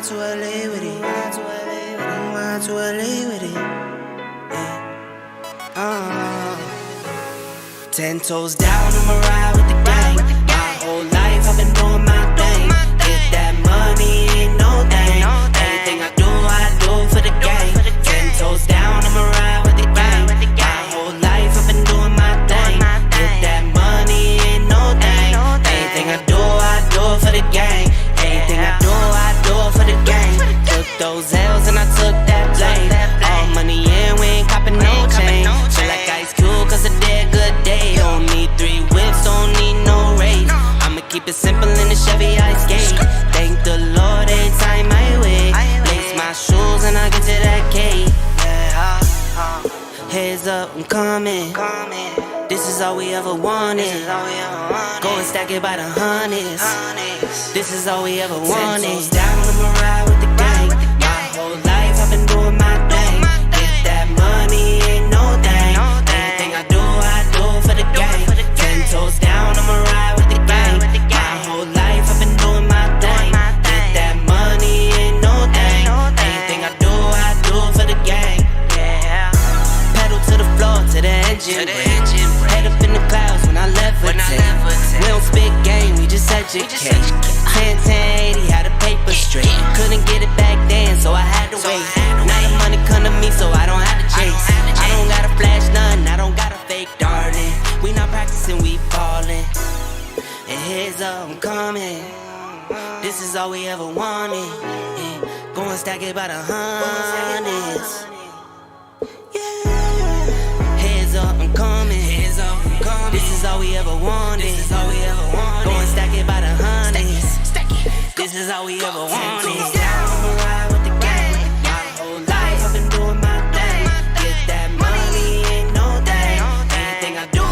to LA with it. Ride to LA with it. Yeah. 10 toes down, I'ma ride with the gang. My whole life I've been doing my thing. Get that money, ain't no thing. Anything I do for the gang. 10 toes down, I'ma ride with the gang. My whole life I've been doing my thing. Get that money, ain't no thing. Anything I do for the gang. Anything I do for the gang. Took those L's and I took that blame. All money in, we ain't copping no change. Feel like Ice Cube, cause a dead good day. Don't need 3 whips, don't need no race. I'ma keep it simple in the Chevy I skate. Thank the Lord every time I wait. Lace my shoes and I get to that cake. Heads up, I'm coming. This is all we ever wanted. Go and stack it by the hundreds. This is all we ever wanted. 10 toes down, I'ma ride with the gang. My whole life I've been doing my thing. Get that money, ain't no thing. Anything I do for the gang. 10 toes down, I'ma ride with the gang. My whole life I've been doing my thing. Get that money, ain't no thing. Anything I do for the gang. Pedal to the floor, to the engine. Head up in the clouds when I levitate. We don't spit game, we just educate. 10-10-80, how the paper straight. Couldn't get it back then, so I had to wait. Now the money come to me, so I don't have to chase. I don't gotta flash nothing, I don't gotta fake, darling. We not practicing, we ballin'. And heads up, I'm coming. This is all we ever wanted. Go and stack it by the hundreds. Heads up, I'm coming. This is all we ever wanted. Go and stack it by the hundreds. This is all we ever wanted. Down, I'ma ride with the gang. My whole life I've been doing my thing. Get that money, ain't no thing. Anything I do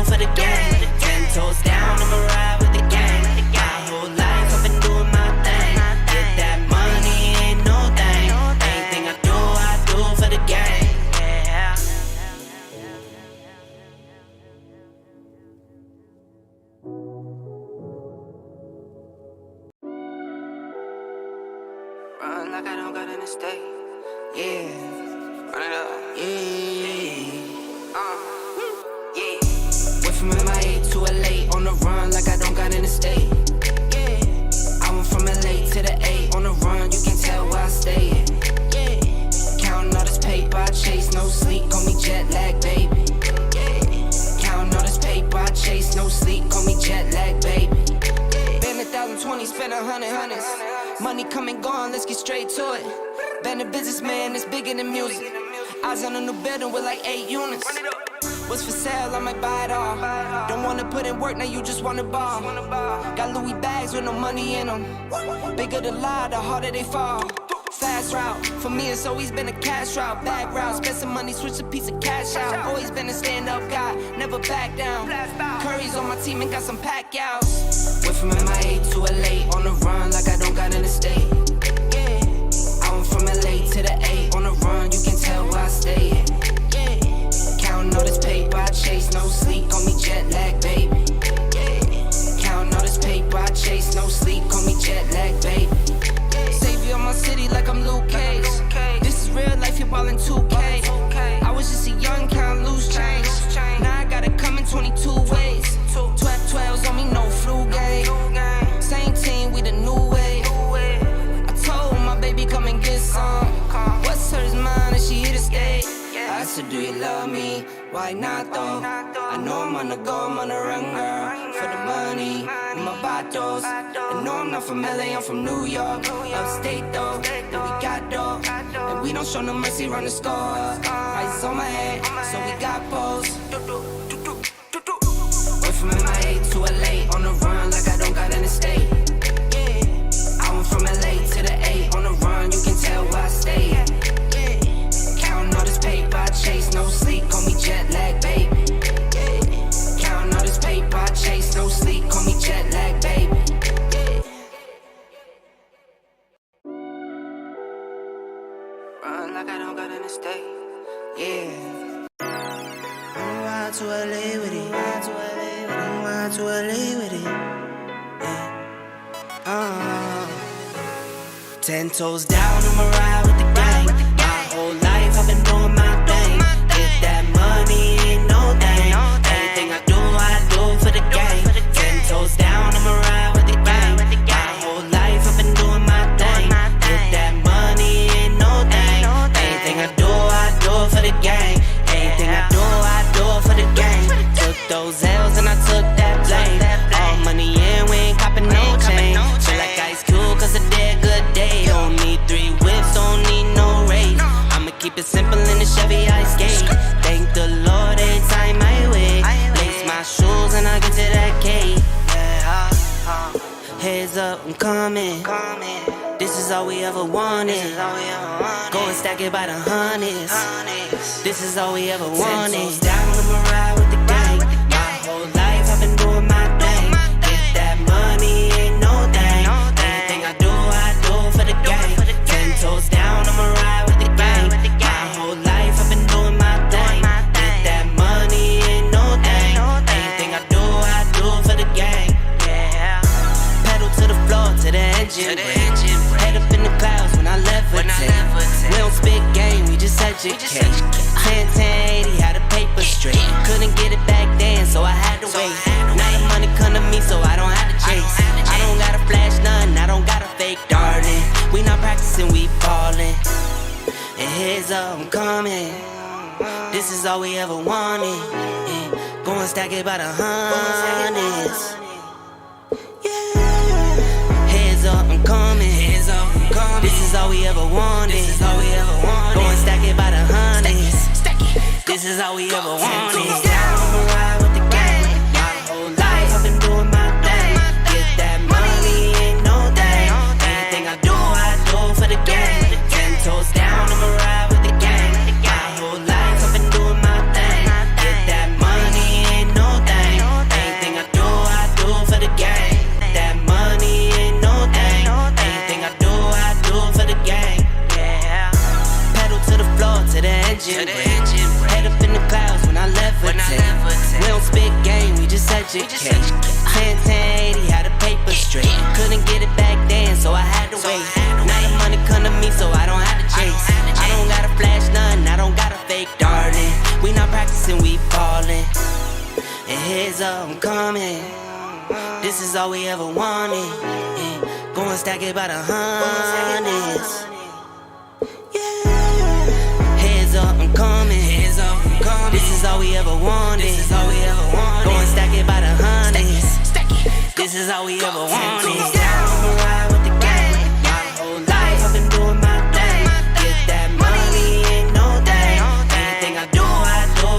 for the gang. 10 toes down, I'ma ride with the gang. My whole life I've been doing my thing. Get that money, ain't no thing. Anything I do for the gang. Run like I don't got in the state. Yeah. Run it up. Yeah. Yeah. Went from MIA to LA on the run like I don't got in the state. Yeah. I went from LA to the A on the run, you can tell where I stay at. Yeah. Counting all this paper, I chase no sleep, call me jet lag, baby. Yeah. Counting all this paper, I chase no sleep, call me jet lag, baby. Been 1,020, spent 100 hundreds. Money come and gone, let's get straight to it. Been a businessman, it's bigger than music. Eyes on a new building with like 8 units. What's for sale, I might buy it all. Don't wanna put in work, now you just wanna ball. Got Louis bags with no money in them. Bigger the lie, the harder they fall. Fast route, for me it's always been a cash route. Bag route, spend some money, switch a piece of cash out. Always been a stand-up guy, never back down. Curry's on my team and got some pack outs. Went from MIA to LA on the run like I don't got in the state. Yeah, I went from LA to the A on the run, you can tell where I stay at. Yeah, counting all this paper, I chase no sleep, call me jet lag, baby. Yeah, counting all this paper, I chase no sleep, call me jet lag, baby. On my city like I'm Luke Cage. This is real life, you're ballin' 2K. I was just a young count, loose change. Now I gotta come in 22 ways. 12-12s on me, no flu game. Same team, we the new way. I told my baby come and get some. What's hers mine and she here to stay. I said, do you love me? Why not though? I know I'm on the go, I'm on the run, girl. For the money, in my bottles. I know I'm not from LA, I'm from New York. Upstate though, and we got dough. And we don't show no mercy, run the score. Ice on my head, so we got balls. Went from MIA to LA on the run like I don't got in the state. Yeah, I went from LA to the A on the run, you can tell where I stay at. Counting all this paper, I chase no sleep, call me jet lag, baby. Yeah. Counting all this paper, I chase no sleep, call me jet lag, baby. Yeah. Run like I don't got in the state. Yeah. I'm ride to LA with it. I'm ride to LA with it. Yeah. 10 toes down, I'ma ride with the gang. My whole life I've been doing my thing. Get that money, ain't no thing. Anything I do for the gang. 10 toes down, I'ma ride with the gang. My whole life I've been doing my thing. Get that money, ain't no thing. Anything I do for the gang. Anything I do for the gang. Took those L's and I took that blame. All money in, we ain't copping no chain. Feel like Ice Cube, cause a dead good day. Don't need 3 whips, don't need no race. I'ma keep it simple in the Chevy I skate. Thank the Lord every time I wait. Lace my shoes and I get to that cake. Heads up, I'm coming. This is all we ever wanted. Go and stack it by the hundreds. This is all we ever wanted. 10 toes down, I'ma ride with the gang. My whole life I've been doing my thing. Get that money, ain't no thing. Anything I do for the gang. 10 toes down, I'ma ride with the gang. My whole life I've been doing my thing. Get that money, ain't no thing. Anything I do for the gang. Pedal to the floor, to the engine. Head up in the clouds when I levitate. We don't spit game, we just educate. 10-10-80, how the paper straight. Couldn't get it back then, so I had to wait. Now the money come to me, so I don't have to chase. I don't gotta flash nothing, I don't gotta fake, darling. We not practicing, we ballin'. And heads up, I'm coming. This is all we ever wanted. Go and stack it by the hundreds. Heads up, I'm coming. This is all we ever wanted. Go and stack it by the hundreds. This is all we ever wanted. 10 toes down, I'ma ride with the gang. My whole life I've been doing my thing. Get that money, ain't no thing. Anything I do for the gang. 10 toes down, I'ma ride with the gang. My whole life I've been doing my thing. Get that money, ain't no thing. Anything I do for the gang. That money ain't no thing. Anything I do for the gang. Pedal to the floor, to the engine. Head up in the clouds when I levitate. We don't spit game, we just educate. 10-10-80, how the paper straight. Couldn't get it back then, so I had to wait. Now the money come to me, so I don't have to chase. I don't gotta flash nothing, I don't gotta fake, darling. We not practicing, we ballin'. And heads up, I'm coming. This is all we ever wanted. Go and stack it by the hundreds. Heads up, I'm coming. This is all we ever wanted. Go and stack it by the hundreds. This is all we ever wanted. 10 toes down, I'ma ride with the gang. My whole life I've been doing my thing. Get that money, ain't no thing. Anything I do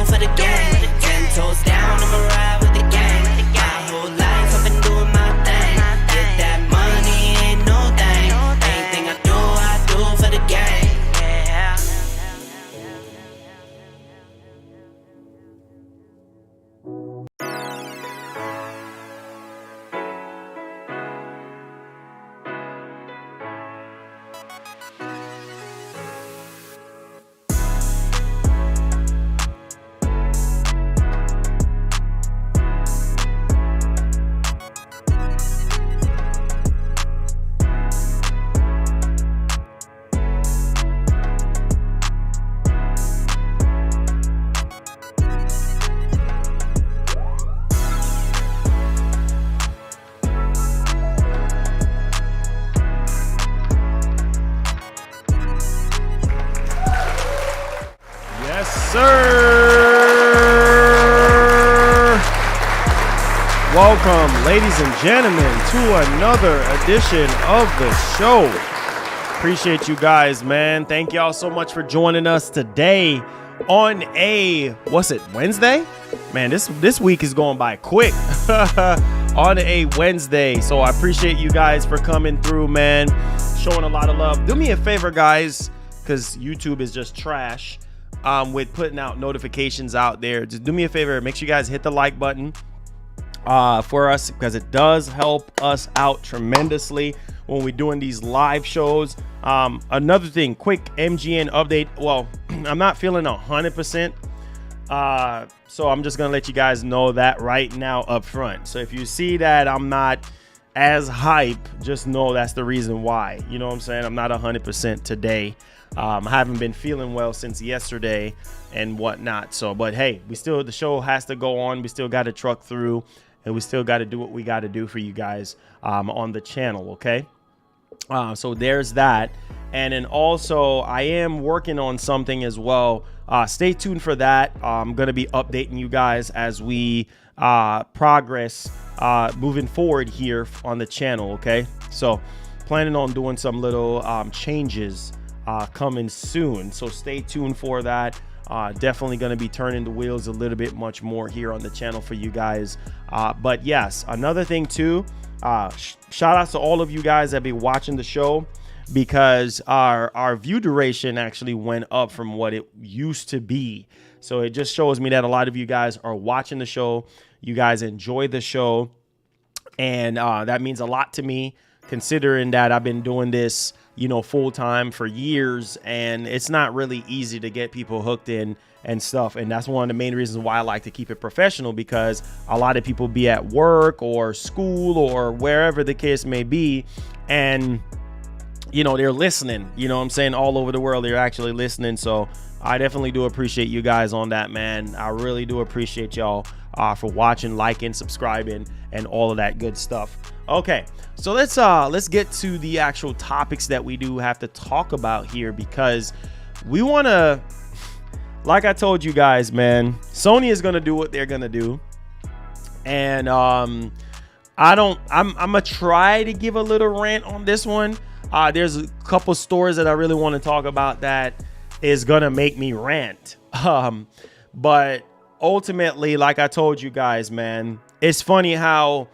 for the gang. 10 toes down, I'ma ride with the gang. My whole life I've been doing my thing. Get that money, ain't no thing. Anything I do for the gang. Welcome, ladies and gentlemen, to another edition of the show. Appreciate you guys, man. Thank y'all so much for joining us today on a, Wednesday? Man, this week is going by quick. On a Wednesday. So I appreciate you guys for coming through, man. Showing a lot of love. Do me a favor, guys, because YouTube is just trash with putting out notifications out there. Just do me a favor. Make sure you guys hit the like button for us, because it does help us out tremendously when we're doing these live shows. Another thing, quick MGN update. Well, I'm not feeling 100%, so I'm just gonna let you guys know that right now up front. So if you see that I'm not as hype, just know that's the reason why. You know what I'm saying? I'm not 100% today. I haven't been feeling well since yesterday and whatnot. So, but hey, the show has to go on. We still got to truck through, and we still got to do what we got to do for you guys on the channel. Okay. So there's that. And then also I am working on something as well. Stay tuned for that. I'm going to be updating you guys as we progress moving forward here on the channel. Okay. So planning on doing some little changes coming soon. So stay tuned for that. Definitely going to be turning the wheels a little bit much more here on the channel for you guys. But yes, another thing too, shout out to all of you guys that be watching the show, because our view duration actually went up from what it used to be. So it just shows me that a lot of you guys are watching the show. You guys enjoy the show. And that means a lot to me, considering that I've been doing this, full time for years, and it's not really easy to get people hooked in and stuff. And that's one of the main reasons why I like to keep it professional, because a lot of people be at work or school or wherever the case may be, and they're listening, I'm saying, all over the world. They're actually listening. So I definitely do appreciate you guys on that, man. I really do appreciate y'all for watching, liking, subscribing, and all of that good stuff. Okay, so let's get to the actual topics that we do have to talk about here, because we want to, like I told you guys, man, Sony is going to do what they're going to do. And I'm gonna try to give a little rant on this one. There's a couple stores that I really want to talk about that is going to make me rant. But ultimately, like I told you guys, man, it's funny how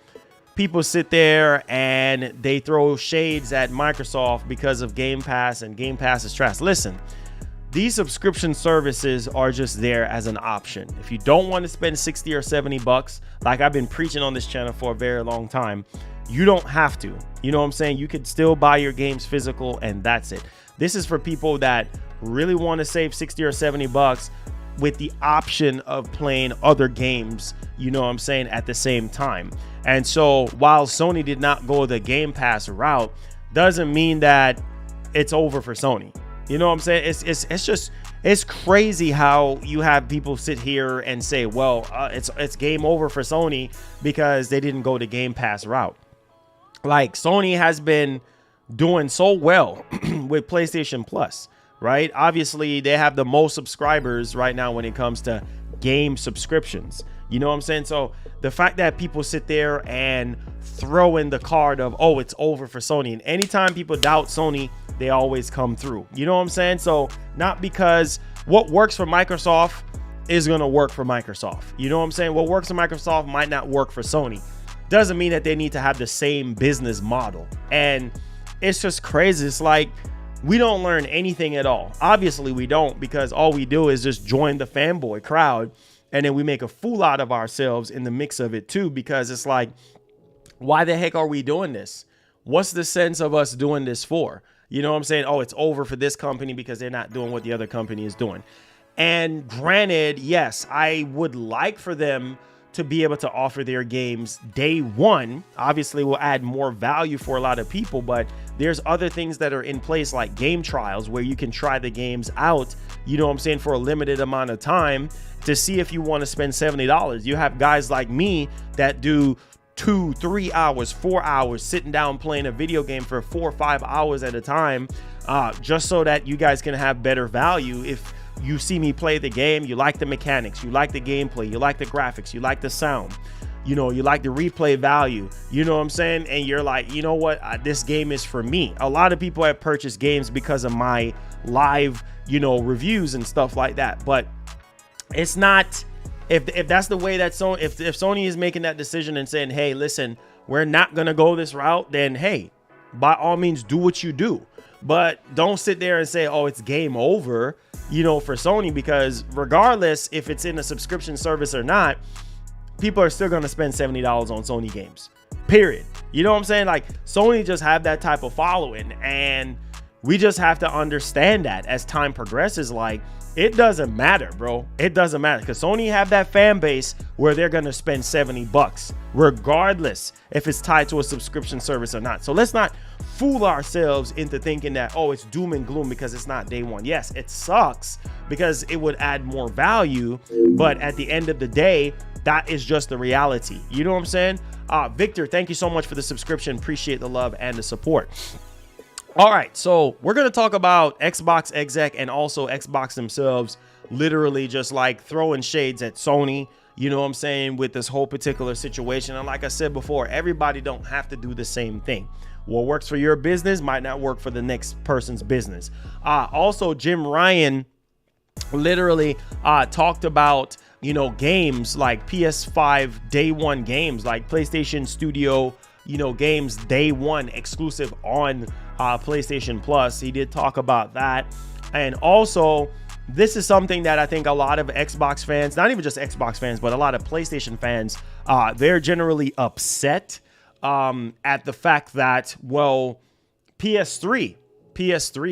people sit there and they throw shades at Microsoft because of Game Pass, and Game Pass is trash. Listen, these subscription services are just there as an option. If you don't want to spend 60 or 70 bucks, like I've been preaching on this channel for a very long time, you don't have to. You know what I'm saying? You could still buy your games physical, and that's it. This is for people that really want to save 60 or 70 bucks with the option of playing other games, you know what I'm saying, at the same time. And so while Sony did not go the Game Pass route, doesn't mean that it's over for Sony. You know what I'm saying? It's crazy how you have people sit here and say, well, it's game over for Sony because they didn't go the Game Pass route. Like, Sony has been doing so well with PlayStation Plus, right? Obviously, they have the most subscribers right now when it comes to game subscriptions. You know what I'm saying? So the fact that people sit there and throw in the card of, oh, it's over for Sony, and anytime people doubt Sony, they always come through. You know what I'm saying? So not because what works for Microsoft is going to work for Microsoft. You know what I'm saying? What works for Microsoft might not work for Sony. Doesn't mean that they need to have the same business model. And it's just crazy. It's like, we don't learn anything at all. Obviously we don't, because all we do is just join the fanboy crowd, and then we make a fool out of ourselves in the mix of it too, because it's like, why the heck are we doing this? What's the sense of us doing this for? You know what I'm saying? Oh, it's over for this company because they're not doing what the other company is doing. And granted, yes, I would like for them to be able to offer their games day one. Obviously will add more value for a lot of people, but there's other things that are in place, like game trials, where you can try the games out, you know what I'm saying, for a limited amount of time to see if you want to spend $70. You have guys like me that do 2, 3 hours, 4 hours sitting down playing a video game for 4 or 5 hours at a time, just so that you guys can have better value. If you see me play the game, you like the mechanics, you like the gameplay, you like the graphics, you like the sound, you like the replay value, you know what I'm saying? And you're like, you know what, this game is for me. A lot of people have purchased games because of my live, reviews and stuff like that. But it's not, if that's the way that Sony, if Sony is making that decision and saying, hey, listen, we're not going to go this route, then hey, by all means, do what you do. But don't sit there and say, oh, it's game over, for Sony, because regardless if it's in a subscription service or not, people are still going to spend $70 on Sony games, period. You know what I'm saying? Like, Sony just have that type of following, and we just have to understand that as time progresses, like, it doesn't matter, bro. It doesn't matter, because Sony have that fan base where they're going to spend $70 regardless if it's tied to a subscription service or not. So let's not fool ourselves into thinking that, oh, it's doom and gloom because it's not day one. Yes, it sucks because it would add more value, but at the end of the day, that is just the reality. You know what I'm saying? Victor, thank you so much for the subscription. Appreciate the love and the support. All right, so we're going to talk about Xbox Exec and also Xbox themselves, literally just like throwing shades at Sony, you know what I'm saying, with this whole particular situation. And like I said before, everybody don't have to do the same thing. What works for your business might not work for the next person's business. Also, Jim Ryan literally talked about, you know, games like PS5 day one games, like PlayStation Studio, you know, games day one exclusive on PlayStation Plus. He did talk about that. And also, this is something that I think a lot of Xbox fans, not even just Xbox fans, but a lot of PlayStation fans, they're generally upset at the fact that, well, PS3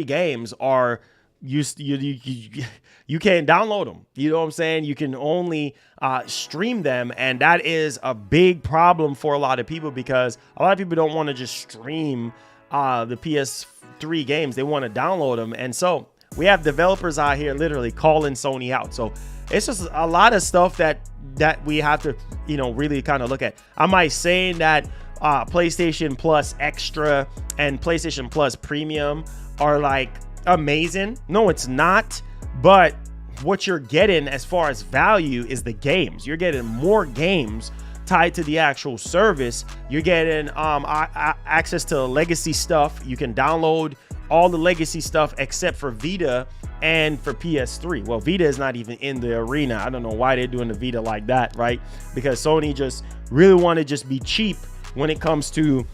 games are you can't download them. You know what I'm saying? You can only stream them, and that is a big problem for a lot of people, because a lot of people don't want to just stream the PS3 games. They want to download them. And so we have developers out here literally calling Sony out. So it's just a lot of stuff that we have to, you know, really kind of look at. Am I saying that PlayStation Plus Extra and PlayStation Plus Premium are like amazing? No, it's not. But what you're getting as far as value is the games. You're getting more games tied to the actual service. You're getting access to legacy stuff. You can download all the legacy stuff except for Vita and for PS3. Well, Vita is not even in the arena. I don't know why they're doing the Vita like that, right? Because Sony just really want to just be cheap when it comes to,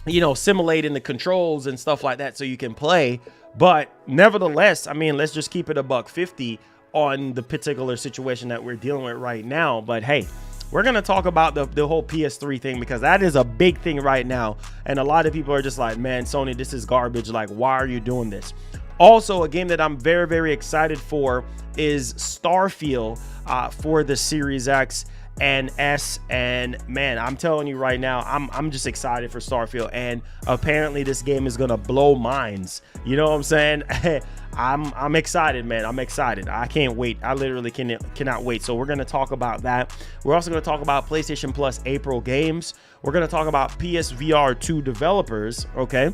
you know, simulating the controls and stuff like that so you can play. But nevertheless, I mean, let's just keep it $150 on the particular situation that we're dealing with right now. But hey, we're going to talk about the whole PS3 thing, because that is a big thing right now. And a lot of people are just like, man, Sony, this is garbage. Like, why are you doing this? Also, a game that I'm very, very excited for is Starfield for the Series X and S. And man, I'm telling you right now, I'm just excited for Starfield. And apparently this game is gonna blow minds. You know what I'm saying? I'm excited, man. I'm excited. I can't wait. I literally cannot wait. So we're gonna talk about that. We're also gonna talk about PlayStation Plus April games. We're gonna talk about PSVR 2 developers, okay?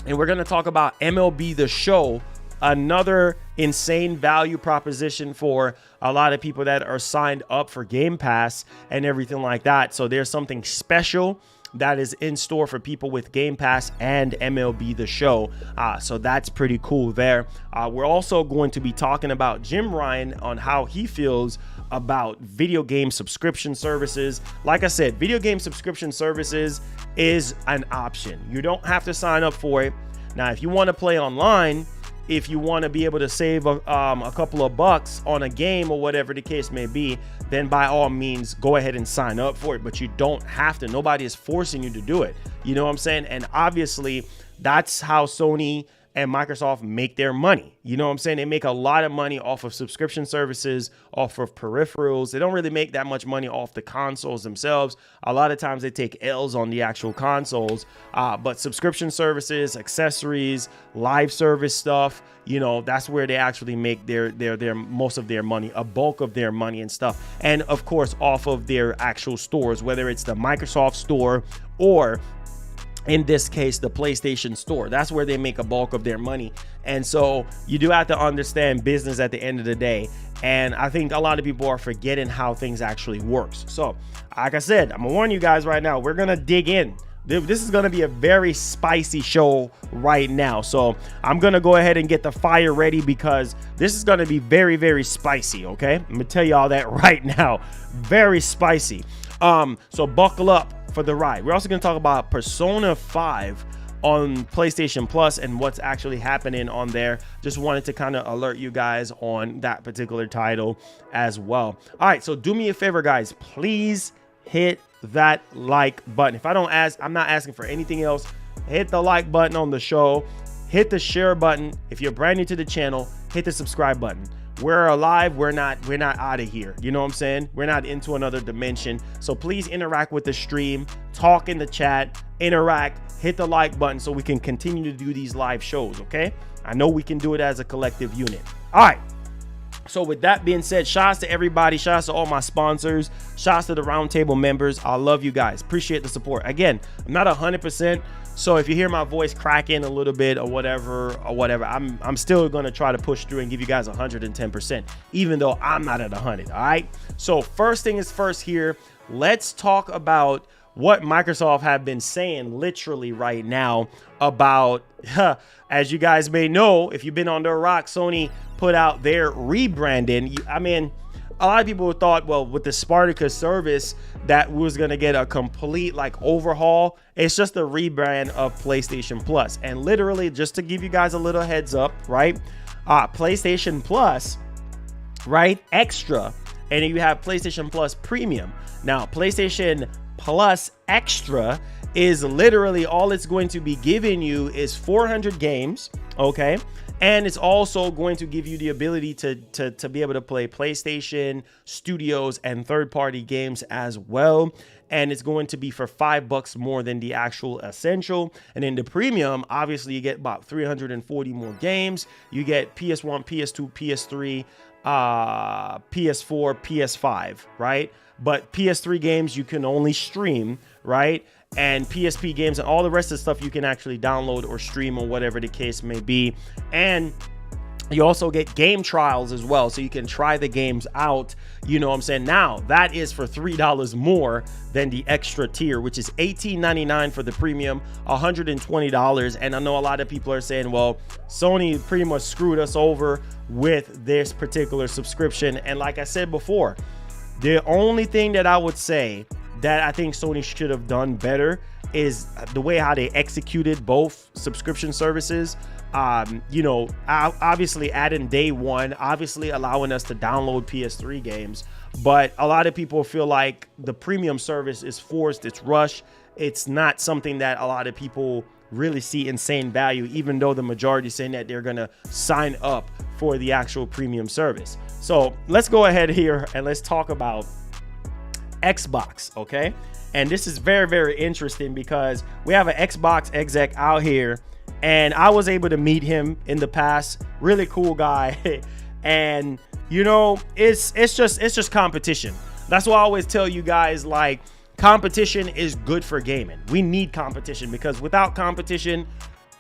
And we're gonna talk about MLB The Show, another insane value proposition for a lot of people that are signed up for Game Pass and everything like that. So there's something special that is in store for people with Game Pass and MLB The Show. So that's pretty cool there. We're also going to be talking about Jim Ryan on how he feels about video game subscription services. Like I said, video game subscription services is an option. You don't have to sign up for it. Now, if you want to play online, if you want to be able to save a couple of bucks on a game or whatever the case may be, then by all means, go ahead and sign up for it. But you don't have to. Nobody is forcing you to do it. You know what I'm saying? And obviously, that's how Sony and Microsoft make their money. You know what I'm saying? They make a lot of money off of subscription services, off of peripherals. They don't really make that much money off the consoles themselves. A lot of times they take L's on the actual consoles, but subscription services, accessories, live service stuff, you know, that's where they actually make their most of their money, a bulk of their money and stuff. And of course, off of their actual stores, whether it's the Microsoft store or in this case, the PlayStation Store. That's where they make a bulk of their money. And so you do have to understand business at the end of the day. And I think a lot of people are forgetting how things actually works. So like I said, I'm gonna warn you guys right now, we're gonna dig in. This is gonna be a very spicy show right now. So I'm gonna go ahead and get the fire ready, because this is gonna be very, very spicy, okay? I'm gonna tell you all that right now. Very spicy. So buckle up for the ride. We're also going to talk about Persona 5 on PlayStation Plus and what's actually happening on there. Just wanted to kind of alert you guys on that particular title as well. All right, so do me a favor, guys. Please hit that like button. If I don't ask, I'm not asking for anything else. Hit the like button on the show. hit the share button. If you're brand new to the channel, hit the subscribe button. We're alive. We're not out of here. You know what I'm saying? We're not into another dimension. So please interact with the stream, talk in the chat, interact, hit the like button so we can continue to do these live shows. Okay. I know we can do it as a collective unit. All right. So with that being said, shouts to everybody. Shouts to all my sponsors. Shouts to the roundtable members. I love you guys. Appreciate the support. Again, I'm not 100%. So if you hear my voice cracking a little bit or whatever, I'm still going to try to push through and give you guys 110%, even though I'm not at 100. All right. So first thing is first here. Let's talk about what Microsoft have been saying literally right now about, as you guys may know, if you've been on the rock, Sony put out their rebranding. I mean, a lot of people thought, well, with the Spartacus service, that we was going to get a complete like overhaul. It's just a rebrand of PlayStation Plus. And literally, just to give you guys a little heads up, right? PlayStation Plus, right? Extra. And then you have PlayStation Plus Premium. Now, PlayStation Plus Extra is literally all it's going to be giving you is 400 games. Okay. And it's also going to give you the ability to be able to play PlayStation, Studios, and third-party games as well. And it's going to be for $5 more than the actual Essential. And in the Premium, obviously, you get about 340 more games. You get PS1, PS2, PS3, PS4, PS5, right? But PS3 games you can only stream, right? And PSP games and all the rest of the stuff you can actually download or stream or whatever the case may be. And you also get game trials as well, so you can try the games out. You know what I'm saying? Now, that is for $3 more than the extra tier, which is $18.99 for the premium, $120. And I know a lot of people are saying, well, Sony pretty much screwed us over with this particular subscription. And like I said before, the only thing that I would say that I think Sony should have done better is the way how they executed both subscription services. You know, obviously adding day one, obviously allowing us to download PS3 games, but a lot of people feel like the premium service is forced, it's rushed. It's not something that a lot of people really see insane value, even though the majority is saying that they're gonna sign up for the actual premium service. So let's go ahead here and let's talk about Xbox, okay? And this is very, very interesting because we have an Xbox exec out here, and I was able to meet him in the past. Really cool guy. And you know, it's just competition. That's why I always tell you guys, like, competition is good for gaming. We need competition, because without competition,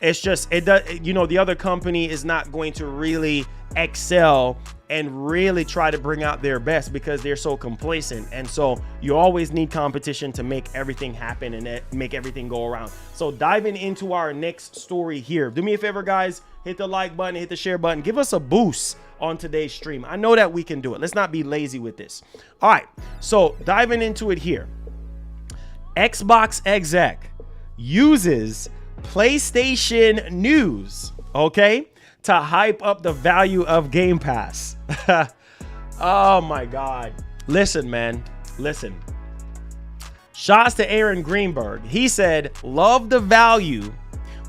it's just, you know, the other company is not going to really excel and really try to bring out their best because they're so complacent. And so you always need competition to make everything happen and make everything go around. So diving into our next story here, do me a favor, guys, hit the like button, hit the share button, give us a boost on today's stream. I know that we can do it. Let's not be lazy with this. All right, so diving into it here, Xbox exec uses PlayStation news, okay, to hype up the value of Game Pass. Oh my God. Listen, man, listen. Shouts to Aaron Greenberg. He said, love the value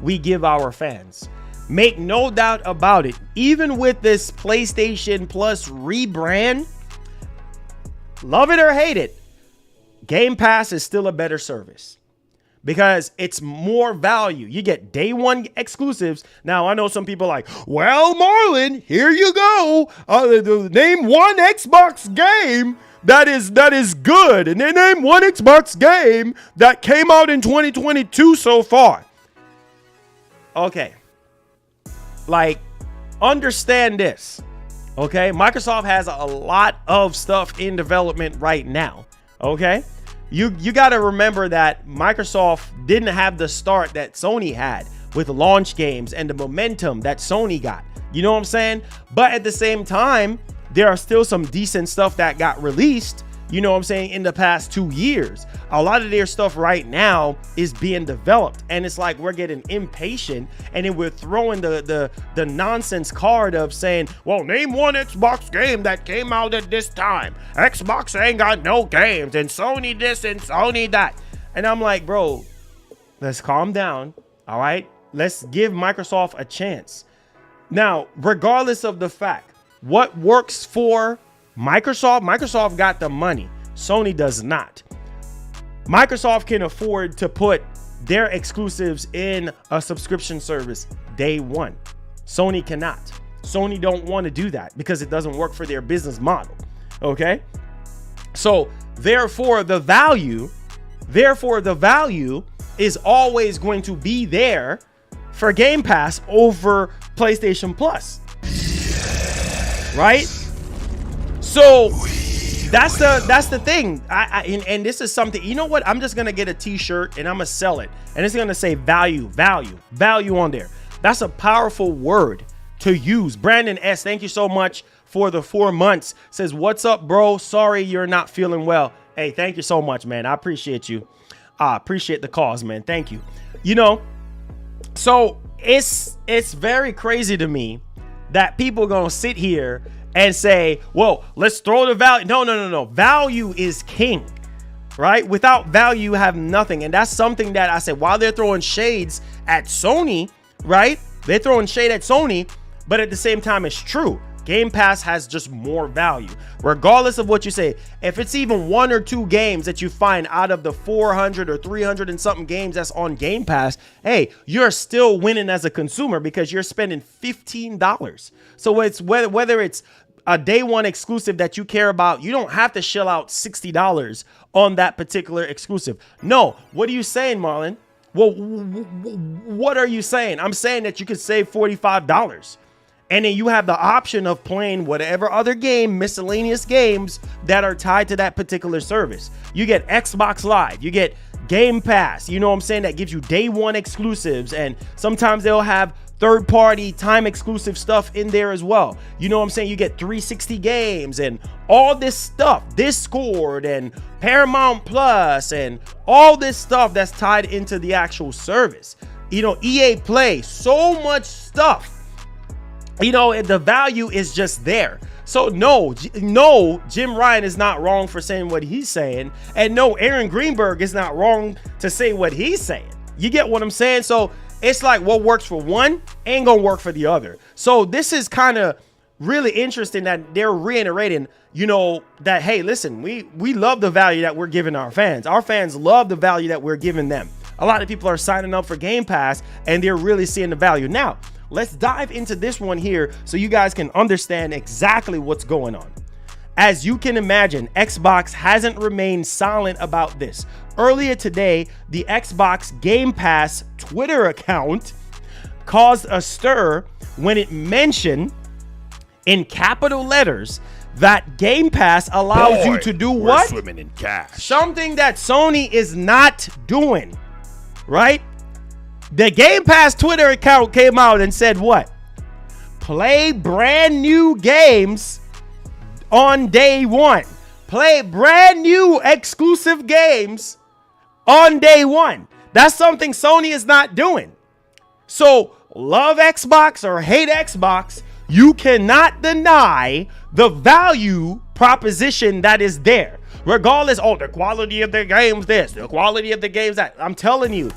we give our fans. Make no doubt about it. Even with this PlayStation Plus rebrand, love it or hate it, Game Pass is still a better service, because it's more value. You get day one exclusives. Now, I know some people are like, well, Marlon, here you go. Name one Xbox game that is good. And they name one Xbox game that came out in 2022 so far. Okay. Like, understand this. Okay. Microsoft has a lot of stuff in development right now. Okay. You got to remember that Microsoft didn't have the start that Sony had with launch games and the momentum that Sony got. You know what I'm saying? But at the same time, there are still some decent stuff that got released, you know what I'm saying, in the past 2 years. A lot of their stuff right now is being developed, and it's like we're getting impatient, and then we're throwing the nonsense card of saying, well, name one Xbox game that came out at this time. Xbox ain't got no games, and Sony this and Sony that. And I'm like, bro, let's calm down. All right, let's give Microsoft a chance. Now, regardless of the fact, what works for Microsoft got the money. Sony does not. Microsoft can afford to put their exclusives in a subscription service day one. Sony cannot. Sony don't want to do that because it doesn't work for their business model. Okay? So therefore the value is always going to be there for Game Pass over PlayStation Plus. Right? So that's the thing. And this is something, you know what? I'm just gonna get a t-shirt and I'm gonna sell it. And it's gonna say value on there. That's a powerful word to use. Brandon S, thank you so much for the 4 months. Says, what's up, bro? Sorry you're not feeling well. Hey, thank you so much, man. I appreciate you. I appreciate the cause, man. Thank you. You know, so it's very crazy to me that people are gonna sit here and say, well, let's throw the value. No. Value is king, right? Without value, you have nothing. And that's something that I said, while they're throwing shades at Sony, right? They're throwing shade at Sony, but at the same time, it's true. Game Pass has just more value. Regardless of what you say, if it's even 1 or 2 games that you find out of the 400 or 300 and something games that's on Game Pass, hey, you're still winning as a consumer because you're spending $15. So it's whether it's a day one exclusive that you care about, you don't have to shell out $60 on that particular exclusive. No, what are you saying, Marlon? Well, what are you saying? I'm saying that you could save $45. And then you have the option of playing whatever other game, miscellaneous games that are tied to that particular service. You get Xbox Live, you get Game Pass, you know what I'm saying? That gives you day one exclusives. And sometimes they'll have third-party time exclusive stuff in there as well. You know what I'm saying? You get 360 games and all this stuff, Discord and Paramount Plus and all this stuff that's tied into the actual service. You know, EA Play, so much stuff. You know, the value is just there. So no, Jim Ryan is not wrong for saying what he's saying. And no, Aaron Greenberg is not wrong to say what he's saying. You get what I'm saying? So it's like what works for one ain't gonna work for the other. So this is kind of really interesting that they're reiterating, you know, that, hey, listen, we love the value that we're giving our fans. Our fans love the value that we're giving them. A lot of people are signing up for Game Pass and they're really seeing the value. Now, let's dive into this one here so you guys can understand exactly what's going on. As you can imagine, Xbox hasn't remained silent about this. Earlier today, the Xbox Game Pass Twitter account caused a stir when it mentioned in capital letters that Game Pass allows you to do what? Swimming in cash. Something that Sony is not doing, right? The Game Pass Twitter account came out and said what? Play brand new games on day one. Play brand new exclusive games on day one. That's something Sony is not doing. So love Xbox or hate Xbox, you cannot deny the value proposition that is there. Regardless, oh, the quality of the games this, the quality of the games that. I'm telling you,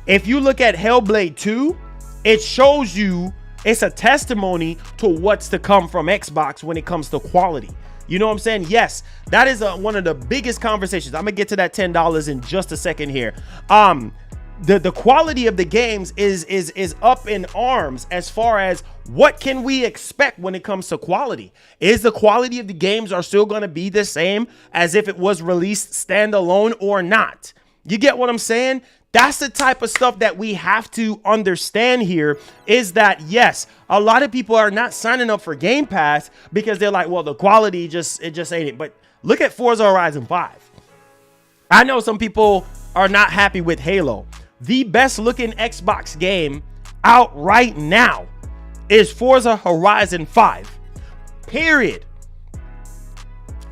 if you look at Hellblade 2, it shows you, it's a testimony to what's to come from Xbox when it comes to quality. You know what I'm saying? Yes, that is one of the biggest conversations. I'm gonna get to that $10 in just a second here. The quality of the games is up in arms as far as what can we expect when it comes to quality. Is the quality of the games are still gonna be the same as if it was released standalone or not? You get what I'm saying? That's the type of stuff that we have to understand here, is that, yes, a lot of people are not signing up for Game Pass because they're like, well, the quality just ain't it. But look at Forza Horizon 5. I know some people are not happy with Halo. The best looking Xbox game out right now is Forza Horizon 5. Period.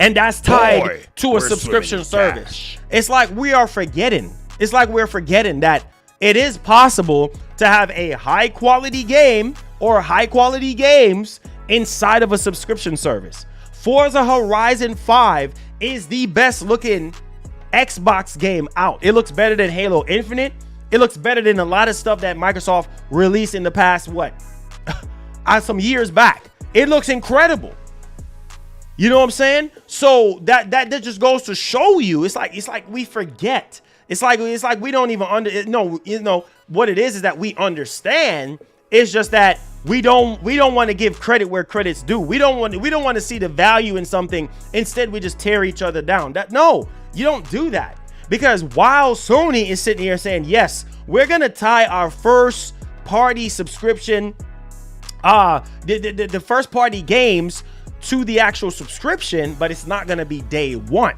And that's tied to a subscription service. It's like we are forgetting. It's like we're forgetting that it is possible to have a high quality game or high quality games inside of a subscription service. Forza Horizon 5 is the best looking Xbox game out. It looks better than Halo Infinite. It looks better than a lot of stuff that Microsoft released in the past, some years back. It looks incredible. You know what I'm saying? So that just goes to show you, it's like we forget. It's like we don't even know what it is that we understand. It's just that we don't want to give credit where credit's due. We don't want to see the value in something. Instead, we just tear each other down. No, you don't do that. Because while Sony is sitting here saying, yes, we're going to tie our first party subscription, the first party games to the actual subscription, but it's not going to be day one,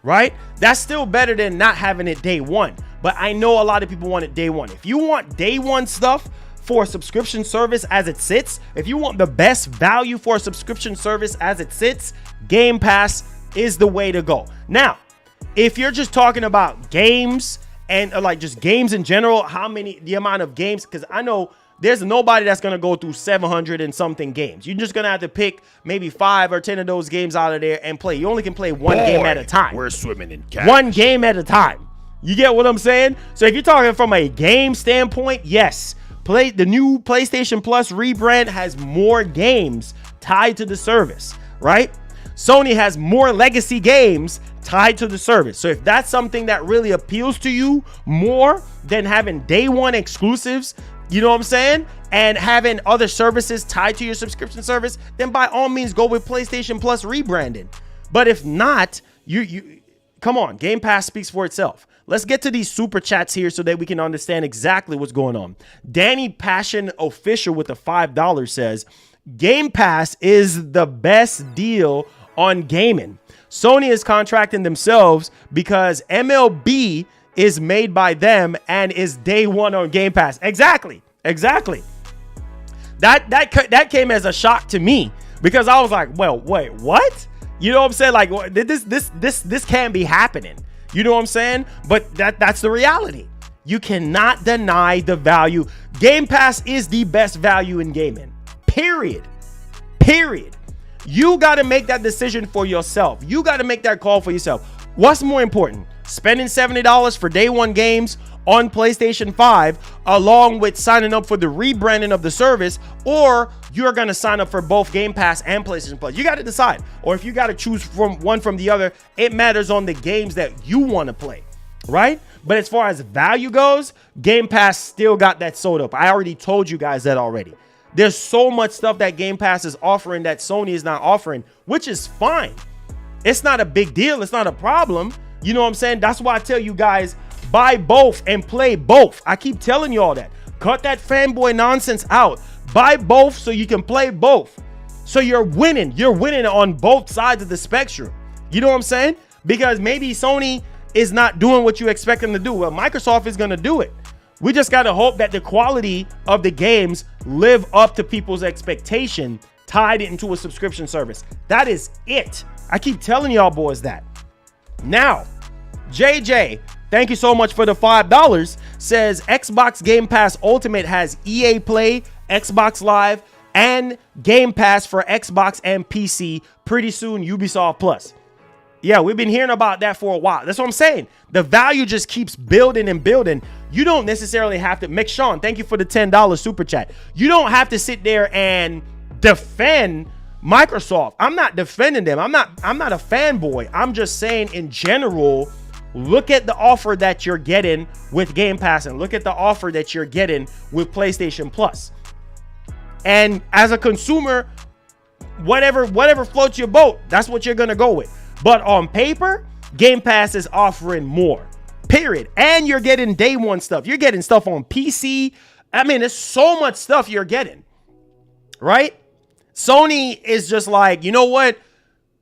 right? That's still better than not having it day one. But I know a lot of people want it day one. If you want day one stuff for a subscription service as it sits, if you want the best value for a subscription service as it sits, Game Pass is the way to go. Now, if you're just talking about games and like just games in general, the amount of games, because I know there's nobody that's going to go through 700 and something games. You're just going to have to pick maybe 5 or 10 of those games out of there and play. You only can play one game at a time. We're swimming in cash. One game at a time. You get what I'm saying? So if you're talking from a game standpoint, yes. The new PlayStation Plus rebrand has more games tied to the service, right? Sony has more legacy games tied to the service. So if that's something that really appeals to you more than having day one exclusives, you know what I'm saying, and having other services tied to your subscription service, then by all means go with PlayStation Plus rebranding. But if not, you come on, Game Pass speaks for itself. Let's get to these super chats here so that we can understand exactly what's going on. Danny Passion Official with the $5 says, Game Pass is the best deal on gaming. Sony is contracting themselves because MLB is made by them and is day one on Game Pass. Exactly. That came as a shock to me because I was like, well, wait, what? You know what I'm saying? Like this can't be happening. You know what I'm saying? But that's the reality. You cannot deny the value. Game Pass is the best value in gaming. Period. You got to make that decision for yourself. You got to make that call for yourself. What's more important? Spending $70 for day one games on PlayStation 5 along with signing up for the rebranding of the service, or you're going to sign up for both Game Pass and PlayStation Plus. You got to decide. Or if you got to choose from one from the other, it matters on the games that you want to play, right? But as far as value goes, Game Pass still got that sold up. I already told you guys that already. There's so much stuff that Game Pass is offering that Sony is not offering, which is fine. It's not a big deal. It's not a problem. You know what I'm saying? That's why I tell you guys, buy both and play both. I keep telling you all that. Cut that fanboy nonsense out. Buy both so you can play both. So you're winning. You're winning on both sides of the spectrum. You know what I'm saying? Because maybe Sony is not doing what you expect them to do. Well, Microsoft is going to do it. We just got to hope that the quality of the games live up to people's expectation tied into a subscription service. That is it. I keep telling y'all boys that. Now, JJ, thank you so much for the $5, says Xbox Game Pass Ultimate has EA Play, Xbox Live, and Game Pass for Xbox and PC. Pretty soon, Ubisoft Plus. Yeah, we've been hearing about that for a while. That's what I'm saying. The value just keeps building and building. You don't necessarily have to. McShawn, thank you for the $10 super chat. You don't have to sit there and defend Microsoft. I'm not defending them. I'm not a fanboy. I'm just saying in general, look at the offer that you're getting with Game Pass and look at the offer that you're getting with PlayStation Plus. And as a consumer, whatever floats your boat, that's what you're going to go with. But on paper, Game Pass is offering more, period. And you're getting day one stuff. You're getting stuff on PC. I mean, there's so much stuff you're getting, right? Sony is just like, you know what?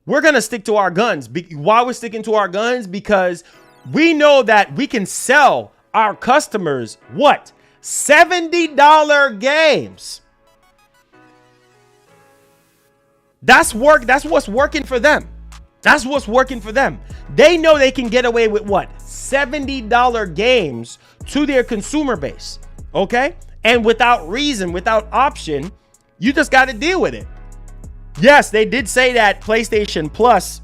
We're going to stick to our guns. Why we're sticking to our guns? Because we know that we can sell our customers, what? $70 games. That's what's working for them. That's what's working for them. They know they can get away with what? $70 games to their consumer base. Okay? And without reason, without option, you just got to deal with it. Yes, they did say that PlayStation Plus,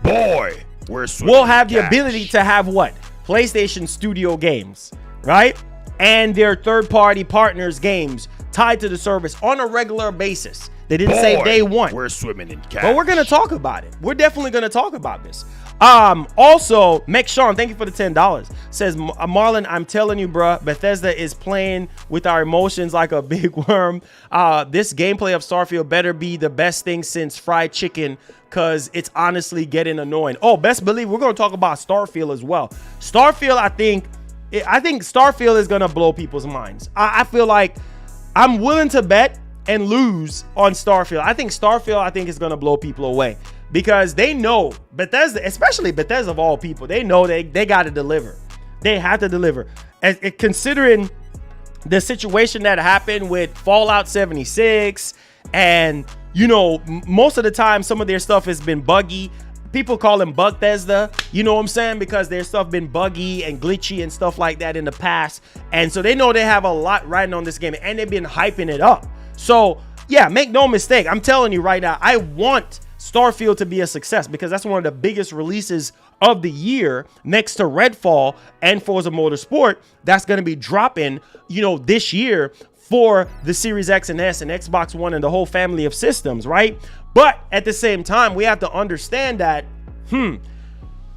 boy, we're will have the ability to have what? PlayStation Studio games. right? And their third-party partners games tied to the service on a regular basis. They didn't say day one. We're swimming in cash. But we're going to talk about it. We're definitely going to talk about this. Also, Meg Sean, thank you for the $10. Says, Marlon, I'm telling you, bruh, Bethesda is playing with our emotions like a big worm. This gameplay of Starfield better be the best thing since fried chicken, because it's honestly getting annoying. Oh, best believe we're going to talk about Starfield as well. Starfield, I think Starfield is going to blow people's minds. I feel like I'm willing to bet and lose on Starfield. I think Starfield, is going to blow people away. Because they know Bethesda, especially Bethesda of all people, they know they got to deliver. They have to deliver. Considering the situation that happened with Fallout 76, and most of the time some of their stuff has been buggy. People call them Bugthesda, you know what I'm saying? Because their stuff been buggy and glitchy and stuff like that in the past. And so they know they have a lot riding on this game, and they've been hyping it up. So yeah, make no mistake. I'm telling you right now, I want Starfield to be a success because that's one of the biggest releases of the year next to Redfall and Forza Motorsport. That's going to be dropping, this year for the Series X and S and Xbox One and the whole family of systems, right? But at the same time, we have to understand that,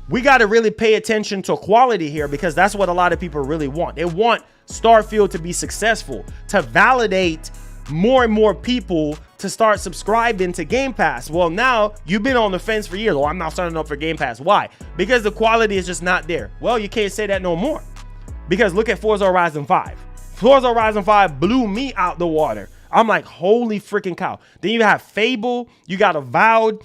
we got to really pay attention to quality here, because that's what a lot of people really want. They want Starfield to be successful, to validate more and more people to start subscribing to Game Pass. Well, now you've been on the fence for years. Oh, I'm not signing up for Game Pass. Why? Because the quality is just not there. Well, you can't say that no more, because look at Forza Horizon 5. Forza Horizon 5 blew me out the water. I'm like, holy freaking cow. Then you have Fable, you got Avowed,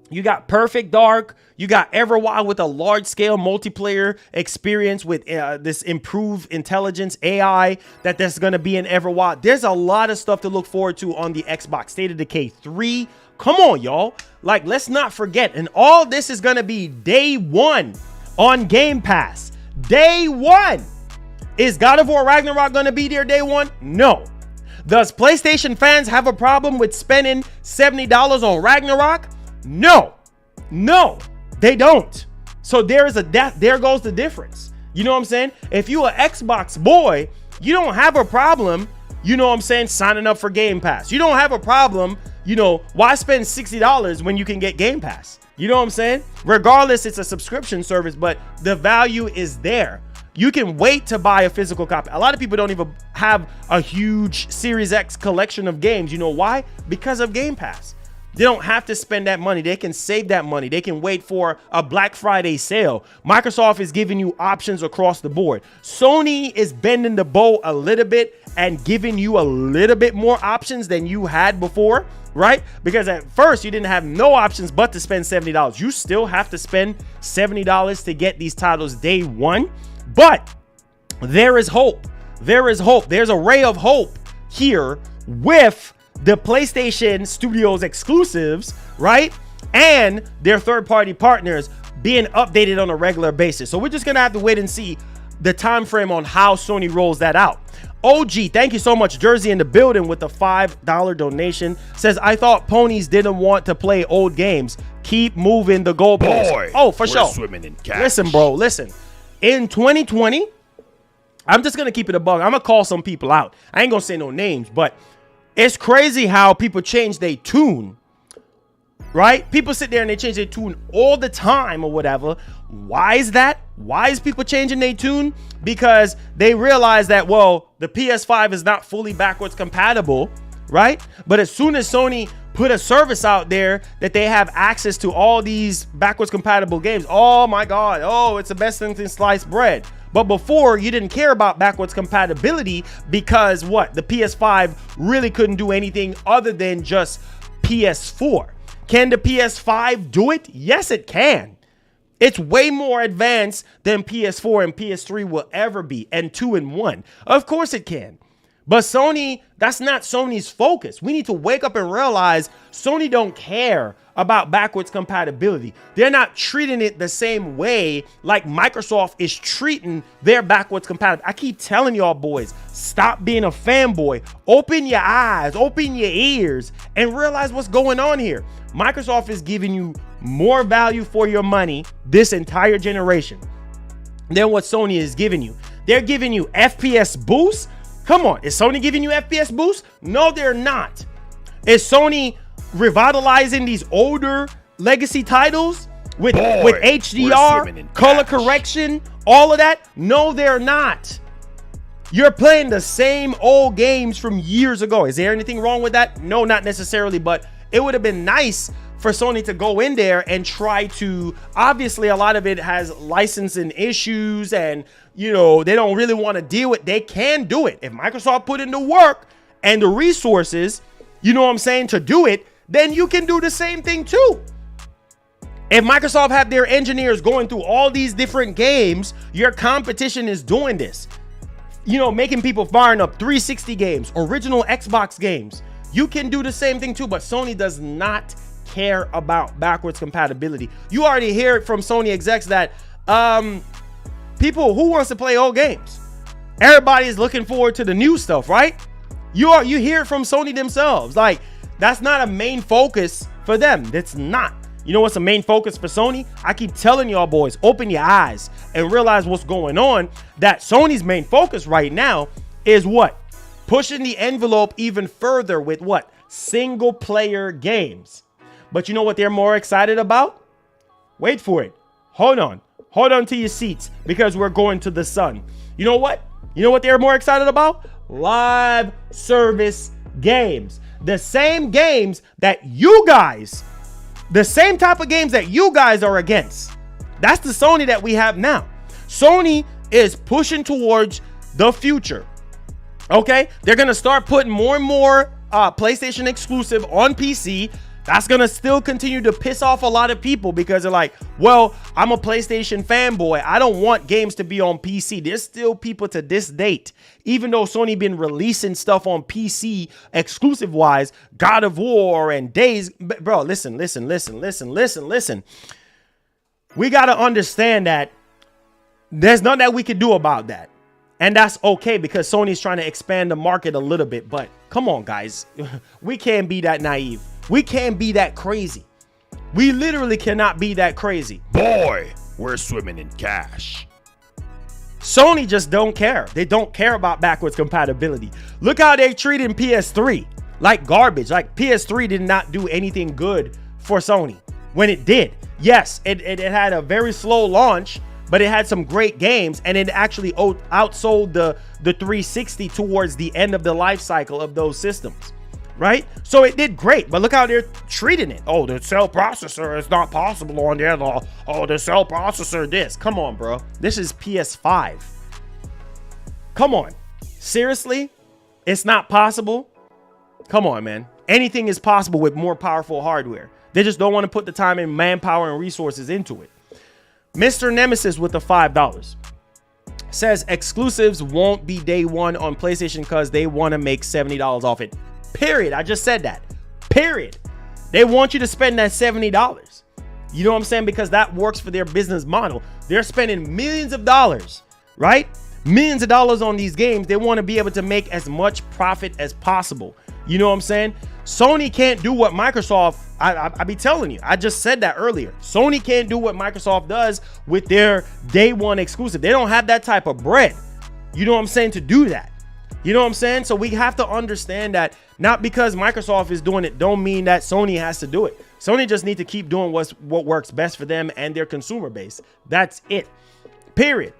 you got Perfect Dark, you got Everwild with a large-scale multiplayer experience with this improved intelligence AI that's going to be in Everwild. There's a lot of stuff to look forward to on the Xbox. State of Decay 3. Come on, y'all. Like, let's not forget. And all this is going to be day one on Game Pass. Day one. Is God of War Ragnarok going to be there day one? No. Does PlayStation fans have a problem with spending $70 on Ragnarok? No, they don't. So there goes the difference. You know what I'm saying? If you an Xbox boy, you don't have a problem, signing up for Game Pass. You don't have a problem, why spend $60 when you can get Game Pass? You know what I'm saying? Regardless, it's a subscription service, but the value is there. You can wait to buy a physical copy. A lot of people don't even have a huge Series X collection of games. You know why? Because of Game Pass. They don't have to spend that money. They can save that money. They can wait for a Black Friday sale. Microsoft is giving you options across the board. Sony is bending the bow a little bit and giving you a little bit more options than you had before, right? Because at first you didn't have no options but to spend $70. You still have to spend $70 to get these titles day one. But there is hope. There is hope. There's a ray of hope here with the PlayStation Studios exclusives, right? And their third-party partners being updated on a regular basis. So we're just going to have to wait and see the time frame on how Sony rolls that out. OG, thank you so much. Jersey in the building with a $5 donation. Says, I thought ponies didn't want to play old games. Keep moving the goalposts. Boy, oh, for sure. Swimming in cash. Listen, bro, listen. In 2020, I'm just going to keep it a bug. I'm going to call some people out. I ain't going to say no names, but it's crazy how people change their tune, right? People sit there and they change their tune all the time or whatever. Why is that? Why is people changing their tune? Because they realize that, well, the PS5 is not fully backwards compatible, right? But as soon as Sony put a service out there that they have access to all these backwards compatible games, oh my God, oh, it's the best thing since sliced bread. But before, you didn't care about backwards compatibility because what? The PS5 really couldn't do anything other than just PS4. Can the PS5 do it? Yes, it can. It's way more advanced than PS4 and PS3 will ever be, and 2-in-1. Of course it can. But Sony, that's not Sony's focus. We need to wake up and realize Sony don't care about backwards compatibility. They're not treating it the same way like Microsoft is treating their backwards compatibility. I keep telling y'all boys, stop being a fanboy. Open your eyes, open your ears, and realize what's going on here. Microsoft is giving you more value for your money this entire generation than what Sony is giving you. They're giving you FPS boosts. Come on, is Sony giving you FPS boosts? No, they're not. Is Sony revitalizing these older legacy titles with HDR, color correction, all of that? No, they're not. You're playing the same old games from years ago. Is there anything wrong with that? No, not necessarily, but it would have been nice for Sony to go in there and try to, obviously a lot of it has licensing issues and, you know, they don't really want to deal with, they can do it. If Microsoft put in the work and the resources, you know what I'm saying, to do it, then you can do the same thing too. If Microsoft have their engineers going through all these different games, your competition is doing this. You know, making people firing up 360 games, original Xbox games. You can do the same thing too, but Sony does not care about backwards compatibility. You already hear it from Sony execs that people who wants to play old games. Everybody's looking forward to the new stuff, right? You hear it from Sony themselves. Like, that's not a main focus for them. That's not. You know what's the main focus for Sony? I keep telling y'all boys, open your eyes and realize what's going on. That Sony's main focus right now is what? Pushing the envelope even further with what? Single player games. But you know what they're more excited about? Wait for it. Hold on. Hold on to your seats because we're going to the sun. You know what? You know what they're more excited about? Live service games. The same games that you guys, the same type of games that you guys are against. That's the Sony that we have now. Sony is pushing towards the future. Okay? They're going to start putting more and more PlayStation exclusive on PC. That's going to still continue to piss off a lot of people because they're like, well, I'm a PlayStation fanboy. I don't want games to be on PC. There's still people to this date, even though Sony been releasing stuff on PC exclusive wise, God of War and Days. Bro, listen. We got to understand that there's nothing that we can do about that. And that's okay because Sony's trying to expand the market a little bit. But come on, guys. We can't be that naive. We can't be that crazy. We literally cannot be that crazy. Boy, we're swimming in cash. Sony just don't care. They don't care about backwards compatibility. Look how they're treating PS3 like garbage. Like PS3 did not do anything good for Sony when it did. Yes, it had a very slow launch, but it had some great games and it actually outsold the 360 towards the end of the life cycle of those systems. Right? So it did great, but look how they're treating it. Oh, the cell processor is not possible on there. Oh, the cell processor this. Come on, bro. This is PS5. Come on. Seriously? It's not possible? Come on, man. Anything is possible with more powerful hardware. They just don't want to put the time and manpower and resources into it. Mr. Nemesis with the $5 says exclusives won't be day one on PlayStation because they want to make $70 off it. Period. I just said that. Period. They want you to spend that $70. You know what I'm saying? Because that works for their business model. They're spending millions of dollars, right? Millions of dollars on these games. They want to be able to make as much profit as possible. You know what I'm saying? Sony can't do what Microsoft, I be telling you, I just said that earlier. Sony can't do what Microsoft does with their day one exclusive. They don't have that type of bread. You know what I'm saying? To do that. You know what I'm saying? So we have to understand that not because Microsoft is doing it don't mean that Sony has to do it. Sony just need to keep doing what works best for them and their consumer base. That's it. Period.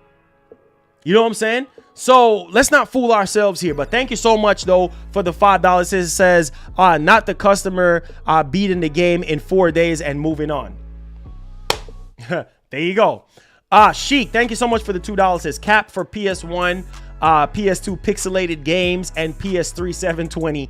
You know what I'm saying? So let's not fool ourselves here. But thank you so much, though, for the $5. It says not the customer beating the game in 4 days and moving on. There you go. Sheik, thank you so much for the $2. It says cap for PS1. PS2 pixelated games and PS3 720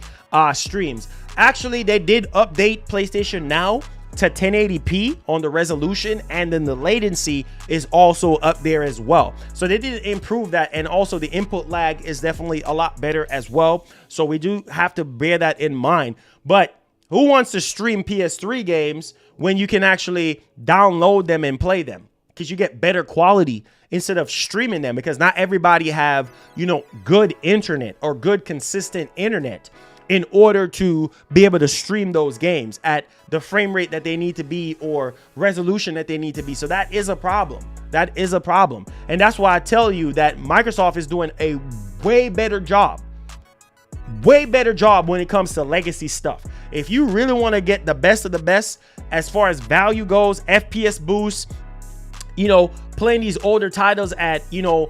streams. Actually, they did update PlayStation Now to 1080p on the resolution, and then the latency is also up there as well. So they did improve that, and also the input lag is definitely a lot better as well. So we do have to bear that in mind. But who wants to stream PS3 games when you can actually download them and play them? Because you get better quality instead of streaming them, because not everybody have, you know, good internet or good consistent internet in order to be able to stream those games at the frame rate that they need to be or resolution that they need to be. So that is a problem. That is a problem. And that's why I tell you that Microsoft is doing a way better job when it comes to legacy stuff. If you really want to get the best of the best as far as value goes, FPS boost, you know, playing these older titles at, you know,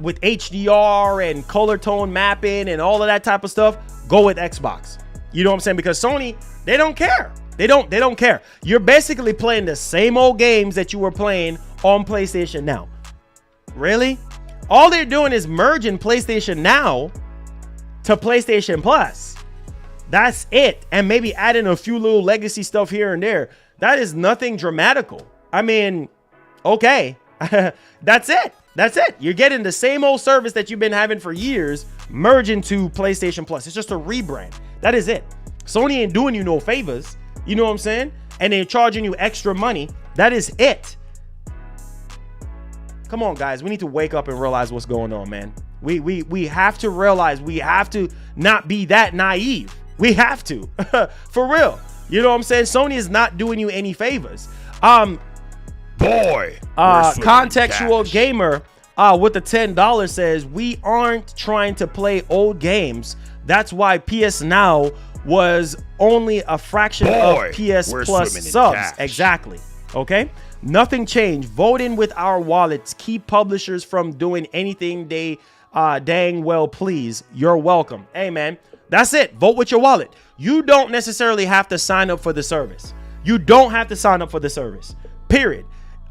with HDR and color tone mapping and all of that type of stuff, go with Xbox. You know what I'm saying? Because Sony, they don't care. They don't care. You're basically playing the same old games that you were playing on PlayStation Now. Really? All they're doing is merging PlayStation Now to PlayStation Plus. That's it. And maybe adding a few little legacy stuff here and there. That is nothing dramatical. I mean, okay. That's it. That's it. You're getting the same old service that you've been having for years merge into PlayStation Plus. It's just a rebrand. That is it. Sony ain't doing you no favors. You know what I'm saying? And they're charging you extra money. That is it. Come on, guys. We need to wake up and realize what's going on, man. We have to realize, we have to not be that naive. We have to. For real. You know what I'm saying? Sony is not doing you any favors. Boy, Contextual Gamer with the $10 says, we aren't trying to play old games. That's why PS Now was only a fraction of PS Plus subs. Exactly. Okay. Nothing changed. Vote in with our wallets. Keep publishers from doing anything they dang well please. You're welcome. Hey, man. That's it. Vote with your wallet. You don't necessarily have to sign up for the service. You don't have to sign up for the service. Period.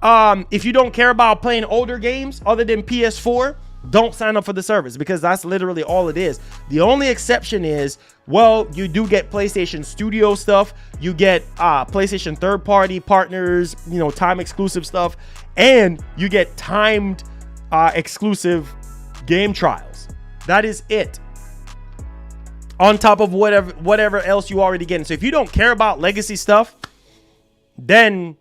If you don't care about playing older games other than PS4, don't sign up for the service, because that's literally all it is. The only exception is, well, you do get PlayStation Studio stuff. You get PlayStation third-party partners, you know, time exclusive stuff, and you get timed exclusive game trials. That is it. On top of whatever else you already getting. So if you don't care about legacy stuff, then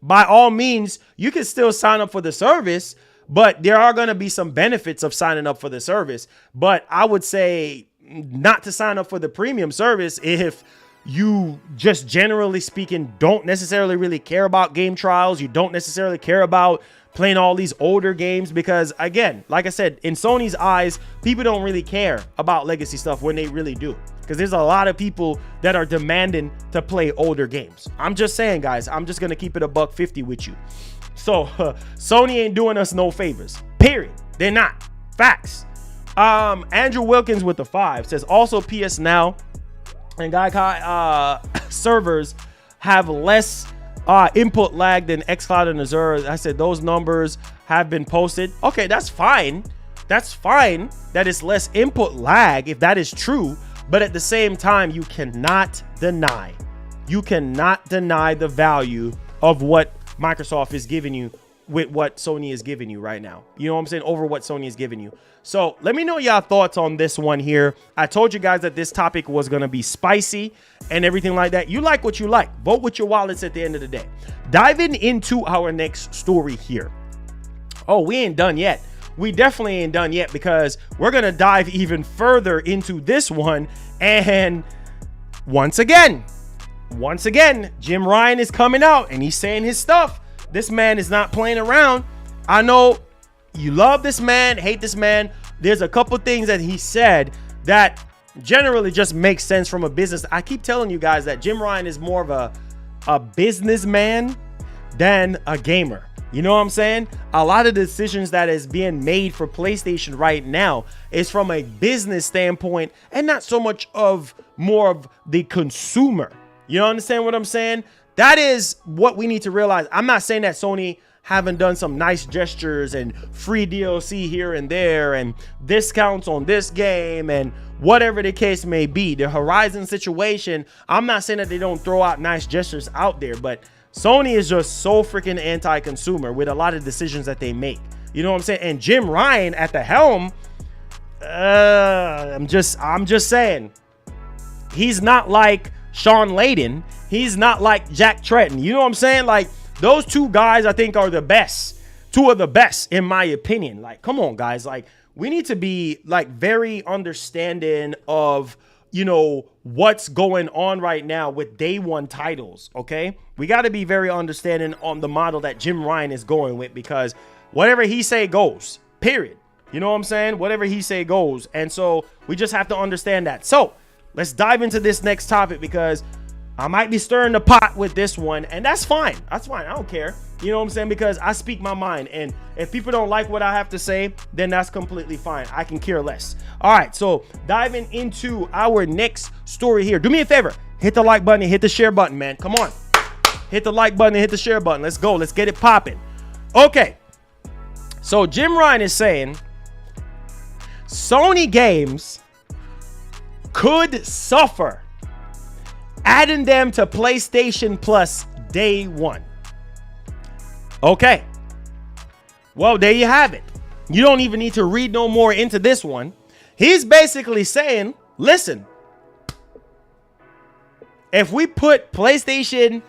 by all means, you can still sign up for the service, but there are going to be some benefits of signing up for the service. But I would say not to sign up for the premium service if you, just generally speaking, don't necessarily really care about game trials. You don't necessarily care about playing all these older games, because again, like I said, in Sony's eyes, people don't really care about legacy stuff when they really do, because there's a lot of people that are demanding to play older games. I'm just saying, guys, I'm just gonna keep it $150 with you. So Sony ain't doing us no favors, period. They're not. Facts. Andrew Wilkins with the 5 says, also PS Now and Gaikai servers have less input lag than xCloud and Azure. I said those numbers have been posted. Okay, that's fine. That's fine that it's less input lag if that is true. But at the same time, you cannot deny the value of what Microsoft is giving you with what Sony is giving you right now. You know what I'm saying? Over what Sony is giving you. So let me know y'all thoughts on this one here. I told you guys that this topic was going to be spicy and everything like that. You like what you like. Vote with your wallets at the end of the day. Diving into our next story here. Oh, we ain't done yet. We definitely ain't done yet, because we're going to dive even further into this one. And once again, Jim Ryan is coming out and he's saying his stuff. This man is not playing around. I know you love this man, hate this man. There's a couple things that he said that generally just makes sense from a business. I keep telling you guys that Jim Ryan is more of a businessman than a gamer. You know what I'm saying? A lot of the decisions that is being made for PlayStation right now is from a business standpoint and not so much of more of the consumer. You understand what I'm saying? That is what we need to realize. I'm not saying that Sony haven't done some nice gestures and free DLC here and there and discounts on this game and whatever the case may be. The Horizon situation, I'm not saying that they don't throw out nice gestures out there, but Sony is just so freaking anti-consumer with a lot of decisions that they make. You know what I'm saying? And Jim Ryan at the helm, I'm just saying, he's not like Sean Layden. He's not like Jack Tretton. You know what I'm saying? Like, those two guys, I think, are the best. Two of the best, in my opinion. Like, come on, guys. Like, we need to be, like, very understanding of, you know, what's going on right now with day one titles, okay? We got to be very understanding on the model that Jim Ryan is going with, because whatever he say goes, period. You know what I'm saying? Whatever he say goes. And so we just have to understand that. So let's dive into this next topic, because I might be stirring the pot with this one, and that's fine. That's fine. I don't care. You know what I'm saying? Because I speak my mind, and if people don't like what I have to say, then that's completely fine. I can care less. All right, so diving into our next story here. Do me a favor. Hit the like button and hit the share button, man. Come on. Hit the like button and hit the share button. Let's go. Let's get it popping. Okay. So Jim Ryan is saying Sony games could suffer adding them to PlayStation Plus day one. Okay. Well, there you have it. You don't even need to read no more into this one. He's basically saying, listen, if we put PlayStation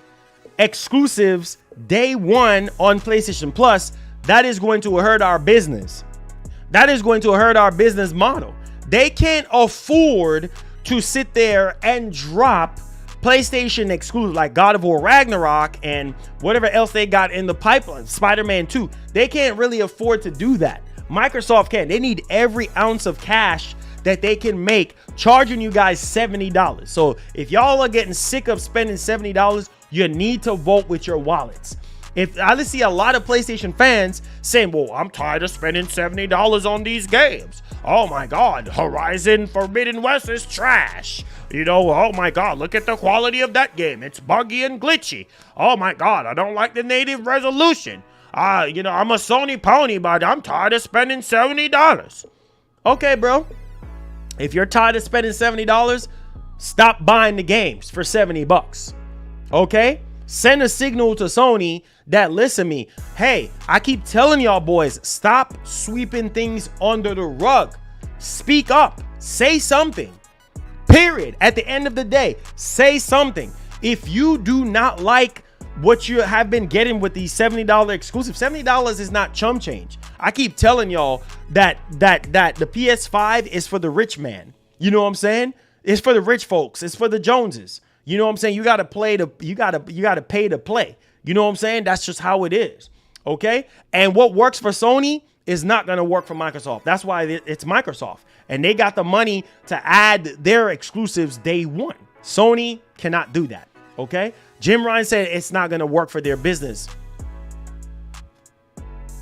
exclusives day one on PlayStation Plus, that is going to hurt our business. That is going to hurt our business model. They can't afford to sit there and drop PlayStation exclusive like God of War Ragnarok and whatever else they got in the pipeline, Spider-Man 2. They can't really afford to do that. Microsoft can. They need every ounce of cash that they can make, charging you guys $70. So if y'all are getting sick of spending $70, you need to vote with your wallets. If I see a lot of PlayStation fans saying, well, I'm tired of spending $70 on these games. Oh my God, Horizon Forbidden West is trash. You know, oh my God, look at the quality of that game. It's buggy and glitchy. Oh my God, I don't like the native resolution. You know, I'm a Sony pony, but I'm tired of spending $70. Okay, bro. If you're tired of spending $70, stop buying the games for $70. Okay? Send a signal to Sony that, listen me, hey, I keep telling y'all boys, stop sweeping things under the rug. Speak up. Say something. Period. At the end of the day, say something. If you do not like what you have been getting with these $70 exclusive, $70 is not chump change. I keep telling y'all that the PS5 is for the rich man. You know what I'm saying? It's for the rich folks. It's for the Joneses. You know what I'm saying? You got to pay to play. You know what I'm saying? That's just how it is. Okay? And what works for Sony is not going to work for Microsoft. That's why it's Microsoft. And they got the money to add their exclusives day one. Sony cannot do that. Okay? Jim Ryan said it's not going to work for their business.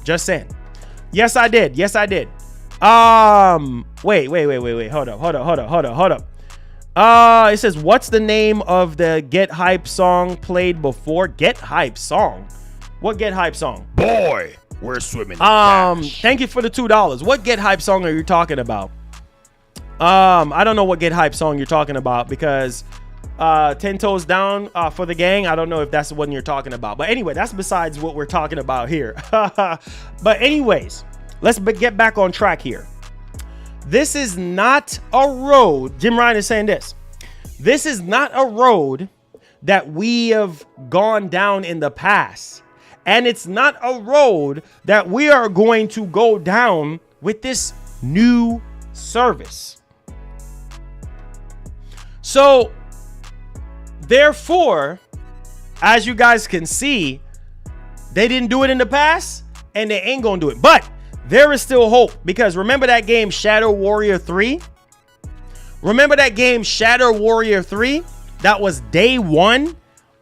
Just saying. Yes, I did. Yes, I did. Wait. Hold up. It says, what's the name of the Get Hype song played before? Get Hype song? What Get Hype song? Boy, we're swimming in cash. Thank you for the $2. What Get Hype song are you talking about? I don't know what Get Hype song you're talking about, because 10 Toes Down for the Gang, I don't know if that's the one you're talking about. But anyway, that's besides what we're talking about here. But anyways, let's get back on track here. This is not a road. Jim Ryan is saying this. This is not a road that we have gone down in the past. And it's not a road that we are going to go down with this new service. So, therefore, as you guys can see, they didn't do it in the past and they ain't gonna do it. But there is still hope, because remember that game Shadow Warrior 3? Remember that game Shadow Warrior 3? That was day one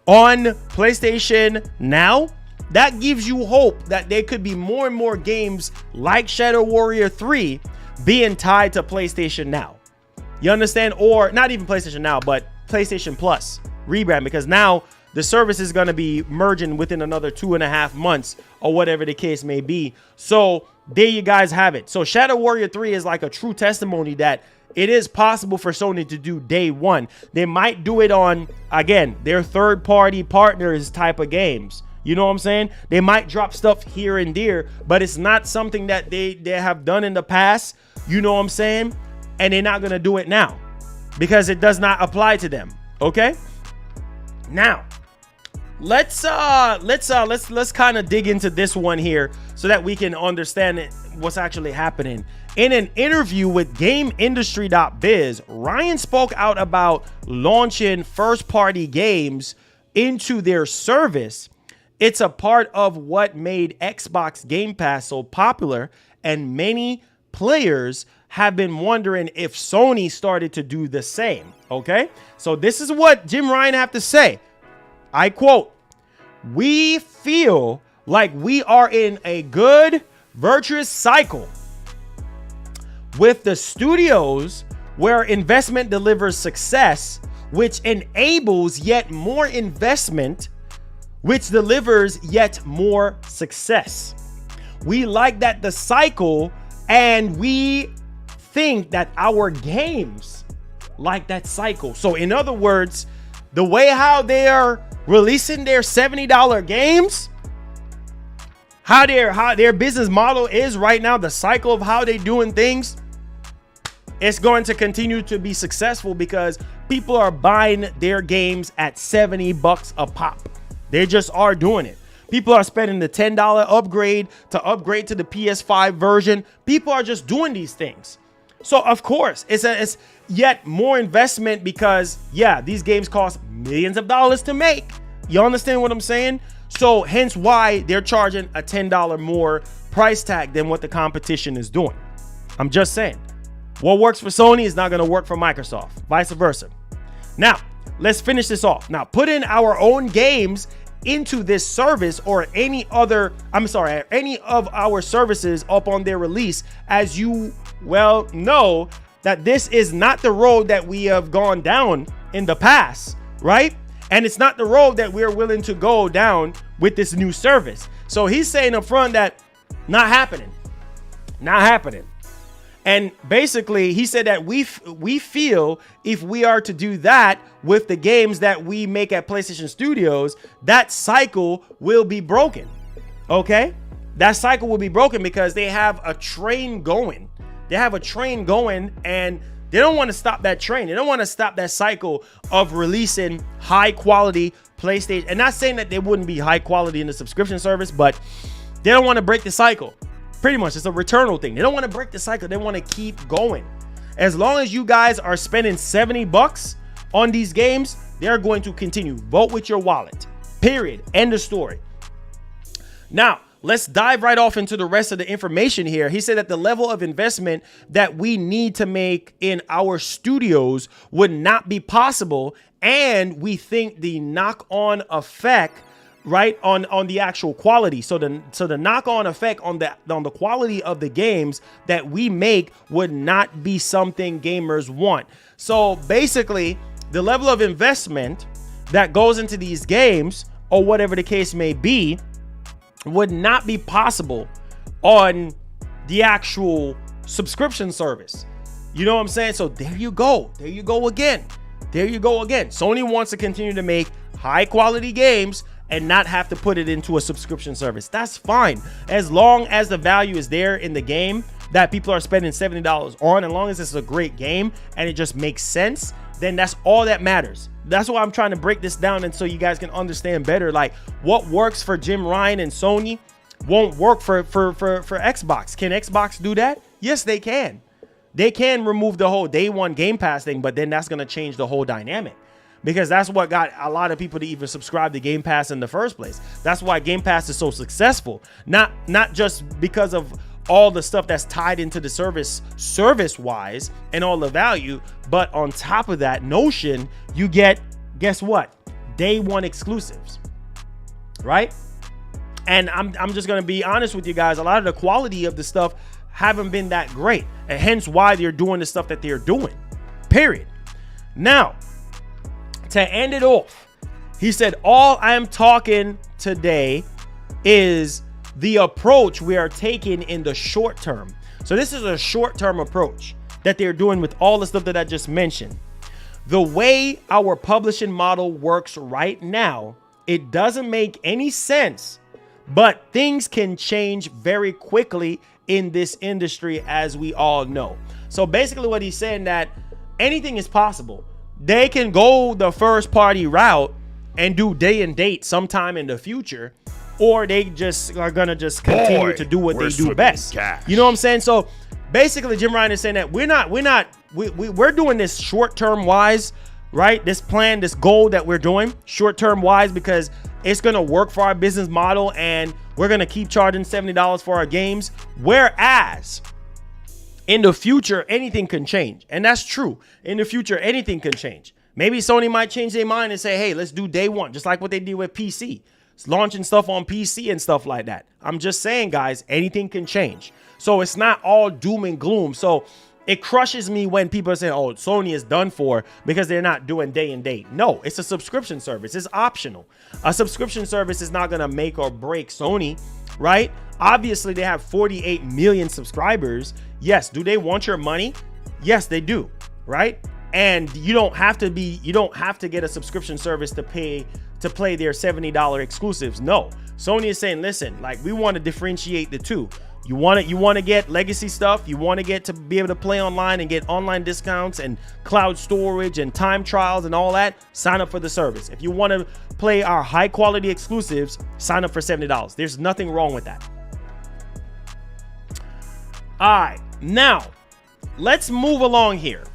on PlayStation Now? That gives you hope that there could be more and more games like Shadow Warrior 3 being tied to PlayStation Now. You understand? Or not even PlayStation Now, but PlayStation Plus rebrand, because now the service is going to be merging within another 2.5 months or whatever the case may be. So there you guys have it. So Shadow Warrior 3 is like a true testimony that it is possible for Sony to do day one. They might do it on, again, their third-party partners type of games. You know what I'm saying? They might drop stuff here and there, but it's not something that they have done in the past. You know what I'm saying? And they're not going to do it now because it does not apply to them. Okay? Now, let's kind of dig into this one here so that we can understand what's actually happening. In an interview with GameIndustry.biz, Ryan spoke out about launching first-party games into their service It's a part of what made Xbox Game Pass so popular, and many players have been wondering if Sony started to do the same. Okay, so this is what Jim Ryan have to say. I quote, "We feel like we are in a good, virtuous cycle with the studios where investment delivers success, which enables yet more investment, which delivers yet more success. We like that the cycle, and we think that our games like that cycle." So in other words, the way how they are releasing their $70 games, how their business model is right now, the cycle of how they're doing things, it's going to continue to be successful because people are buying their games at $70 a pop. They just are doing it. People are spending the $10 upgrade to the PS5 version. People are just doing these things. So of course, it's yet more investment because, yeah, these games cost millions of dollars to make. You understand what I'm saying? So hence why they're charging a $10 more price tag than what the competition is doing. I'm just saying. What works for Sony is not going to work for Microsoft, vice versa. Now, let's finish this off. Now, put in our own games into this service or any of our services up on their release. As you well know, that this is not the road that we have gone down in the past, right? And it's not the road that we're willing to go down with this new service. So he's saying up front that not happening. And basically, he said that we feel if we are to do that with the games that we make at PlayStation Studios, that cycle will be broken. Okay? That cycle will be broken because they have a train going. And they don't want to stop that train. They don't want to stop that cycle of releasing high quality PlayStation. And not saying that they wouldn't be high quality in the subscription service, but they don't want to break the cycle. Pretty much, it's a returnal thing. They don't want to break the cycle. They want to keep going. As long as you guys are spending $70 on these games, they're going to continue. Vote with your wallet. Period. End of story. Now, let's dive right off into the rest of the information here. He said that the level of investment that we need to make in our studios would not be possible. And we think the knock-on effect, right, on the actual quality. So the knock-on effect on the quality of the games that we make would not be something gamers want. So basically, the level of investment that goes into these games, or whatever the case may be, would not be possible on the actual subscription service. You know what I'm saying? So there you go. There you go again. Sony wants to continue to make high quality games and not have to put it into a subscription service. That's fine. As long as the value is there in the game that people are spending $70 on, as long as it's a great game and it just makes sense, then that's all that matters. That's why I'm trying to break this down, and so you guys can understand better, like what works for Jim Ryan and Sony won't work for Xbox. Can Xbox do that? Yes, they can. They can remove the whole day one Game Pass thing, but then that's going to change the whole dynamic. Because that's what got a lot of people to even subscribe to Game Pass in the first place. That's why Game Pass is so successful. Not just because of all the stuff that's tied into the service-wise and all the value, but on top of that notion, you get, guess what? Day one exclusives, right? And I'm just going to be honest with you guys. A lot of the quality of the stuff haven't been that great, and hence why they're doing the stuff that they're doing, period. Now, to end it off, he said, all I am talking today is the approach we are taking in the short term. So this is a short-term approach that they're doing with all the stuff that I just mentioned. The way our publishing model works right now, it doesn't make any sense, but things can change very quickly in this industry, as we all know. So basically what he's saying, that anything is possible. They can go the first party route and do day and date sometime in the future, or they just are gonna just continue to do what they do best. You know what I'm saying? So basically, Jim Ryan is saying that we're doing this short term wise, right? This plan, this goal that we're doing short term wise, because it's going to work for our business model and we're going to keep charging $70 for our games. Whereas in the future, anything can change. And that's true. In the future, anything can change. Maybe Sony might change their mind and say, hey, let's do day one, just like what they did with PC. It's launching stuff on PC and stuff like that. I'm just saying, guys, anything can change. So it's not all doom and gloom. So it crushes me when people say, oh, Sony is done for because they're not doing day and date. No, it's a subscription service. It's optional. A subscription service is not going to make or break Sony, right? Obviously, they have 48 million subscribers. Yes. Do they want your money? Yes, they do, right? And you don't have to get a subscription service to play their $70 exclusives. No, Sony is saying, listen, like, we want to differentiate the two. You want to get legacy stuff. You want to get to be able to play online and get online discounts and cloud storage and time trials and all that. Sign up for the service. If you want to play our high quality exclusives, sign up for $70. There's nothing wrong with that. All right, now let's move along here.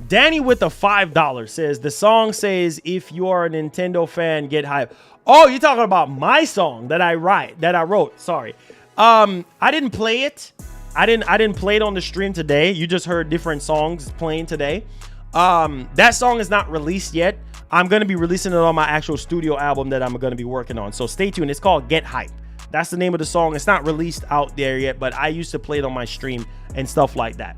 Danny with the $5 says the song says, if you are a Nintendo fan, get hype. Oh, you're talking about my song that I wrote. Sorry. I didn't play it. I didn't play it on the stream today. You just heard different songs playing today. That song is not released yet. I'm going to be releasing it on my actual studio album that I'm going to be working on. So stay tuned. It's called Get Hype. That's the name of the song. It's not released out there yet, but I used to play it on my stream and stuff like that.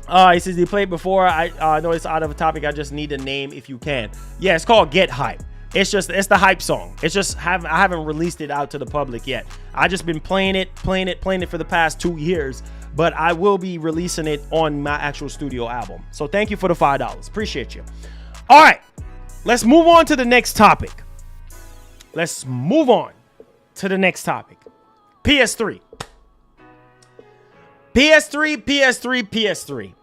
He says he played before. I know it's out of a topic. I just need a name if you can. Yeah, it's called Get Hype. It's the hype song. It's just I haven't released it out to the public yet. I just been playing it for the past 2 years, but I will be releasing it on my actual studio album. So thank you for the $5. Appreciate you. All right, let's move on to the next topic. PS3. PS3.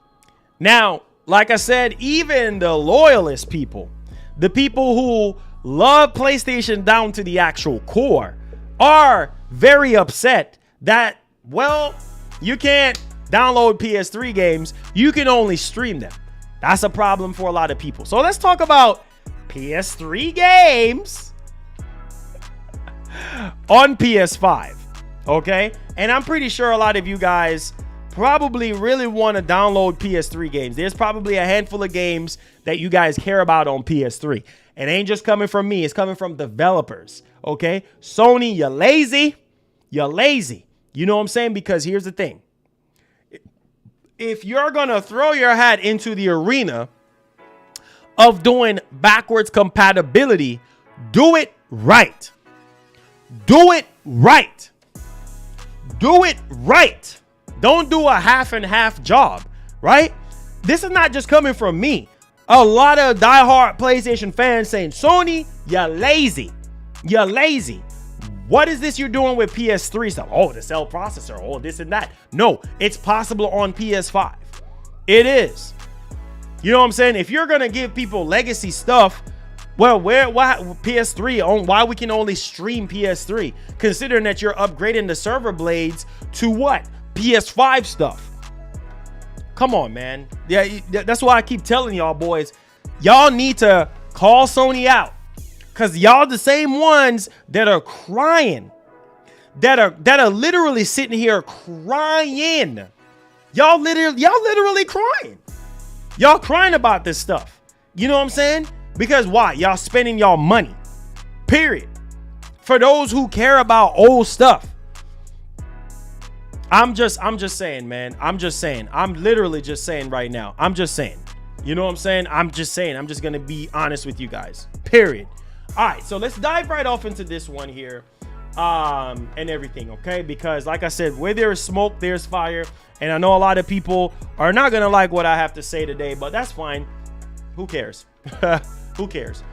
Now, like I said, even the loyalist people, the people who love PlayStation down to the actual core, are very upset that, well, you can't download PS3 games. You can only stream them. That's a problem for a lot of people. So let's talk about PS3 games on PS5. Okay? And I'm pretty sure a lot of you guys probably really want to download PS3 games. There's probably a handful of games that you guys care about on PS3. It ain't just coming from me. It's coming from developers. Okay? Sony, you're lazy. You're lazy. You know what I'm saying? Because here's the thing. If you're going to throw your hat into the arena of doing backwards compatibility, do it right. Do it right. Do it right. Don't do a half and half job, right? This is not just coming from me. A lot of diehard PlayStation fans saying, Sony, you're lazy. You're lazy. What is this you're doing with PS3 stuff? Oh, the cell processor. Oh, this and that. No, it's possible on PS5. It is. You know what I'm saying? If you're going to give people legacy stuff, well, why PS3? Why we can only stream PS3? Considering that you're upgrading the server blades to what? PS5 stuff. Come on, man. Yeah, that's why I keep telling y'all boys, y'all need to call Sony out. Because y'all the same ones that are crying, that are literally sitting here crying. Y'all literally crying. Y'all crying about this stuff. You know what I'm saying? Because why? Y'all spending y'all money. Period. For those who care about old stuff. I'm just saying, man. I'm just saying. I'm literally just saying right now. I'm just saying. You know what I'm saying? I'm just saying. I'm just going to be honest with you guys. Period. All right, so let's dive right off into this one here and everything, okay? Because like I said, where there is smoke, there's fire. And I know a lot of people are not going to like what I have to say today, but that's fine. Who cares? Who cares?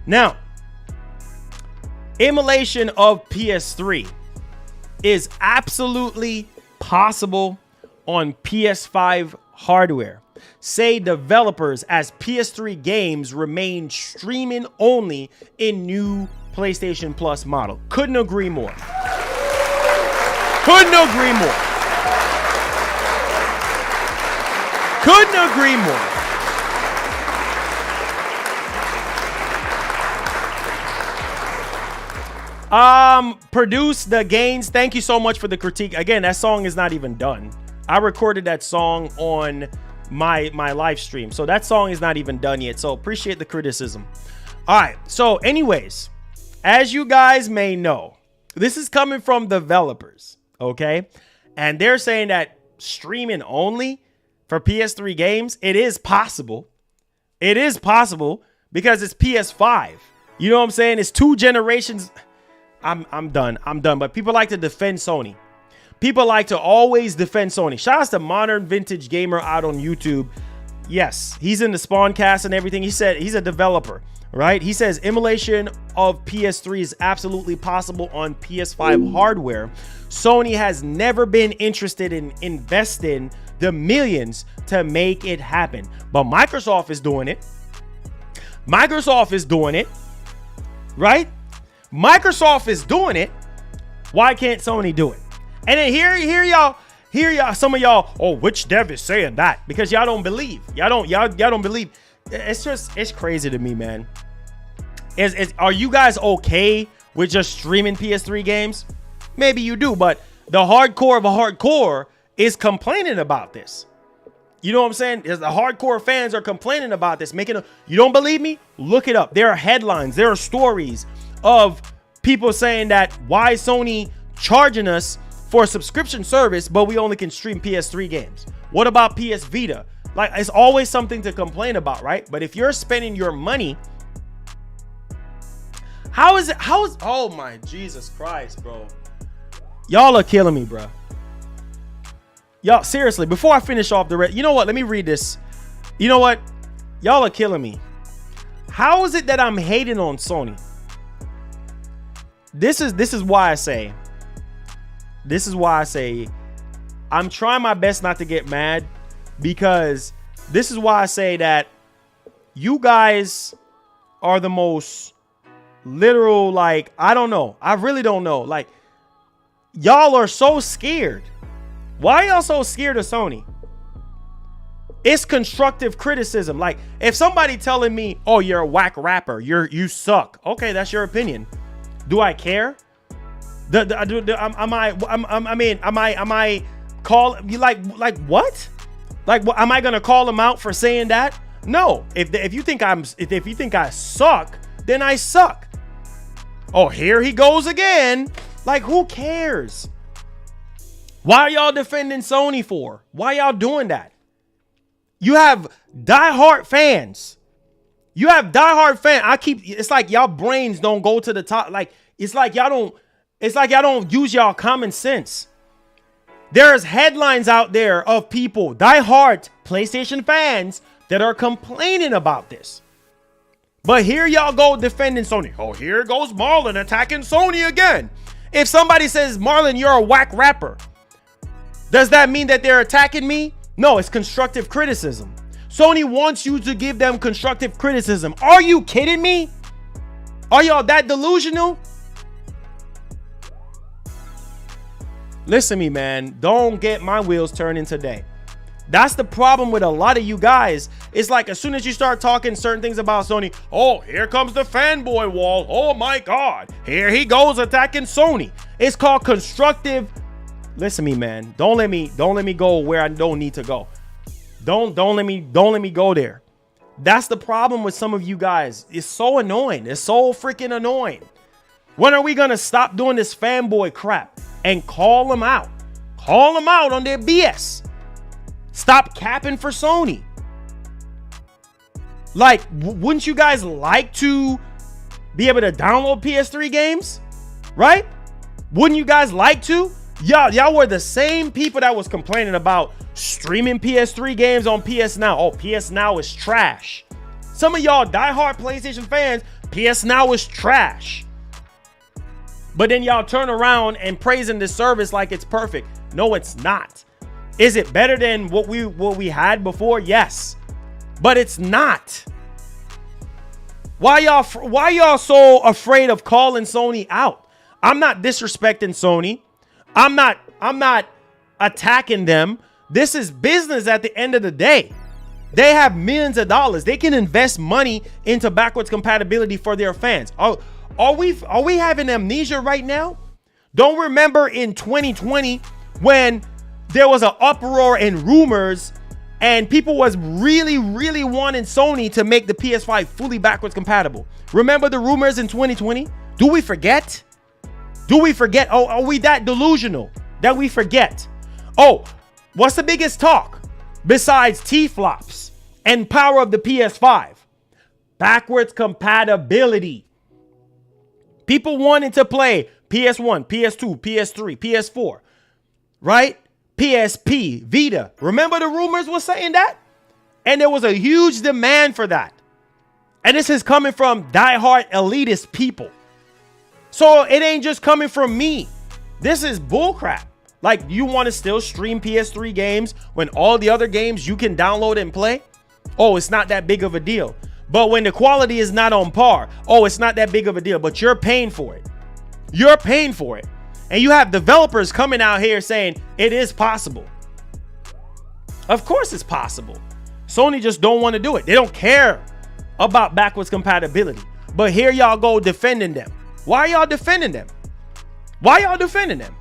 Now, emulation of PS3 is absolutely possible on PS5 hardware. Say developers as PS3 games remain streaming only in new PlayStation Plus model. Couldn't agree more. Couldn't agree more. Couldn't agree more. Produce the Gains. Thank you so much for the critique. Again, that song is not even done. I recorded that song on my live stream, so that song is not even done yet. So appreciate the criticism. All right. So anyways, as you guys may know, this is coming from developers, okay? And they're saying that streaming only for PS3 games, it is possible. It is possible because it's PS5. You know what I'm saying? It's 2 generations. I'm done. But people like to defend Sony. People like to always defend Sony. Shout out to Modern Vintage Gamer out on YouTube. Yes, he's in the Spawncast and everything. He said he's a developer, right? He says emulation of PS3 is absolutely possible on PS5 hardware. Sony has never been interested in investing the millions to make it happen. But Microsoft is doing it. Microsoft is doing it, right? Microsoft is doing it. Why can't Sony do it? And then here y'all, some of y'all, oh, which dev is saying that? Because y'all don't believe. Y'all don't believe. It's crazy to me, man. Are you guys okay with just streaming PS3 games? Maybe you do, but the hardcore of a hardcore is complaining about this. You know what I'm saying? The hardcore fans are complaining about this. You don't believe me? Look it up. There are headlines. There are stories of people saying that why is Sony charging us for a subscription service, but we only can stream PS3 games? What about PS Vita? Like, it's always something to complain about, right? But if you're spending your money, oh my Jesus Christ, bro. Y'all are killing me, bro. Y'all, seriously, before I finish off you know what? Let me read this. You know what? Y'all are killing me. How is it that I'm hating on Sony? This is why I say I'm trying my best not to get mad, because this is why I say that you guys are the most literal, like, I don't know. I really don't know. Like, y'all are so scared. Why are y'all so scared of Sony? It's constructive criticism. Like, if somebody telling me, oh, you're a whack rapper, you suck. Okay, that's your opinion. Do I care? Am I call you like what? Like, what, am I gonna call him out for saying that? No. If you think I suck, then I suck. Oh, here he goes again. Like, who cares? Why are y'all defending Sony for? Why y'all doing that? You have diehard fans. It's like y'all brains don't go to the top. Like, it's like y'all don't use y'all common sense. There's headlines out there of people, diehard PlayStation fans, that are complaining about this. But here y'all go defending Sony. Oh, here goes Marlon attacking Sony again. If somebody says, Marlon, you're a whack rapper, does that mean that they're attacking me? No, it's constructive criticism. Sony wants you to give them constructive criticism. Are you kidding me? Are y'all that delusional? Listen to me, man. Don't get my wheels turning today. That's the problem with a lot of you guys. It's like, as soon as you start talking certain things about Sony, oh, here comes the fanboy wall. Oh my God. Here he goes attacking Sony. It's called constructive. Listen to me, man. Don't let me go where I don't need to go. Don't let me go there. That's the problem with some of you guys. It's so annoying. It's so freaking annoying. When are we gonna stop doing this fanboy crap and call them out? Call them out on their BS. Stop capping for Sony. Like, wouldn't you guys like to be able to download PS3 games? Right? Wouldn't you guys like to? Y'all were the same people that was complaining about streaming PS3 games on PS Now. Oh, PS Now is trash. Some of y'all diehard PlayStation fans, PS Now is trash. But then y'all turn around and praising this service like it's perfect. No, it's not. Is it better than what we had before? Yes. But it's not. Why y'all so afraid of calling Sony out? I'm not disrespecting Sony. I'm not attacking them. This is business at the end of the day. They have millions of dollars. They can invest money into backwards compatibility for their fans. Are we having amnesia right now? Don't remember in 2020 when there was an uproar and rumors and people was really wanting Sony to make the PS5 fully backwards compatible. Remember the rumors in 2020? Do we forget? Do we forget? Oh, are we that delusional that we forget? Oh, what's the biggest talk besides T-flops and power of the PS5? Backwards compatibility. People wanting to play PS1, PS2, PS3, PS4, right? PSP, Vita. Remember the rumors were saying that? And there was a huge demand for that. And this is coming from diehard elitist people. So it ain't just coming from me. This is bullcrap. Like, you want to still stream PS3 games when all the other games you can download and play? Oh, it's not that big of a deal. But when the quality is not on par, oh, it's not that big of a deal. But you're paying for it. You're paying for it. And you have developers coming out here saying it is possible. Of course it's possible. Sony just don't want to do it. They don't care about backwards compatibility. But here y'all go defending them. Why are y'all defending them? Why y'all defending them?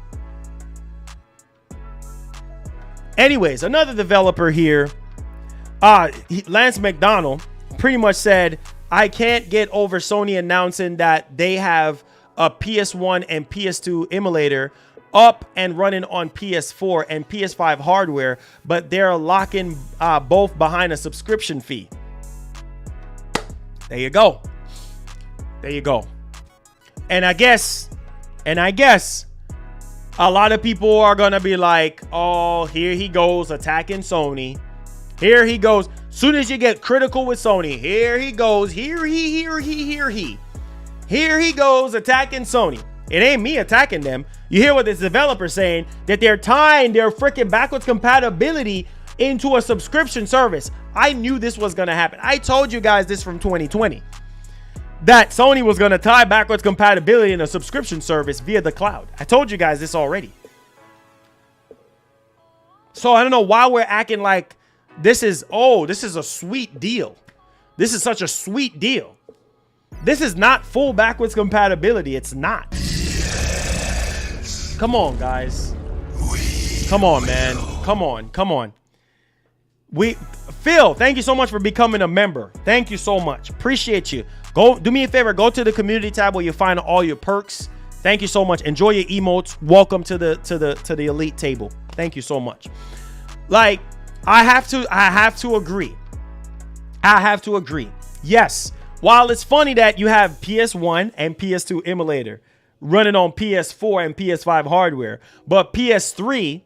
Anyways, another developer here, Lance McDonald, pretty much said, I can't get over Sony announcing that they have a PS1 and PS2 emulator up and running on PS4 and PS5 hardware, but they're locking both behind a subscription fee. There you go. There you go. And I guess a lot of people are going to be like, oh, here he goes attacking Sony. Here he goes. Soon as you get critical with Sony, here he goes. Here he goes attacking Sony. It ain't me attacking them. You hear what this developer saying, that they're tying their freaking backwards compatibility into a subscription service. I knew this was going to happen. I told you guys this from 2020, that Sony was going to tie backwards compatibility in a subscription service via the cloud. I told you guys this already. So I don't know why we're acting like this is a sweet deal. This is such a sweet deal. This is not full backwards compatibility. It's not. Come on, guys. Come on, man. Come on. Phil, thank you so much for becoming a member. Thank you so much. Appreciate you. Go do me a favor. Go to the community tab where you find all your perks. Thank you so much. Enjoy your emotes. Welcome to the elite table. Thank you so much. Like, I have to agree. Yes. While it's funny that you have PS1 and PS2 emulator running on PS4 and PS5 hardware, but PS3,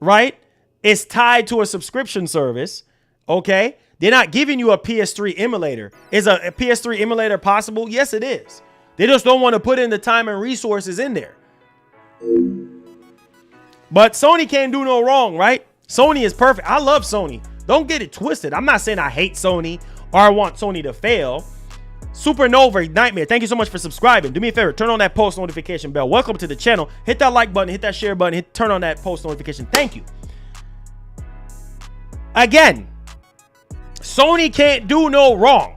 right, is tied to a subscription service, okay? They're not giving you a PS3 emulator. Is a PS3 emulator possible? Yes, it is. They just don't want to put in the time and resources in there. But Sony can't do no wrong, right? Sony is perfect. I love Sony. Don't get it twisted. I'm not saying I hate Sony or I want Sony to fail. Supernova Nightmare, thank you so much for subscribing. Do me a favor, turn on that post notification bell. Welcome to the channel. Hit that like button, hit that share button, turn on that post notification. Thank you. Again, Sony can't do no wrong.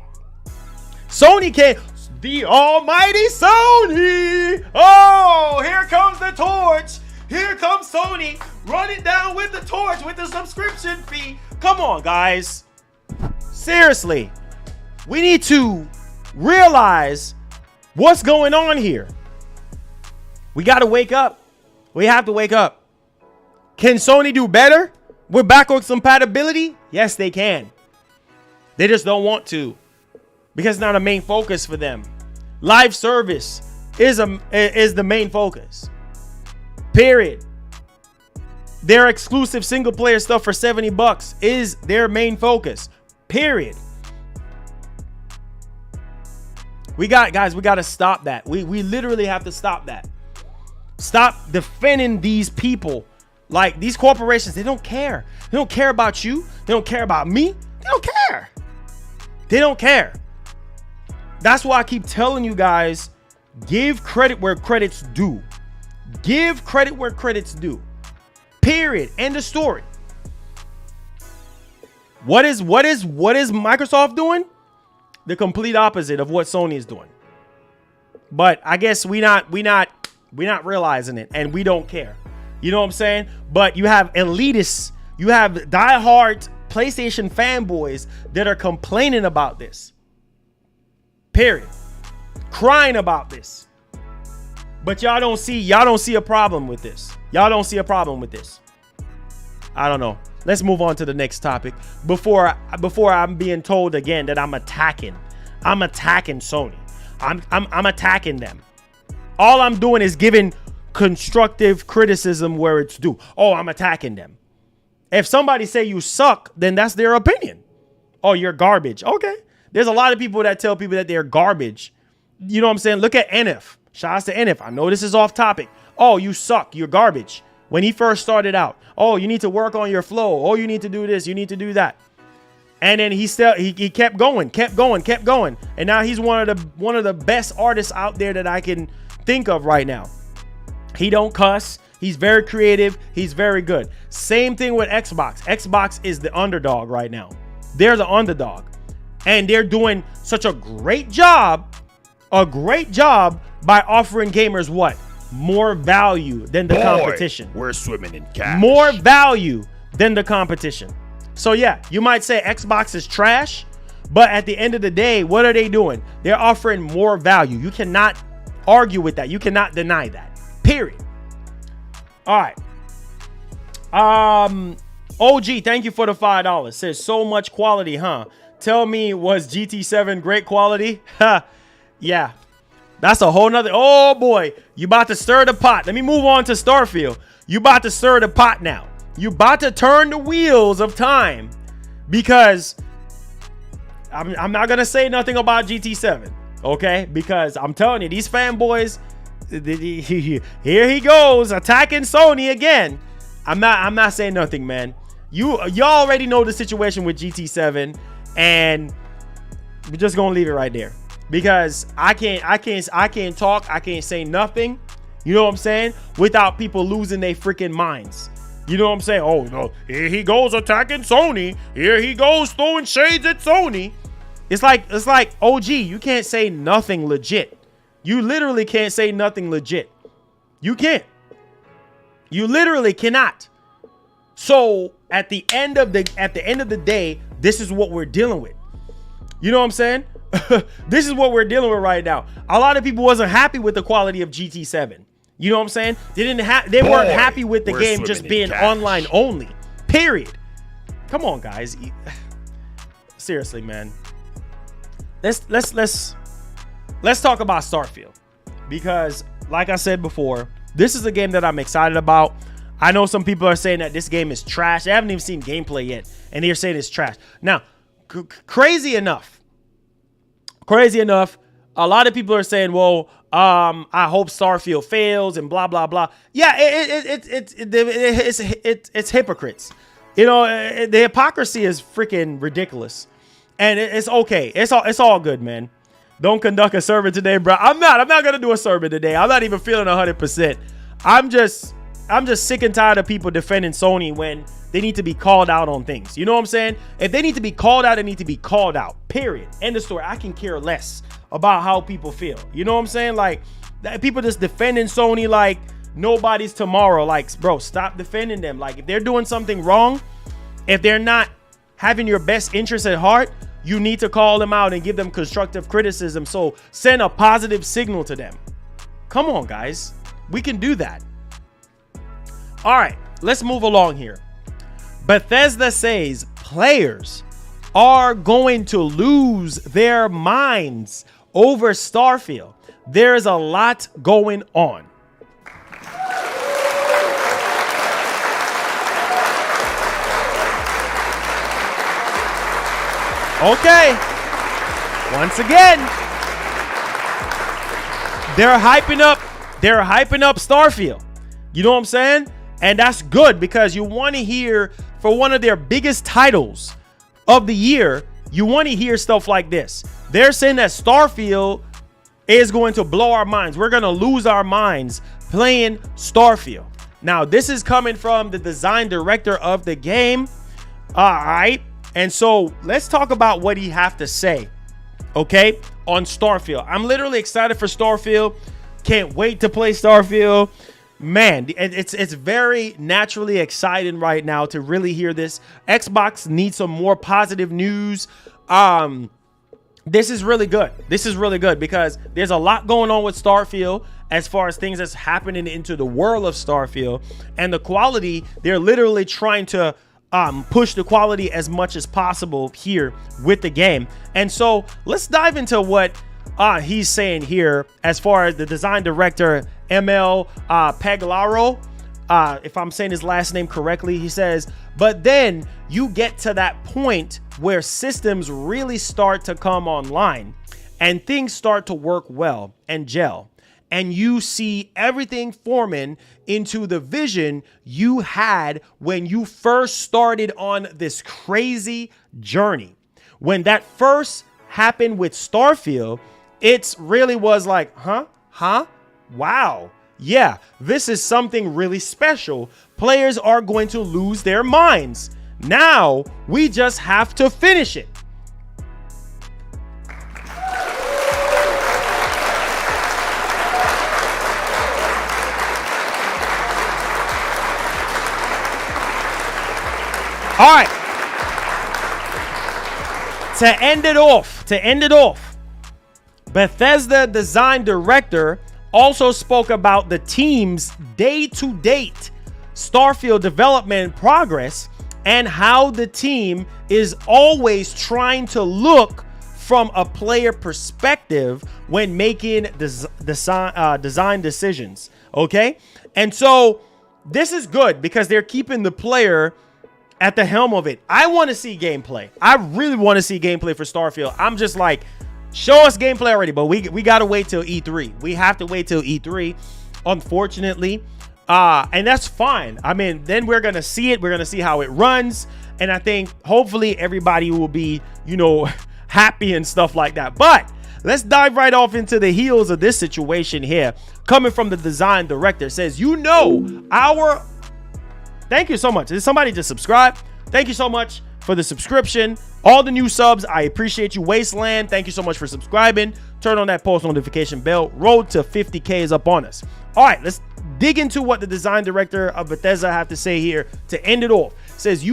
Sony can't. The almighty Sony. Oh, here comes the torch. Here comes Sony running down with the torch with the subscription fee. Come on, guys. Seriously, we need to realize what's going on here. We got to wake up. We have to wake up. Can Sony do better with backwards compatibility? Yes, they can. They just don't want to because it's not a main focus for them. Live service is the main focus. Period. Their exclusive single player stuff for $70 is their main focus. Period. We got to stop that. We literally have to stop that. Stop defending these people. Like, these corporations, they don't care. They don't care about you. They don't care about me. They don't care. They don't care. That's why I keep telling you guys, give credit where credit's due. Give credit where credit's due. Period. End of story. What is Microsoft doing? The complete opposite of what Sony is doing. but I guess we not realizing it, and we don't care. You know what I'm saying? But you have elitists, you have diehard PlayStation fanboys that are complaining about this. Period. Crying about this. But y'all don't see a problem with this. Y'all don't see a problem with this. I don't know. Let's move on to the next topic before I'm being told again that I'm attacking Sony. I'm attacking them. All I'm doing is giving constructive criticism where it's due. Oh, I'm attacking them. If somebody say you suck, then that's their opinion. Oh, you're garbage. Okay. There's a lot of people that tell people that they're garbage. You know what I'm saying? Look at NF. Shout out to NF. I know this is off topic. Oh, you suck. You're garbage. When he first started out. Oh, you need to work on your flow. Oh, you need to do this. You need to do that. And then he kept going. And now he's one of the best artists out there that I can think of right now. He don't cuss. He's very creative. He's very good. Same thing with Xbox. Xbox is the underdog right now. They're the underdog. And they're doing such a great job by offering gamers what? More value than the competition. We're swimming in cash. More value than the competition. So yeah, you might say Xbox is trash, but at the end of the day, what are they doing? They're offering more value. You cannot argue with that. You cannot deny that. Period. All right. OG, thank you for the $5. Says so much quality, huh? Tell me, was GT7 great quality? Yeah. That's a whole nother. Oh boy, you about to stir the pot. Let me move on to Starfield. You about to stir the pot now. You about to turn the wheels of time, because I'm not gonna say nothing about GT7, okay? Because I'm telling you, these fanboys, here he goes attacking Sony again. I'm not saying nothing, man. Y'all already know the situation with GT7, and we're just gonna leave it right there. Because I can't talk, I can't say nothing, you know what I'm saying, without people losing their freaking minds. You know what I'm saying? Oh no, here he goes attacking Sony. Here he goes throwing shades at Sony. It's like OG, you can't say nothing legit. You literally can't say nothing legit. You can't. You literally cannot. So at the end of the day, this is what we're dealing with. You know what I'm saying? This is what we're dealing with right now. A lot of people wasn't happy with the quality of GT7. You know what I'm saying? They weren't happy with the game just being online only. Period. Come on, guys. Seriously, man. Let's talk about Starfield, because like I said before, this is a game that I'm excited about. I know some people are saying that this game is trash. They haven't even seen gameplay yet, and they're saying it's trash. Now, crazy enough, a lot of people are saying, well, I hope Starfield fails and blah, blah, blah. Yeah, it's hypocrites. You know, the hypocrisy is freaking ridiculous. And it's okay. It's all good, man. Don't conduct a sermon today, bro. I'm not going to do a sermon today. I'm not even feeling 100%. I'm just sick and tired of people defending Sony when they need to be called out on things. You know what I'm saying? If they need to be called out, they need to be called out. Period. End of story. I can care less about how people feel. You know what I'm saying? Like, people just defending Sony like nobody's tomorrow. Like, bro, stop defending them. Like, if they're doing something wrong, if they're not having your best interest at heart, you need to call them out and give them constructive criticism. So send a positive signal to them. Come on, guys. We can do that. All right, let's move along here. Bethesda says players are going to lose their minds over Starfield. There's a lot going on. Okay. Once again, they're hyping up Starfield. You know what I'm saying? And that's good, because you want to hear, for one of their biggest titles of the year, you want to hear stuff like this. They're saying that Starfield is going to blow our minds. We're going to lose our minds playing Starfield. Now, this is coming from the design director of the game. All right. And so let's talk about what he have to say okay, on Starfield. I'm literally excited for Starfield. Can't wait to play Starfield. Man, it's very naturally exciting right now to really hear this. Xbox needs some more positive news. This is really good. This is really good because there's a lot going on with Starfield as far as things that's happening into the world of Starfield, and the quality, they're literally trying to push the quality as much as possible here with the game. And so let's dive into what he's saying here as far as the design director, ML Paglaro. If I'm saying his last name correctly, he says, but then you get to that point where systems really start to come online and things start to work well and gel. And you see everything forming into the vision you had when you first started on this crazy journey. When that first happened with Starfield, it really was like, wow. Yeah, this is something really special. Players are going to lose their minds. Now we just have to finish it. All right. To end it off, Bethesda design director also spoke about the team's day-to-date Starfield development progress and how the team is always trying to look from a player perspective when making design decisions. Okay? And so this is good because they're keeping the player at the helm of it. I want to see gameplay. I really want to see gameplay for Starfield. I'm just like, show us gameplay already, but we got to wait till E3. We have to wait till E3, unfortunately. And that's fine. I mean, then we're going to see it. We're going to see how it runs. And I think hopefully everybody will be, happy and stuff like that. But let's dive right off into the heels of this situation here. Coming from the design director, it says, thank you so much. Did somebody just subscribe? Thank you so much for the subscription. All the new subs, I appreciate you. Wasteland, thank you so much for subscribing. Turn on that post notification bell. Road to 50K is up on us. All right, let's dig into what the design director of Bethesda have to say here to end it off. It says,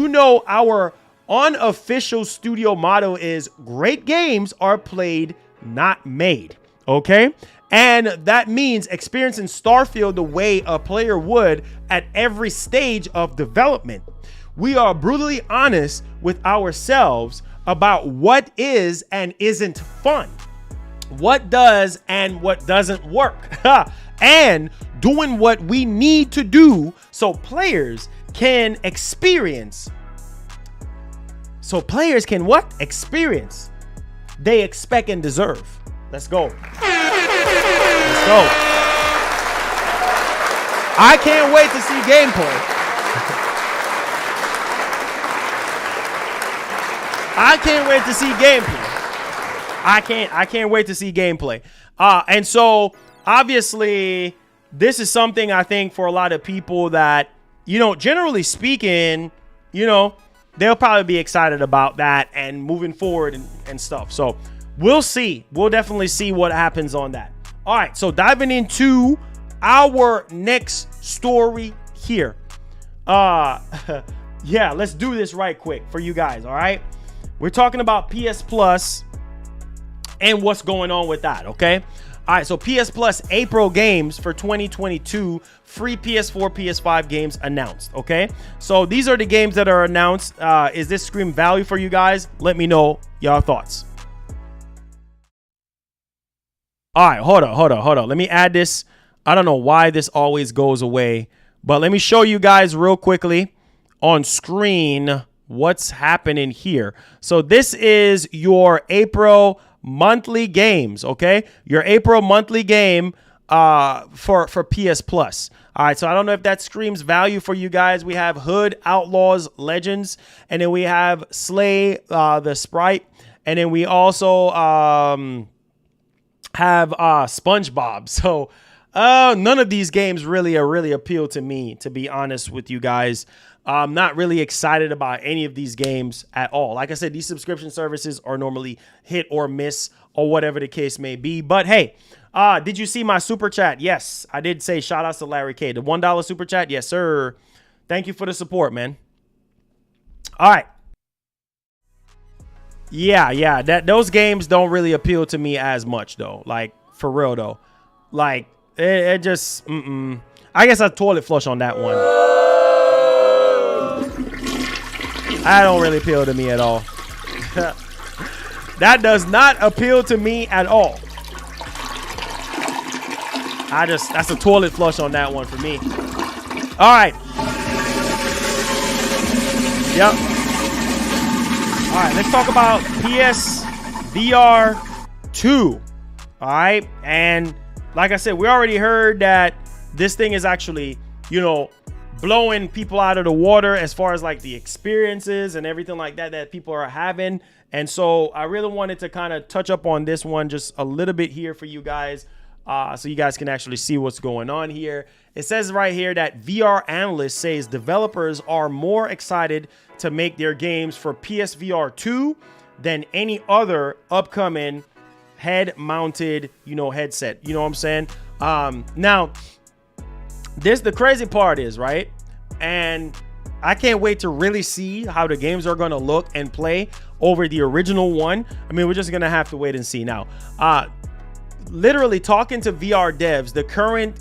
our unofficial studio motto is great games are played, not made. Okay? And that means experiencing Starfield the way a player would at every stage of development. We are brutally honest with ourselves about what is and isn't fun, what does and what doesn't work, and doing what we need to do so players can experience. So players can what? Experience they expect and deserve. Let's go. Let's go. I can't wait to see gameplay. I can't wait to see gameplay. I can't wait to see gameplay. And so obviously this is something I think for a lot of people that, generally speaking, they'll probably be excited about that and moving forward and stuff. So we'll see. We'll definitely see what happens on that. All right. So diving into our next story here. Yeah, let's do this right quick for you guys. All right. We're talking about PS Plus and what's going on with that, okay? All right, so PS Plus April games for 2022, free PS4, PS5 games announced, okay? So these are the games that are announced. Is this scream value for you guys? Let me know y'all thoughts. All right, hold on. Let me add this. I don't know why this always goes away, but let me show you guys real quickly on screen what's happening here. So this is your April monthly games, okay? Your April monthly game for PS Plus. All right, so I don't know if that screams value for you guys. We have Hood, Outlaws, Legends, and then we have Slay the Sprite, and then we also have SpongeBob. So none of these games really appeal to me, to be honest with you guys. I'm not really excited about any of these games at all. Like I said, these subscription services are normally hit or miss or whatever the case may be. But hey, did you see my super chat? Yes, I did say shout outs to Larry K. The $1 super chat. Yes, sir. Thank you for the support, man. All right. Yeah. Those games don't really appeal to me as much, though. Like, for real, though. Like, it just, I guess I toilet flush on that one. That don't really appeal to me at all. That does not appeal to me at all. That's a toilet flush on that one for me. All right. Yep. All right, let's talk about PSVR 2. All right. And like I said, we already heard that this thing is actually, blowing people out of the water as far as like the experiences and everything like that people are having. And so I really wanted to kind of touch up on this one just a little bit here for you guys, so you guys can actually see what's going on here. It says right here that VR analyst says developers are more excited to make their games for PSVR 2 than any other upcoming head-mounted, headset. You know what I'm saying? Now, the crazy part is, right? And I can't wait to really see how the games are going to look and play over the original one. I mean, we're just going to have to wait and see now. Literally talking to VR devs, the current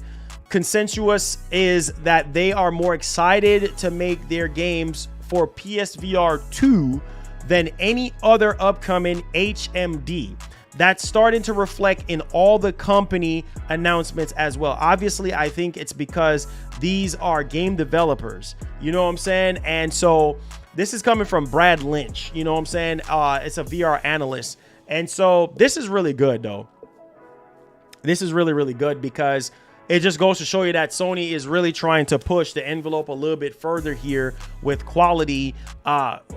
consensus is that they are more excited to make their games for PSVR 2 than any other upcoming HMD. That's starting to reflect in all the company announcements as well. Obviously, I think it's because these are game developers. You know what I'm saying? And so this is coming from Brad Lynch. You know what I'm saying? It's a VR analyst. And so this is really good, though. This is really, really good because it just goes to show you that Sony is really trying to push the envelope a little bit further here with quality for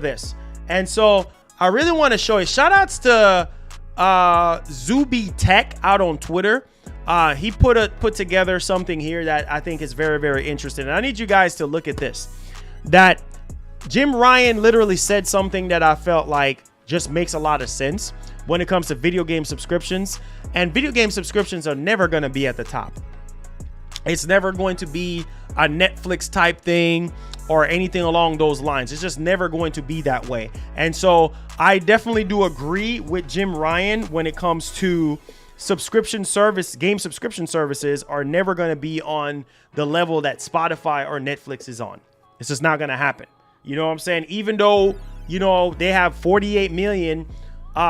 this. And so I really want to show you. Shout outs to Zuby Tech out on Twitter. He put together something here that I think is very, very interesting. And I need you guys to look at this. That Jim Ryan literally said something that I felt like just makes a lot of sense when it comes to video game subscriptions. And video game subscriptions are never going to be at the top. It's never going to be a Netflix type thing or anything along those lines. It's just never going to be that way. And so I definitely do agree with Jim Ryan when it comes to game subscription services are never going to be on the level that Spotify or Netflix is on. It's just not going to happen. You know what I'm saying? Even though, they have 48 million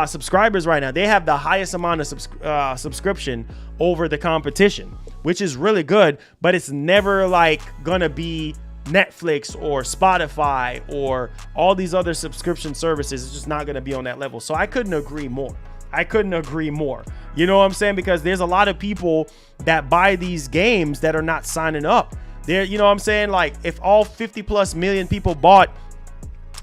subscribers right now, they have the highest amount of subscription over the competition, which is really good, but it's never like gonna be Netflix or Spotify or all these other subscription services. It's just not gonna be on that level. So I couldn't agree more. You know what I'm saying? Because there's a lot of people that buy these games that are not signing up. There, you know what I'm saying? Like if all 50 plus million people bought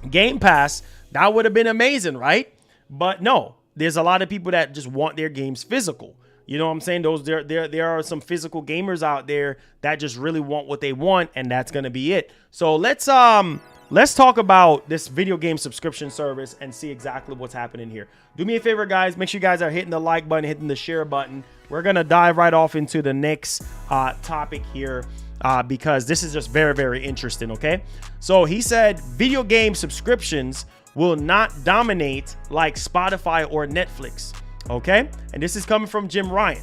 Gamepass, that would have been amazing, right? But no, there's a lot of people that just want their games physical. You know what I'm saying? There are some physical gamers out there that just really want what they want, and that's gonna be it. So let's talk about this video game subscription service and see exactly what's happening here. Do me a favor, guys. Make sure you guys are hitting the like button, hitting the share button. We're gonna dive right off into the next topic here because this is just very, very interesting. Okay, so he said video game subscriptions will not dominate like Spotify or Netflix. Okay, and this is coming from Jim Ryan.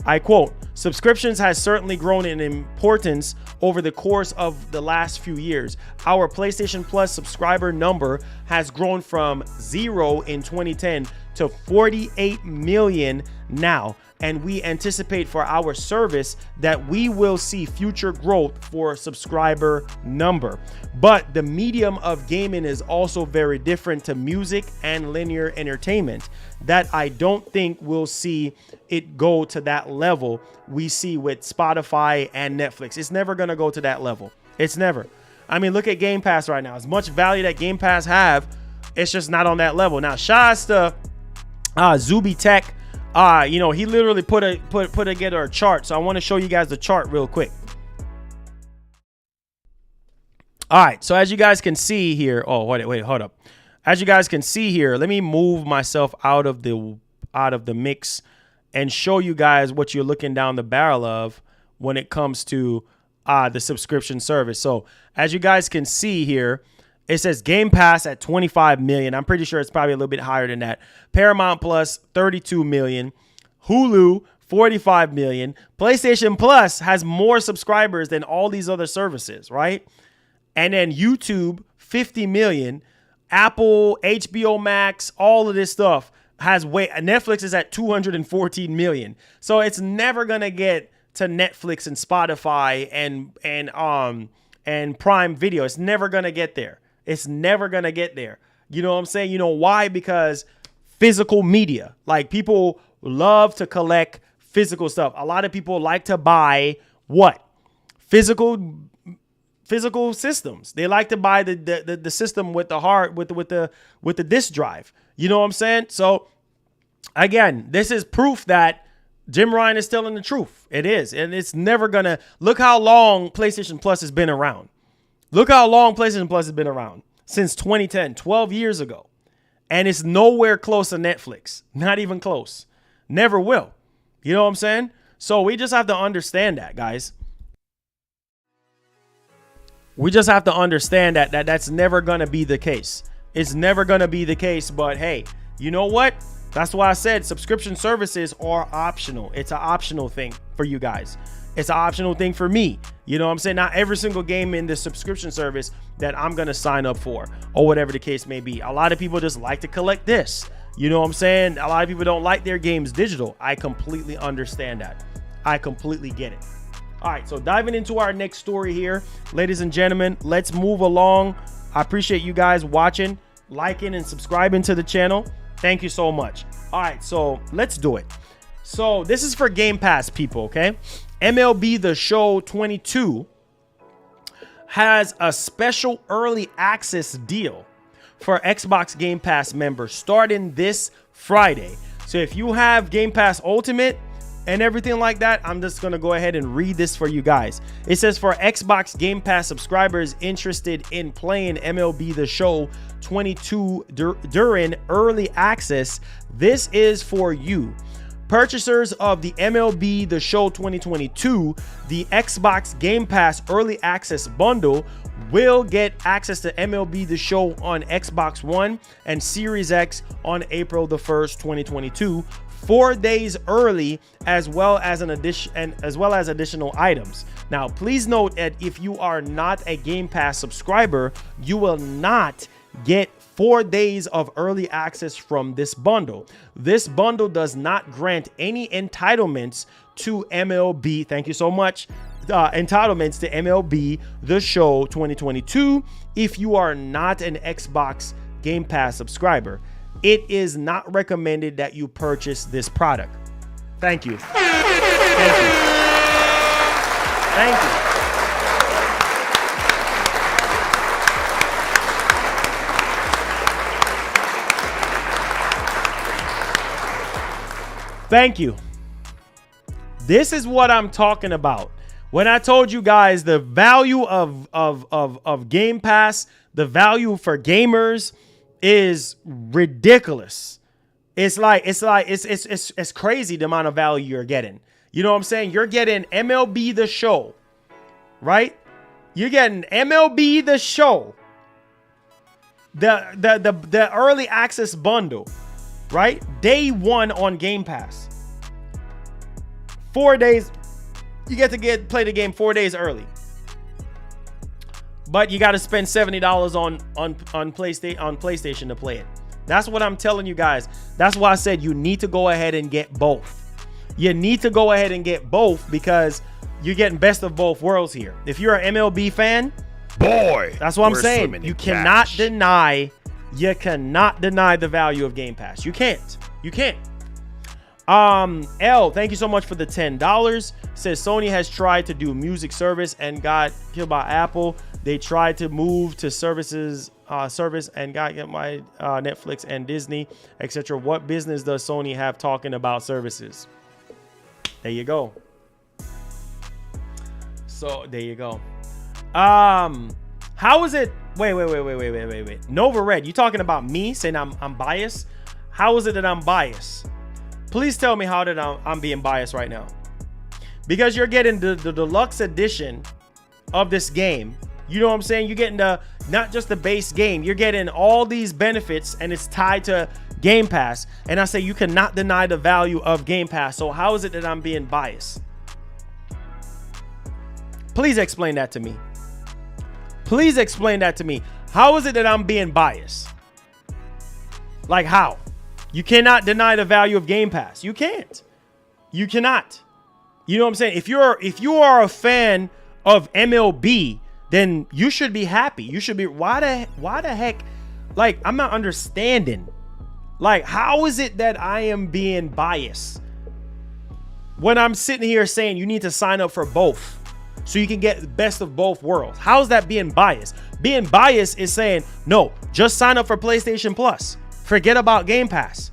I quote, "Subscriptions has certainly grown in importance over the course of the last few years. Our PlayStation Plus subscriber number has grown from 0 in 2010 to 48 million now, and we anticipate for our service that we will see future growth for subscriber number. But the medium of gaming is also very different to music and linear entertainment that I don't think we'll see it go to that level we see with Spotify and Netflix. It's never going to go to that level. It's never. I mean, look at Game Pass right now. As much value that Game Pass have, it's just not on that level. Now, shouts to Zuby Tech. He literally put together a chart. So I want to show you guys the chart real quick. All right. So as you guys can see here, oh, wait, hold up. As you guys can see here, let me move myself out of the mix and show you guys what you're looking down the barrel of when it comes to the subscription service. So as you guys can see here, it says Game Pass at 25 million. I'm pretty sure it's probably a little bit higher than that. Paramount Plus, 32 million. Hulu, 45 million. PlayStation Plus has more subscribers than all these other services, right? And then YouTube, 50 million. Apple, HBO Max, all of this stuff has Netflix is at 214 million. So it's never gonna get to Netflix and Spotify and Prime Video. It's never gonna get there. It's never gonna get there. You know what I'm saying? You know why? Because physical media. Like, people love to collect physical stuff. A lot of people like to buy what? Physical systems. They like to buy the system with the with the disc drive. You know what I'm saying? So again, this is proof that Jim Ryan is telling the truth. It is. And it's never gonna. Look how long PlayStation Plus has been around. Look how long PlayStation Plus has been around. Since 2010, 12 years ago. And it's nowhere close to Netflix. Not even close. Never will. You know what I'm saying? So we just have to understand that, guys. We just have to understand that that's never going to be the case. It's never going to be the case. But hey, you know what? That's why I said subscription services are optional. It's an optional thing for you guys. It's an optional thing for me. You know what I'm saying? Not every single game in the subscription service that I'm going to sign up for, or whatever the case may be. A lot of people just like to collect this. You know what I'm saying? A lot of people don't like their games digital. I completely understand that. I completely get it. All right, so diving into our next story here, ladies and gentlemen, let's move along. I appreciate you guys watching, liking, and subscribing to the channel. Thank you so much. All right, so let's do it. So this is for Game Pass people, okay? MLB The Show 22 has a special early access deal for Xbox Game Pass members starting this Friday. So if you have Game Pass Ultimate and everything like that, I'm just going to go ahead and read this for you guys. It says, for Xbox Game Pass subscribers interested in playing MLB The Show 22 during early access, this is for you. Purchasers of the MLB The Show 2022, the Xbox Game Pass Early Access Bundle, will get access to MLB The Show on Xbox One and Series X on April the 1st, 2022, 4 days early, as well as additional items. Now, please note that if you are not a Game Pass subscriber, you will not get 4 days of early access from this bundle. This bundle does not grant any entitlements to MLB. Thank you so much. Entitlements to MLB The Show 2022 if you are not an Xbox Game Pass subscriber. It is not recommended that you purchase this product. Thank you. Thank you. Thank you. Thank you. This is what I'm talking about. When I told you guys the value of Game Pass, the value for gamers is ridiculous. It's crazy the amount of value you're getting. You know what I'm saying? You're getting MLB The Show, right? You're getting MLB The Show, the early access bundle, right? Day one on Game Pass. 4 days. You get to play the game 4 days early. But you got to spend $70 on PlayStation to play it. That's what I'm telling you guys. That's why I said you need to go ahead and get both. You need to go ahead and get both because you're getting best of both worlds here. If you're an MLB fan, boy, that's what I'm saying. You cannot deny the value of Game Pass. You can't. You can't. L, thank you so much for the $10. Says Sony has tried to do music service and got killed by Apple. They tried to move to service and got my Netflix and Disney, etc. What business does Sony have talking about services? There you go. So there you go. How is it? Wait. Nova Red, you talking about me saying I'm biased? How is it that I'm biased? Please tell me how that I'm being biased right now. Because you're getting the deluxe edition of this game. You know what I'm saying? You're getting not just the base game. You're getting all these benefits, and it's tied to Game Pass. And I say you cannot deny the value of Game Pass. So how is it that I'm being biased? Please explain that to me. Please explain that to me. How is it that I'm being biased? Like how? You cannot deny the value of Game Pass. You can't. You cannot. You know what I'm saying? If you are a fan of MLB, then you should be happy. You should be. Why the heck? Like, I'm not understanding. Like, how is it that I am being biased when I'm sitting here saying you need to sign up for both so you can get the best of both worlds? How is that being biased? Being biased is saying, no, just sign up for PlayStation Plus. Forget about Game Pass.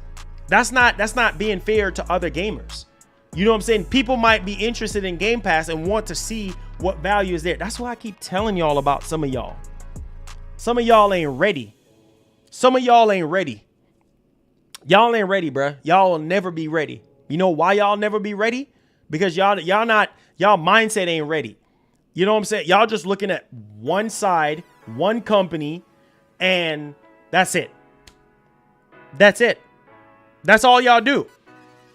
That's not being fair to other gamers. You know what I'm saying? People might be interested in Game Pass and want to see what value is there. That's why I keep telling y'all about some of y'all. Some of y'all ain't ready. Some of y'all ain't ready. Y'all ain't ready, bruh. Y'all will never be ready. You know why y'all never be ready? Because y'all mindset ain't ready. You know what I'm saying? Y'all just looking at one side, one company, and that's it. That's it. That's all y'all do.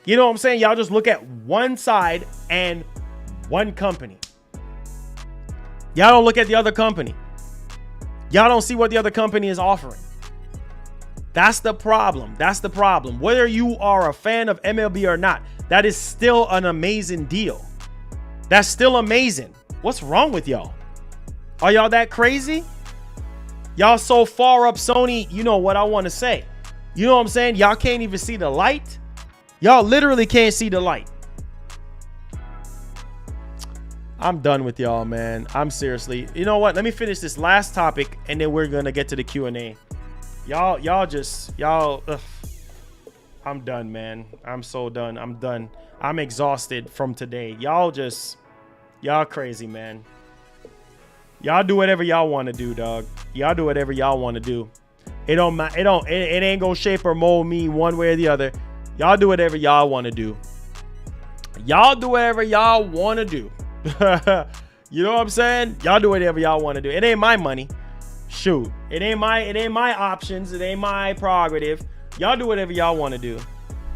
You know what I'm saying? Y'all just look at one side and one company. Y'all don't look at the other company. Y'all don't see what the other company is offering. That's the problem. That's the problem. Whether you are a fan of MLB or not, that is still an amazing deal. That's still amazing. What's wrong with y'all? Are y'all that crazy? Y'all so far up Sony, you know what I want to say. You know what I'm saying? Y'all can't even see the light. Y'all literally can't see the light. I'm done with y'all, man. I'm seriously. You know what? Let me finish this last topic, and then we're going to get to the Q&A. Y'all, I'm done, man. I'm so done. I'm done. I'm exhausted from today. Y'all crazy, man. Y'all do whatever y'all want to do, dog. Y'all do whatever y'all want to do. It ain't gonna shape or mold me one way or the other. Y'all do whatever y'all want to do. Y'all do whatever y'all want to do. You know what I'm saying? Y'all do whatever y'all want to do. It ain't my money. Shoot. It ain't my options. It ain't my prerogative. Y'all do whatever y'all want to do.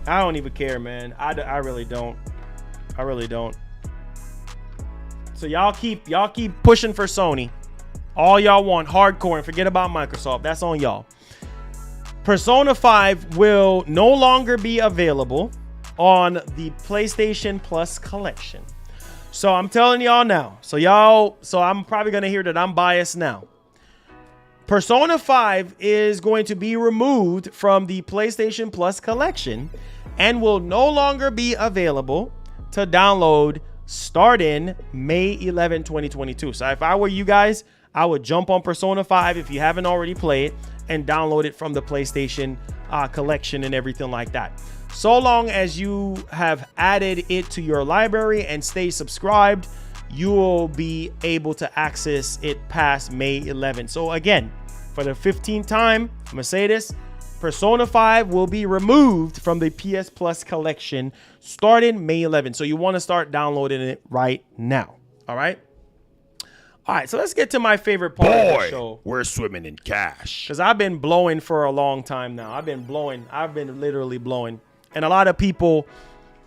I don't even care, man. I really don't. I really don't. So y'all keep pushing for Sony. All y'all want, hardcore, and forget about Microsoft. That's on y'all. Persona 5 will no longer be available on the PlayStation Plus collection. So I'm telling y'all now. So I'm probably going to hear that I'm biased now. Persona 5 is going to be removed from the PlayStation Plus collection and will no longer be available to download starting May 11, 2022. So if I were you guys, I would jump on Persona 5 if you haven't already played and download it from the PlayStation collection and everything like that. So long as you have added it to your library and stay subscribed, you will be able to access it past May 11th. So again, for the 15th time, I'm gonna say this: Persona 5 will be removed from the PS Plus collection starting May 11th. So you want to start downloading it right now. All right. All right, so let's get to my favorite part of the show. We're swimming in cash. Because I've been blowing for a long time now. I've been literally blowing. And a lot of people,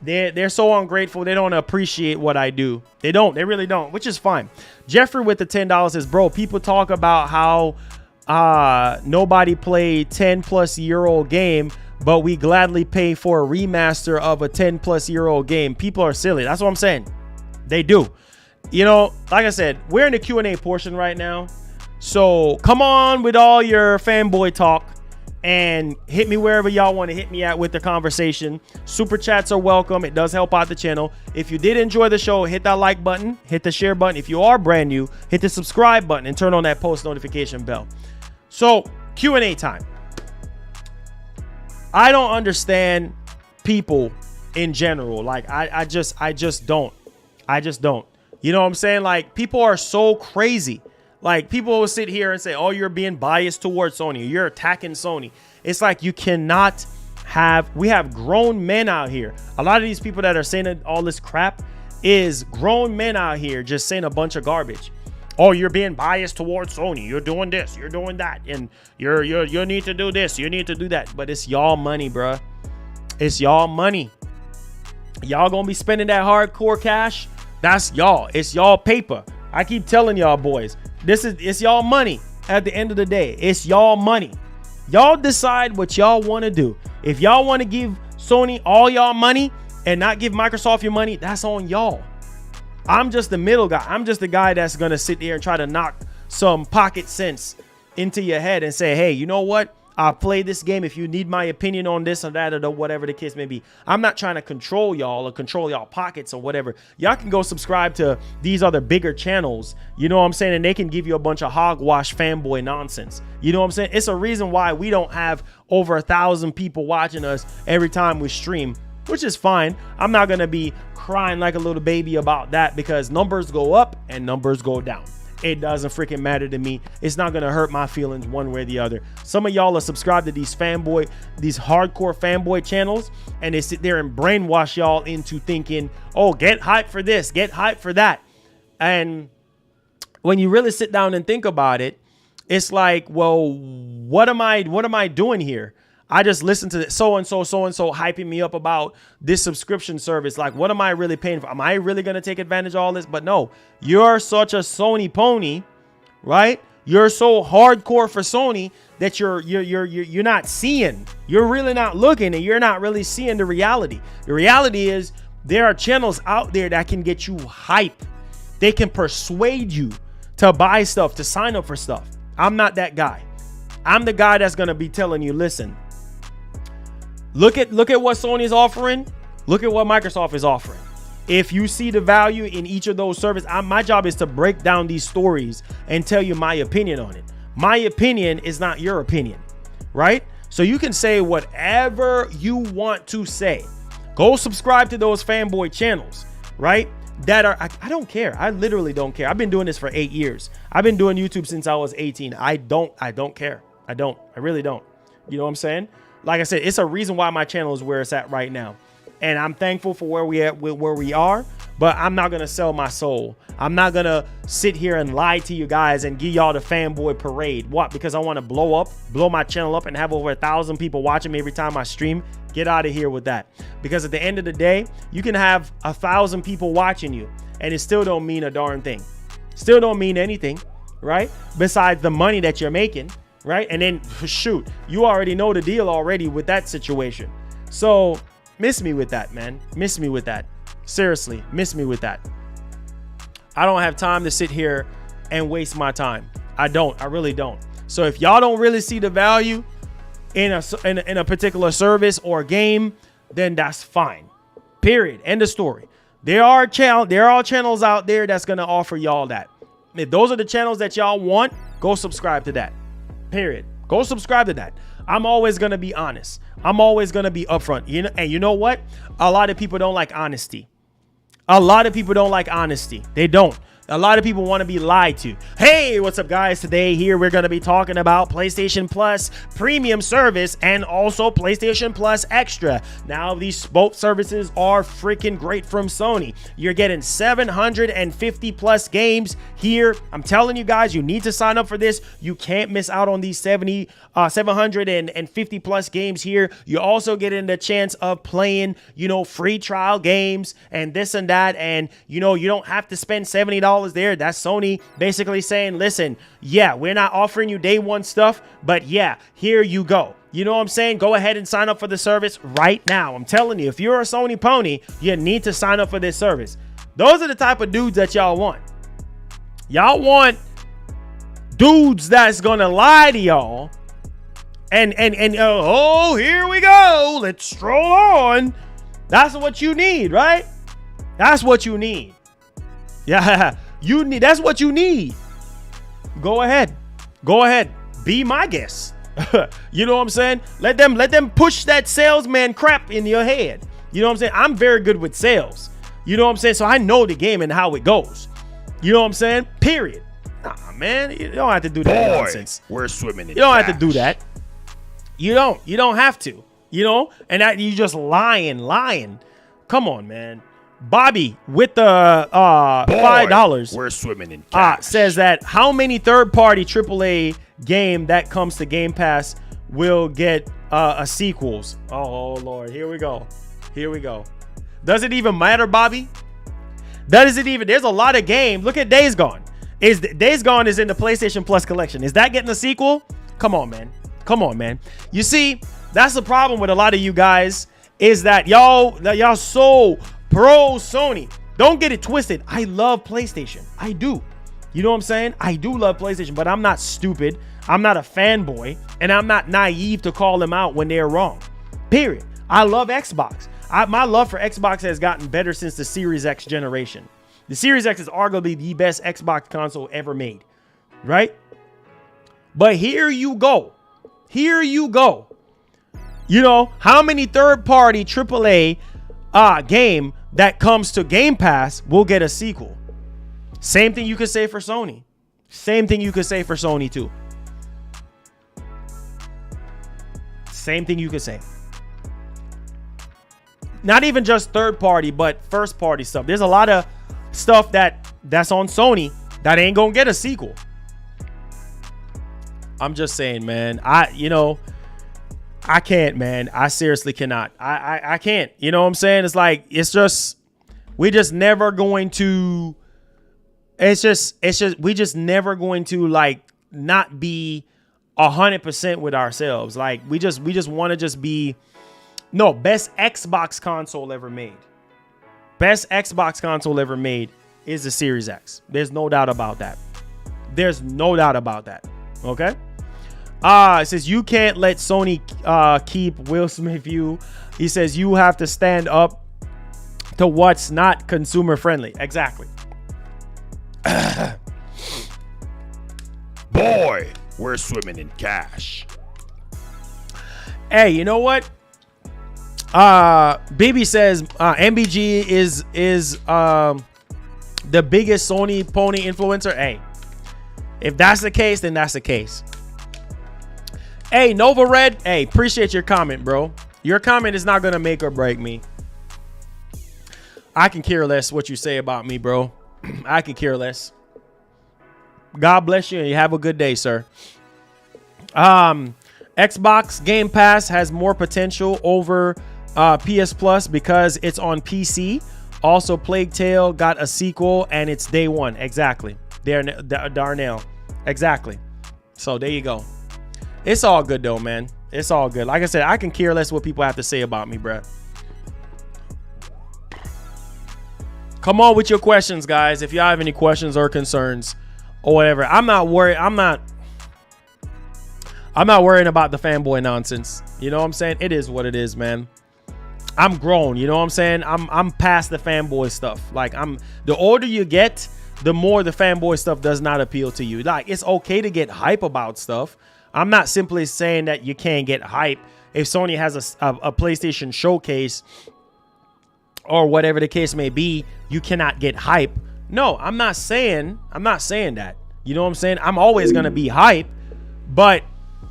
they're so ungrateful. They don't appreciate what I do. They really don't, which is fine. Jeffrey with the $10 says, bro, people talk about how nobody played 10-plus-year-old game, but we gladly pay for a remaster of a 10-plus-year-old game. People are silly. That's what I'm saying. They do. You know, like I said, we're in the Q&A portion right now. So come on with all your fanboy talk and hit me wherever y'all want to hit me at with the conversation. Super chats are welcome. It does help out the channel. If you did enjoy the show, hit that like button, hit the share button. If you are brand new, hit the subscribe button and turn on that post notification bell. So Q&A time. I don't understand people in general. Like I just don't. You know what I'm saying? Like, people are so crazy Like, people will sit here and say, oh, you're being biased towards Sony. You're attacking Sony. It's like, you cannot we have grown men out here. A lot of these people that are saying all this crap is grown men out here just saying a bunch of garbage. Oh, you're being biased towards Sony. You're doing this. You're doing that. And you need to do this. You need to do that. But it's y'all money, bruh. It's y'all money. Y'all gonna be spending that hardcore cash. That's y'all. It's y'all paper. I keep telling y'all boys, it's y'all money. At the end of the day, it's y'all money. Y'all decide what y'all want to do. If y'all want to give Sony all y'all money and not give Microsoft your money, that's on y'all. I'm just the middle guy. I'm just the guy that's going to sit there and try to knock some pocket sense into your head and say, hey, you know what? I'll play this game if you need my opinion on this or that or whatever the case may be. I'm not trying to control y'all or control y'all pockets or whatever. Y'all can go subscribe to these other bigger channels. You know what I'm saying? And they can give you a bunch of hogwash fanboy nonsense. You know what I'm saying? It's a reason why we don't have over 1,000 people watching us every time we stream, which is fine. I'm not going to be crying like a little baby about that because numbers go up and numbers go down. It doesn't freaking matter to me. It's not going to hurt my feelings one way or the other. Some of y'all are subscribed to these hardcore fanboy channels, and they sit there and brainwash y'all into thinking, oh, get hype for this, get hype for that. And when you really sit down and think about it, it's like, well, what am I doing here? I just listened to so-and-so hyping me up about this subscription service. Like, what am I really paying for? Am I really going to take advantage of all this? But no, you're such a Sony pony, right? You're so hardcore for Sony that you're not seeing. You're really not looking, and you're not really seeing the reality. The reality is there are channels out there that can get you hype. They can persuade you to buy stuff, to sign up for stuff. I'm not that guy. I'm the guy that's going to be telling you, listen, look at what Sony is offering. Look at what Microsoft is offering. If you see the value in each of those services, my job is to break down these stories and tell you my opinion on it. My opinion is not your opinion, right? So you can say whatever you want to say. Go subscribe to those fanboy channels, right? That are, I don't care. I literally don't care. I've been doing this for 8 years. I've been doing YouTube since I was 18. I don't care. I really don't. You know what I'm saying? Like I said, it's a reason why my channel is where it's at right now. And I'm thankful for where we are, but I'm not going to sell my soul. I'm not going to sit here and lie to you guys and give y'all the fanboy parade. What? Because I want to blow my channel up and have over 1,000 people watching me every time I stream. Get out of here with that. Because at the end of the day, you can have 1,000 people watching you and it still don't mean a darn thing. Still don't mean anything, right? Besides the money that you're making. Right? And then shoot, you already know the deal already with that situation. So miss me with that, man. Miss me with that. Seriously, miss me with that. I don't have time to sit here and waste my time. I really don't. So if y'all don't really see the value in a particular service or game, then that's fine. Period. End of story. There are channels out there that's going to offer y'all that. If those are the channels that y'all want, go subscribe to that. Period. Go subscribe to that. I'm always going to be honest. I'm always going to be upfront. And you know what? A lot of people don't like honesty. A lot of people don't like honesty. They don't. A lot of people want to be lied to. Hey, what's up, guys? Today here we're going to be talking about PlayStation Plus Premium service and also PlayStation Plus Extra. Now, these both services are freaking great from Sony. You're getting 750 plus games here. I'm telling you guys, you need to sign up for this. You can't miss out on these 750 plus games here. You're also getting the chance of playing, free trial games and this and that. And, you don't have to spend $70 there. That's Sony basically saying, listen, yeah, we're not offering you day one stuff, but yeah, here you go. You know what I'm saying? Go ahead and sign up for the service right now. I'm telling you, if you're a Sony pony, you need to sign up for this service. Those are the type of dudes that y'all want. Y'all want dudes that's gonna lie to y'all and oh, here we go. Let's stroll on. That's what you need, right? That's what you need. Yeah, that's what you need. Go ahead. Be my guest. You know what I'm saying? Let them push that salesman crap in your head. You know what I'm saying? I'm very good with sales. You know what I'm saying? So I know the game and how it goes. You know what I'm saying? Period. Nah, man, you don't have to do that nonsense. We're swimming in You don't cash. have to do that. You don't have to, and that you just lying. Come on, man. Bobby with the $5 We're swimming in cash. says that how many third-party AAA game that comes to Game Pass will get a sequels. Oh Lord, here we go. Does it even matter, Bobby? There's a lot of games. Look at Days Gone. Days Gone is in the PlayStation Plus collection. Is that getting a sequel? Come on, man. You see, that's the problem with a lot of you guys is that y'all so pro Sony. Don't get it twisted. I love PlayStation. I do. You know what I'm saying? I do love PlayStation, but I'm not stupid. I'm not a fanboy, and I'm not naive to call them out when they're wrong. Period. I love Xbox. My love for Xbox has gotten better since the Series X generation. The Series X is arguably the best Xbox console ever made, right? But here you go. How many third-party AAA game that comes to Game Pass will get a sequel? Same thing you could say for Sony. Same thing you could say for Sony too. Same thing you could say. Not even just third-party, but first-party stuff. There's a lot of stuff that's on Sony that ain't gonna get a sequel. I'm just saying, man. I can't, man. I seriously cannot. I can't. You know what I'm saying? It's like, we just never going to like not be 100% with ourselves. Like we just want to just be best Xbox console ever made. Best Xbox console ever made is the Series X. There's no doubt about that. Okay? It says you can't let Sony keep Will Smith view. He says you have to stand up to what's not consumer friendly. Exactly. Boy, we're swimming in cash. Hey, you know what? Baby says MBG is the biggest Sony pony influencer. Hey, if that's the case, then that's the case. Hey, Nova Red. Hey, appreciate your comment, bro. Your comment is not gonna make or break me. I can care less what you say about me, bro. I can care less. God bless you and you have a good day, sir. Xbox Game Pass has more potential over PS Plus because it's on PC. Also, Plague Tale got a sequel and it's day one. Exactly. Darnell. Exactly. So there you go. It's all good though, man. It's all good. Like I said, I can care less what people have to say about me, bruh. Come on with your questions, guys. If y'all have any questions or concerns or whatever. I'm not worried. I'm not worrying about the fanboy nonsense. You know what I'm saying? It is what it is, man. I'm grown. You know what I'm saying? I'm past the fanboy stuff. Like the older you get, the more the fanboy stuff does not appeal to you. Like it's okay to get hype about stuff. I'm not simply saying that you can't get hype if Sony has a PlayStation showcase or whatever the case may be. You cannot get hype. No, I'm not saying that. You know what I'm saying? I'm always gonna be hype, but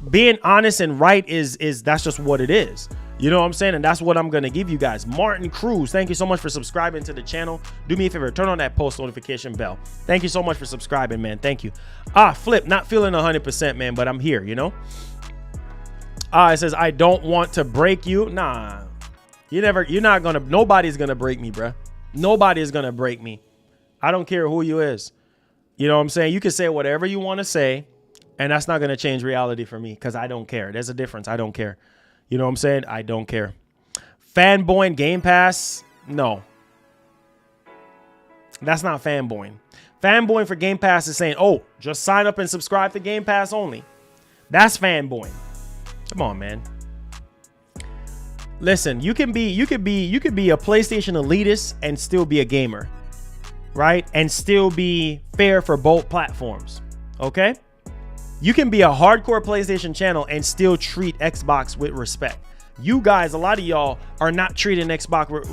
being honest and right is that's just what it is. You know what I'm saying? And that's what I'm going to give you guys. Martin Cruz, thank you so much for subscribing to the channel. Do me a favor, turn on that post notification bell. Thank you so much for subscribing, man. Thank you. Flip, not feeling 100%, man, but I'm here, you know? It says, I don't want to break you. Nah, nobody's going to break me, bruh. Nobody is going to break me. I don't care who you is. You know what I'm saying? You can say whatever you want to say, and that's not going to change reality for me because I don't care. There's a difference. I don't care. You know what I'm saying? I don't care. Fanboying Game Pass? No. That's not fanboying. Fanboying for Game Pass is saying, oh, just sign up and subscribe to Game Pass only. That's fanboying. Come on, man. Listen, you could be a PlayStation elitist and still be a gamer, right? And still be fair for both platforms. Okay? You can be a hardcore PlayStation channel and still treat Xbox with respect. You guys, a lot of y'all are not treating Xbox with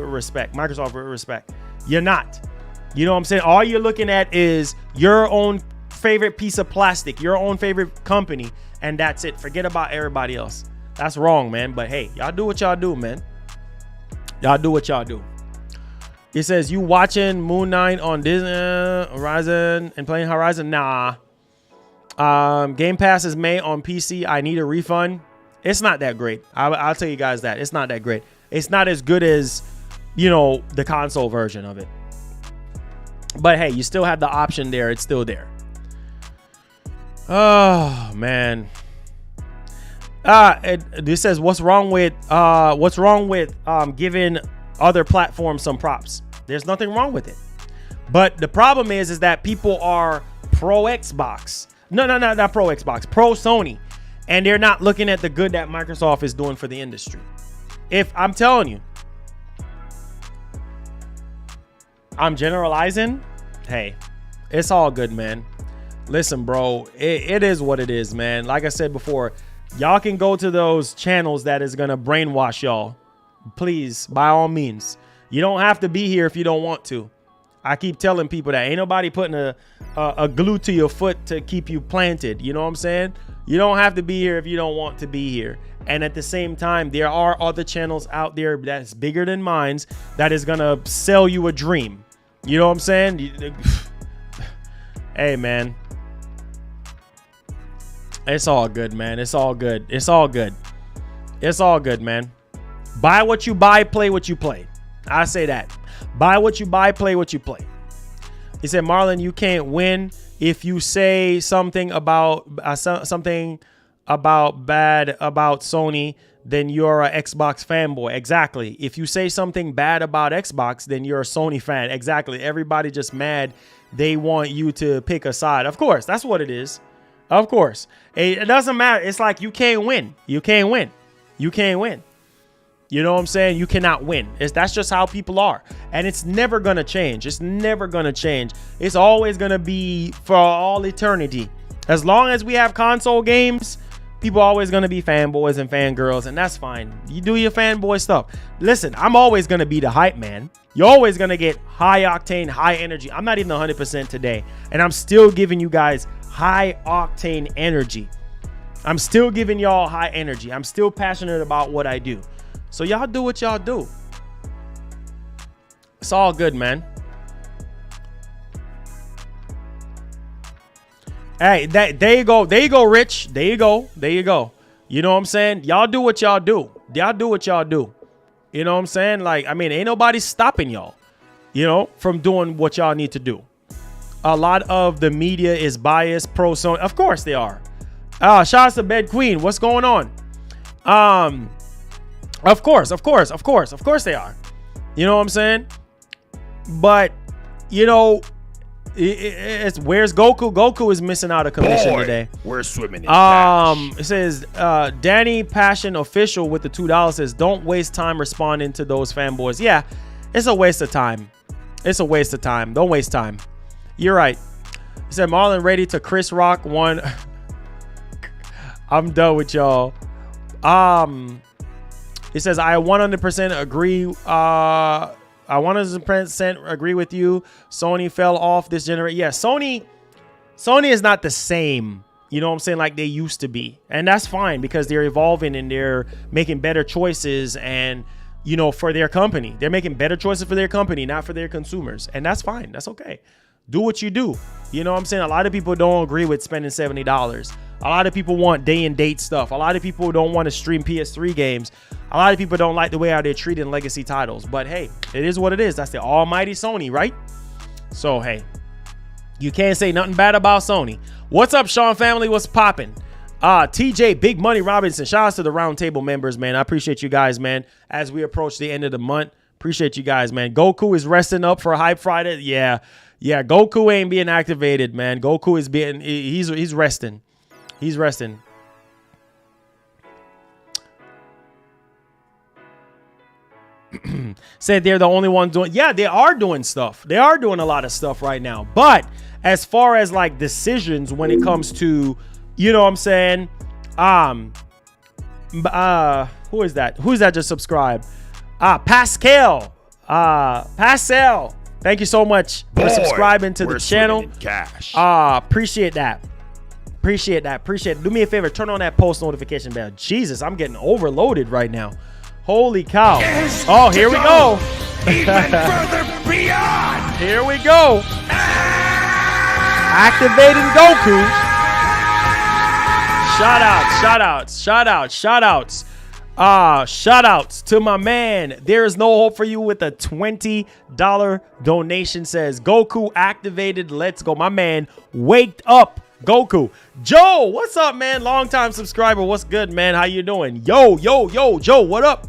respect, Microsoft with respect. You're not. You know what I'm saying? All you're looking at is your own favorite piece of plastic, your own favorite company, and that's it. Forget about everybody else. That's wrong, man. But hey, y'all do what y'all do, man. Y'all do what y'all do. It says, you watching Moon Knight on Disney, Horizon, and playing Horizon? Nah. Game Pass is May on PC. I need a refund. It's not that great. I'll tell you guys that. It's not that great. It's not as good as, you know, the console version of it. But hey, you still have the option there. It's still there. Oh, man. This says, what's wrong with giving other platforms some props? There's nothing wrong with it. But the problem is that people are pro Xbox. No, not pro Xbox, pro Sony. And they're not looking at the good that Microsoft is doing for the industry. If I'm telling you, I'm generalizing. Hey, it's all good, man. Listen, bro, it is what it is, man. Like I said before, y'all can go to those channels that is going to brainwash y'all. Please, by all means. You don't have to be here if you don't want to. I keep telling people that ain't nobody putting a glue to your foot to keep you planted. You know what I'm saying? You don't have to be here if you don't want to be here. And at the same time, there are other channels out there that's bigger than mine that is going to sell you a dream. You know what I'm saying? Hey, man. It's all good, man. It's all good. It's all good. It's all good, man. Buy what you buy, play what you play. I say that. Buy what you buy, play what you play. He said, Marlon, you can't win if you say something about bad about Sony, then you're an Xbox fanboy. Exactly. If you say something bad about Xbox, then you're a Sony fan. Exactly. Everybody just mad. They want you to pick a side. Of course, that's what it is. Of course. It doesn't matter. It's like you can't win. You can't win. You can't win. You know what I'm saying? You cannot win. That's just how people are. And it's never going to change. It's never going to change. It's always going to be for all eternity. As long as we have console games, people are always going to be fanboys and fangirls, and that's fine. You do your fanboy stuff. Listen, I'm always going to be the hype man. You're always going to get high octane, high energy. I'm not even 100% today, and I'm still giving you guys high octane energy. I'm still giving y'all high energy. I'm still passionate about what I do. So y'all do what y'all do. It's all good, man. Hey, there you go. There you go, Rich. There you go. There you go. You know what I'm saying? Y'all do what y'all do. Y'all do what y'all do. You know what I'm saying? Like, I mean, ain't nobody stopping y'all, you know, from doing what y'all need to do. A lot of the media is biased pro Sony. Of course they are. Shout out to Bed Queen. What's going on? Of course they are. You know what I'm saying? But, you know, it's where's Goku? Goku is missing out a commission today. We're swimming in cash. It says Danny Passion Official with the $2 says, don't waste time responding to those fanboys. Yeah, it's a waste of time. It's a waste of time. Don't waste time. You're right. He said Marlon ready to Chris Rock one. I'm done with y'all. It says I 100% agree. I 100% agree with you. Sony fell off this generation. Yeah, Sony is not the same, you know what I'm saying, like they used to be. And that's fine because they're evolving and they're making better choices and, you know, for their company. They're making better choices for their company, not for their consumers. And that's fine. That's okay. Do what you do. You know what I'm saying? A lot of people don't agree with spending $70. A lot of people want day and date stuff. A lot of people don't want to stream PS3 games. A lot of people don't like the way how they're treating legacy titles. But hey, it is what it is. That's the almighty Sony, right? So hey, you can't say nothing bad about Sony. What's up, Sean family? What's popping? TJ Big Money Robinson. Shout out to the roundtable members, man. I appreciate you guys, man. As we approach the end of the month, appreciate you guys, man. Goku is resting up for Hype Friday. Yeah, Goku ain't being activated, man. Goku is being, he's resting. He's resting. Said they're the only one doing. Yeah, they are doing stuff. They are doing a lot of stuff right now. But as far as like decisions when it comes to, you know what I'm saying? Who is that? Who's that just subscribed? Pascal. Pascal. Thank you so much for subscribing to the channel. Cash. Appreciate that. Appreciate it. Do me a favor, turn on that post notification bell. Jesus, I'm getting overloaded right now. Holy cow. Oh, here we go. Even further beyond. Here we go. Activating Goku. Shout outs to my man. There is no hope for you with a $20 donation. Says Goku activated. Let's go. My man waked up. Goku. Joe, what's up, man? Long time subscriber. What's good, man? How you doing? Yo, Joe, what up?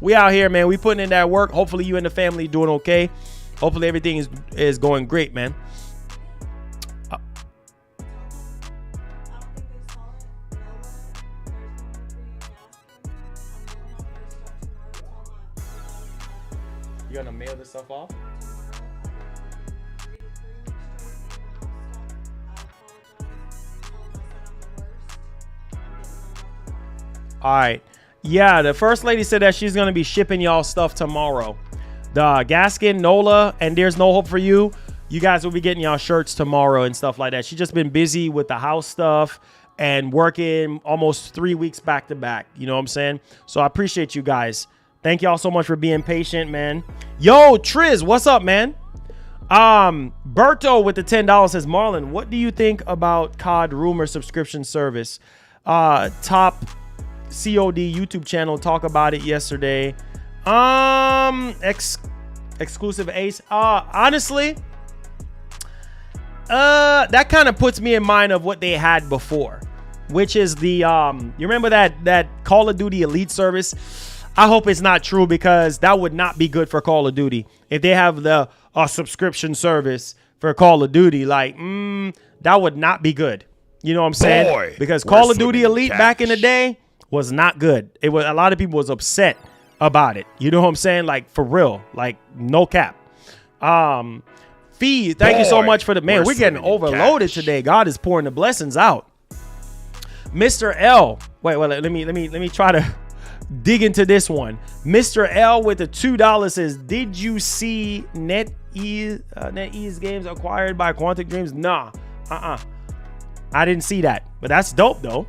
We out here, man. We putting in that work. Hopefully you and the family doing okay. Hopefully everything is going great, man. You gonna mail this stuff off? All right. Yeah, the first lady said that she's going to be shipping y'all stuff tomorrow. The Gaskin, Nola, and There's No Hope for You. You guys will be getting y'all shirts tomorrow and stuff like that. She's just been busy with the house stuff and working almost 3 weeks back to back. You know what I'm saying? So I appreciate you guys. Thank y'all so much for being patient, man. Yo, Triz, what's up, man? Berto with the $10 says, Marlon, what do you think about COD Rumor subscription service? Top COD YouTube channel talk about it yesterday. Exclusive Ace. Honestly, that kind of puts me in mind of what they had before, which is the you remember that Call of Duty Elite service? I hope it's not true, because that would not be good for Call of Duty if they have the subscription service for Call of Duty. Like, that would not be good. You know what I'm saying? Because Call of Duty Elite back in the day was not good. It was, a lot of people was upset about it. You know what I'm saying? Like, for real, like, no cap. Fee, thank you so much for the, man, we're getting overloaded today. God is pouring the blessings out. Mr. L, wait, let me try to dig into this one. Mr. L with the $2 says, did you see NetEase Games acquired by Quantic Dreams? Nah, I didn't see that, but that's dope though.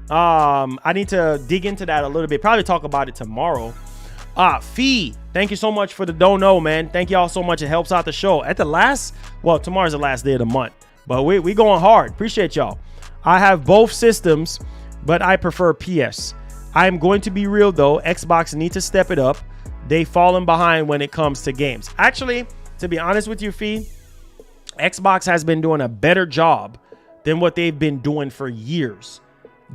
I need to dig into that a little bit. Probably talk about it tomorrow. Fee, thank you so much for the dono, man. Thank y'all so much. It helps out the show. At the last, well, tomorrow's the last day of the month, but we going hard. Appreciate y'all. I have both systems, but I prefer PS. I'm going to be real though. Xbox need to step it up. They've fallen behind when it comes to games. Actually, to be honest with you, Fee, Xbox has been doing a better job than what they've been doing for years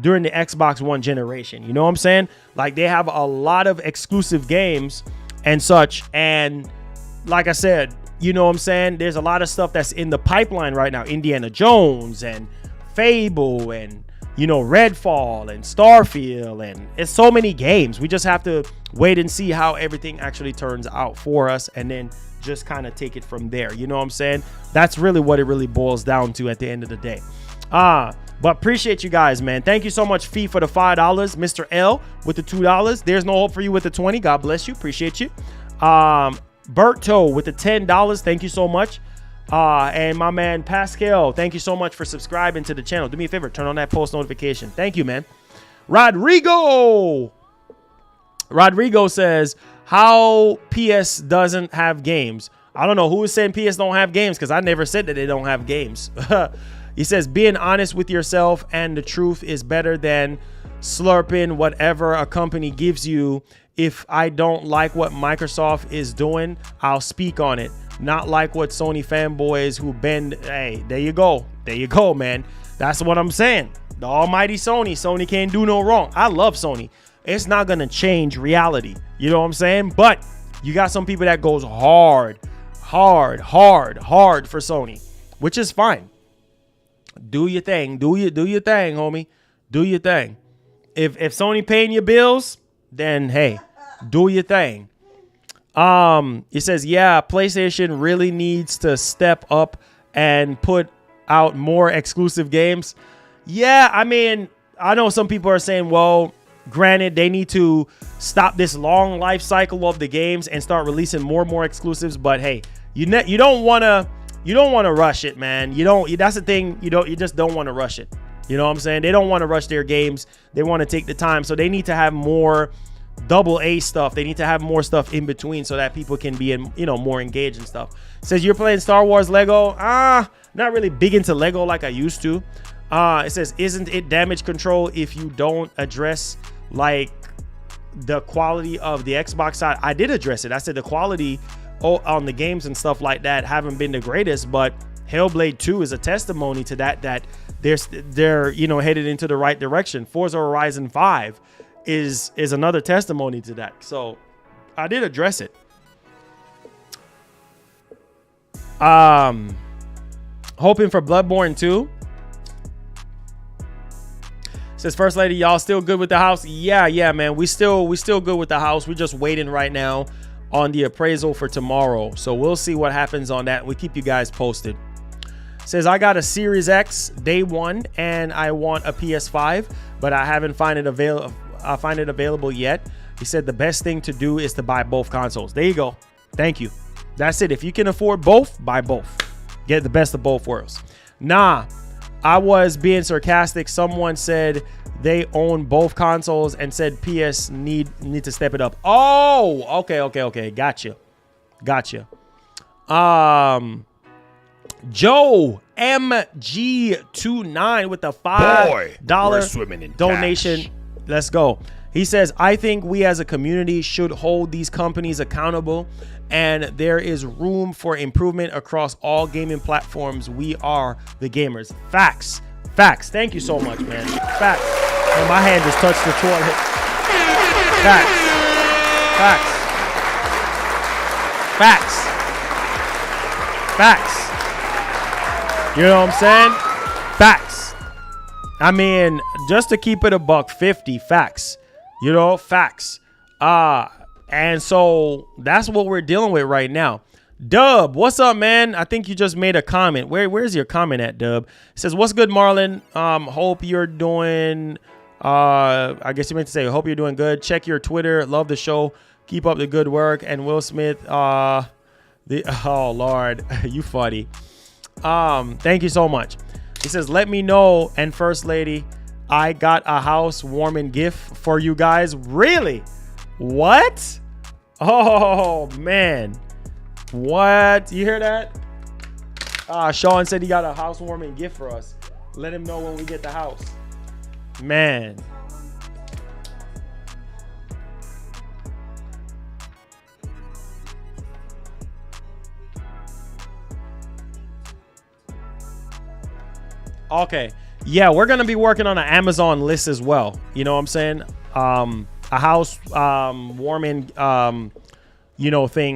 during the Xbox One generation. You know what I'm saying? Like, they have a lot of exclusive games and such. And like I said, you know what I'm saying? There's a lot of stuff that's in the pipeline right now. Indiana Jones and Fable and, you know, Redfall and Starfield, and it's so many games. We just have to wait and see how everything actually turns out for us, and then just kind of take it from there. You know what I'm saying? That's really what it really boils down to at the end of the day. But appreciate you guys, man. Thank you so much, Fee, for the $5. Mr. L with the $2. There's No Hope for You with the 20. God bless you. Appreciate you. Berto with the $10. Thank you so much. And my man Pascal, thank you so much for subscribing to the channel. Do me a favor, turn on that post notification. Thank you, man. Rodrigo says, how PS doesn't have games? I don't know who is saying PS don't have games, because I never said that they don't have games. He says, being honest with yourself and the truth is better than slurping whatever a company gives you. If I don't like what Microsoft is doing, I'll speak on it. Not like what Sony fanboys who bend. Hey, there you go. There you go, man. That's what I'm saying. The almighty Sony. Sony can't do no wrong. I love Sony. It's not going to change reality. You know what I'm saying? But you got some people that goes hard for Sony, which is fine. Do your thing. Do your thing, homie. Do your thing. If Sony paying your bills, then hey, do your thing. It says, yeah, PlayStation really needs to step up and put out more exclusive games. Yeah, I mean, I know some people are saying, well, granted, they need to stop this long life cycle of the games and start releasing more and more exclusives. But hey, You don't want to rush it, man. That's the thing. You just don't want to rush it. You know what I'm saying? They don't want to rush their games. They want to take the time. So they need to have more double A stuff. They need to have more stuff in between so that people can be more engaged and stuff. It says you're playing Star Wars Lego. Not really big into Lego like I used to. It says, isn't it damage control if you don't address like the quality of the Xbox side? I did address it. I said the quality on the games and stuff like that haven't been the greatest, but Hellblade 2 is a testimony to that they're headed into the right direction. Forza Horizon 5 is another testimony to that. So I did address it. Hoping for Bloodborne 2. Says First Lady, y'all still good with the house? Yeah, man. We still good with the house. We're just waiting right now on the appraisal for tomorrow. So we'll see what happens on that. We keep you guys posted. Says I got a Series X day one and I want a PS5, but I haven't find it available yet. He said the best thing to do is to buy both consoles. There you go. Thank you. That's it. If you can afford both, buy both. Get the best of both worlds. Nah, I was being sarcastic. Someone said they own both consoles and said PS need to step it up. Oh, okay. Gotcha. Joe MG29 with a $5 donation. Cash. Let's go. He says, I think we as a community should hold these companies accountable, and there is room for improvement across all gaming platforms. We are the gamers. Facts. Thank you so much, man. Facts. And my hand just touched the toilet. Facts. You know what I'm saying? Facts. I mean, just to keep it $150, facts. Facts. And so that's what we're dealing with right now. Dub, what's up, man? I think you just made a comment. Where's your comment at, Dub? It says, what's good, Marlon? Hope you're doing, I guess you meant to say, hope you're doing good. Check your Twitter. Love the show. Keep up the good work. And Will Smith, oh, Lord, you funny. Thank you so much. He says, let me know. And First Lady, I got a housewarming gift for you guys. Really? What? Oh, man. What? You hear that? Sean said he got a housewarming gift for us. Let him know when we get the house. Man. Okay. Yeah, we're going to be working on an Amazon list as well. You know what I'm saying? A house warming thing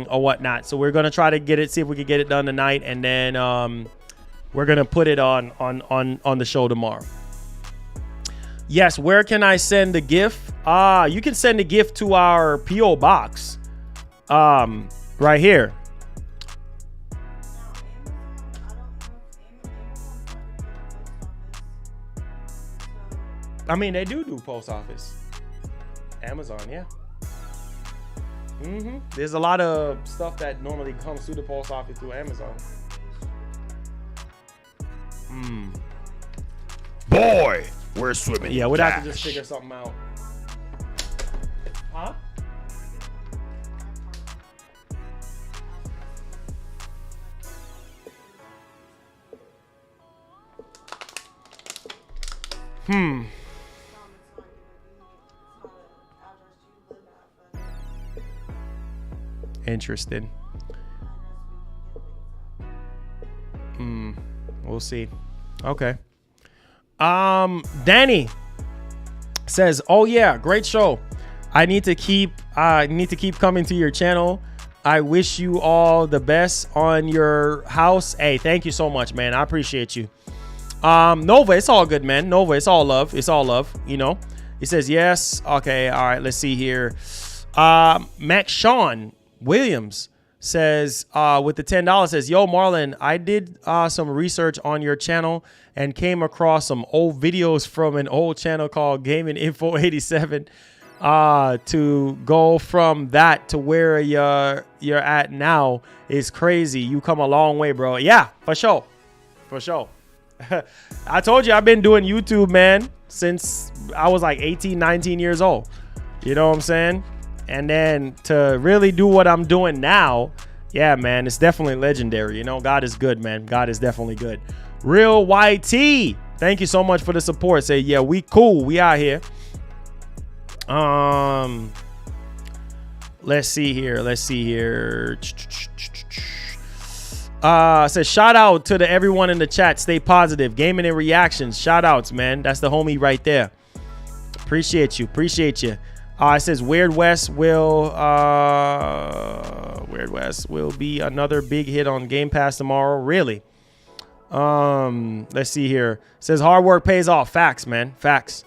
or whatnot. So we're going to try to see if we can get it done tonight, and then we're going to put it on the show tomorrow. Yes, where can I send the gift? You can send the gift to our PO box. Right here. I mean, they do post office. Amazon, yeah. There's a lot of stuff that normally comes through the post office through Amazon. Boy, we're swimming. Yeah, we'd have to just figure something out. Huh? Interesting. We'll see. Okay. Danny says, "Oh yeah, great show. I need to keep coming to your channel. I wish you all the best on your house." Hey, thank you so much, man. I appreciate you. Nova, it's all good, man. Nova, it's all love. It's all love, you know. He says, yes. Okay, all right, let's see here. Max Sean Williams says, with the $10, says, yo, Marlon, I did some research on your channel and came across some old videos from an old channel called Gaming Info 87. To go from that to where you're at now is crazy. You come a long way, bro. Yeah, for sure. For sure. I told you I've been doing YouTube, man, since I was like 18, 19 years old. You know what I'm saying? And then to really do what I'm doing now, yeah, man, it's definitely legendary. You know, God is good, man. God is definitely good. Real YT, thank you so much for the support. Say, yeah, we cool. We out here. Let's see here. Says shout out to everyone in the chat. Stay positive. Gaming and reactions. Shout outs, man. That's the homie right there. Appreciate you. It says Weird West will be another big hit on Game Pass tomorrow. Really? Let's see here. It says hard work pays off. Facts, man. Facts.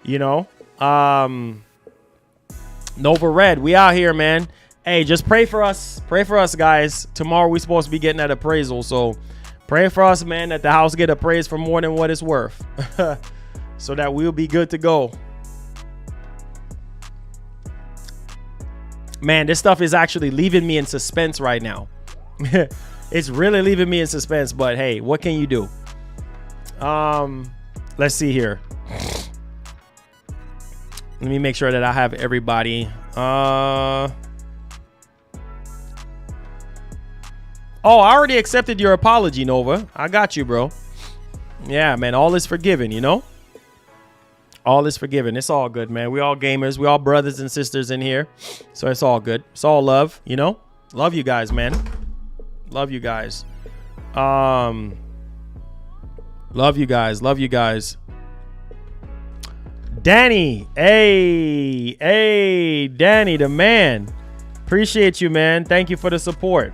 You know. Nova Red, we out here, man. Hey, just pray for us. Pray for us, guys. Tomorrow we're supposed to be getting that appraisal. So pray for us, man, that the house get appraised for more than what it's worth. So that we'll be good to go. Man, this stuff is actually leaving me in suspense right now. It's really leaving me in suspense, but hey, what can you do? Let's see here. Let me make sure that I have everybody. Oh, I already accepted your apology, Nova. I got you, bro. Yeah, man, all is forgiven, you know? All is forgiven. It's all good, man. We all gamers. We all brothers and sisters in here. So it's all good. It's all love, you know? Love you guys, man. Love you guys. Love you guys. Danny. Hey, Danny, the man. Appreciate you, man. Thank you for the support.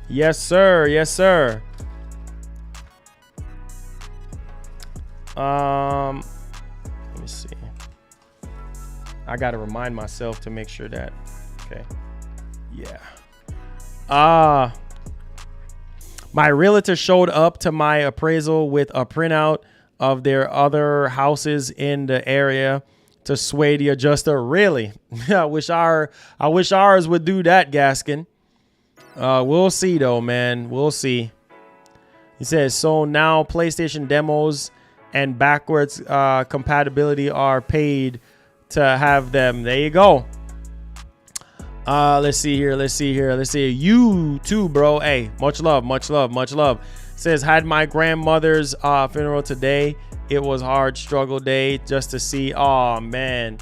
Yes, sir. Let me see. I got to remind myself to make sure that. Okay. Yeah. My realtor showed up to my appraisal with a printout of their other houses in the area to sway the adjuster. Really? I wish ours would do that, Gaskin. We'll see though, man. We'll see. He says, so now PlayStation demos and backwards compatibility are paid to have them. There you go. Let's see here. You too, bro. Hey, much love. Says, had my grandmother's funeral today. It was hard struggle day just to see. Oh, man.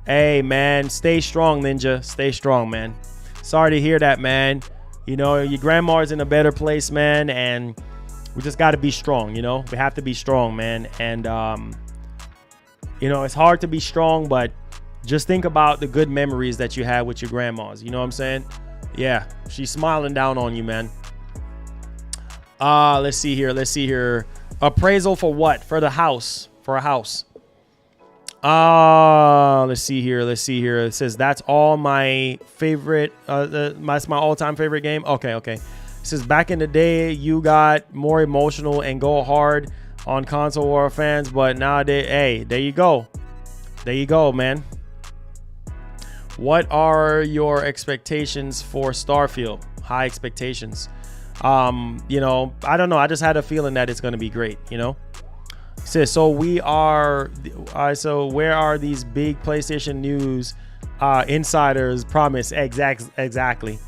Hey, man, stay strong, Ninja. Stay strong, man. Sorry to hear that, man. You know, your grandma's in a better place, man, and we just got to be strong, you know? We have to be strong, man. And, you know, it's hard to be strong, but just think about the good memories that you had with your grandmas. You know what I'm saying? Yeah, she's smiling down on you, man. Let's see here. Appraisal for what? For the house. For a house. Let's see here. It says that's all my favorite. That's my all-time favorite game. Okay. It says back in the day you got more emotional and go hard on console war fans, but nowadays, hey, there you go, man. What are your expectations for Starfield? High expectations. You know, I don't know. I just had a feeling that it's going to be great, you know? It says, so where are these big PlayStation news insiders promise? Exactly.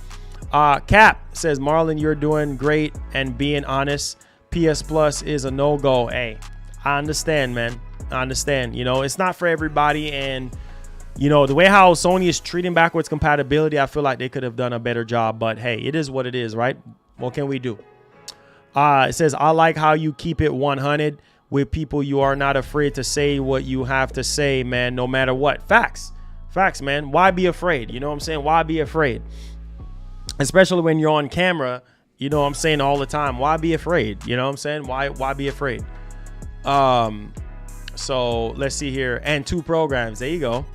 Cap says, Marlon, you're doing great and being honest. PS Plus is a no-go. Hey, I understand, man. I understand. You know, it's not for everybody. And, you know, the way how Sony is treating backwards compatibility, I feel like they could have done a better job. But, hey, it is what it is, right? What can we do? It says, I like how you keep it 100 with people. You are not afraid to say what you have to say, man, no matter what. Facts, man. Why be afraid? You know what I'm saying? Why be afraid? Especially when you're on camera, you know what I'm saying, all the time. Why be afraid? You know what I'm saying? Why be afraid? So let's see here. And 2 programs. There you go.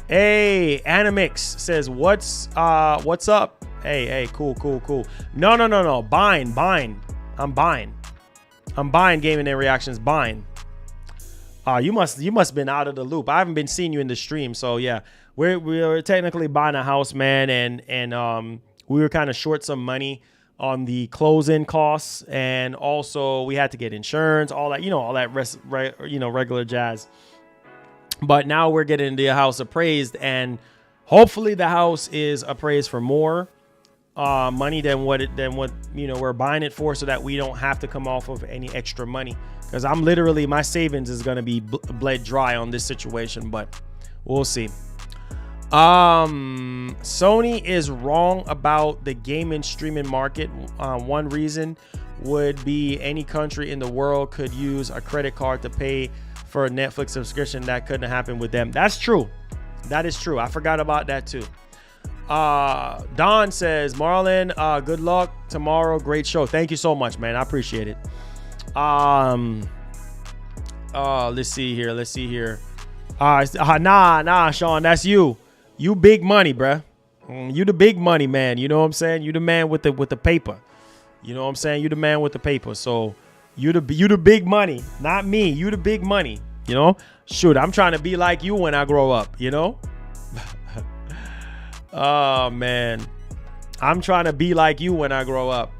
Hey, Animix says, what's up? Hey, cool. No. Buying. I'm buying Gaming and Reactions. Buying. You must been out of the loop. I haven't been seeing you in the stream. So yeah, we're technically buying a house, man, and we were kind of short some money on the closing costs, and also we had to get insurance, all that, all that regular jazz. But now we're getting the house appraised, and hopefully the house is appraised for more money than what we're buying it for, so that we don't have to come off of any extra money. Because my savings is going to be bled dry on this situation, but we'll see. Sony is wrong about the gaming streaming market. One reason would be any country in the world could use a credit card to pay for a Netflix subscription. That couldn't happen with them. That's true. That is true. I forgot about that too. Don says, Marlon, good luck tomorrow. Great show. Thank you so much, man. I appreciate it. Let's see here. Nah, Sean, that's you. You big money, bruh. You the big money man. You know what I'm saying? You the man with the paper. You know what I'm saying? You the man with the paper. So you the big money, not me. You the big money. Shoot, I'm trying to be like you when I grow up. Oh man, I'm trying to be like you when I grow up.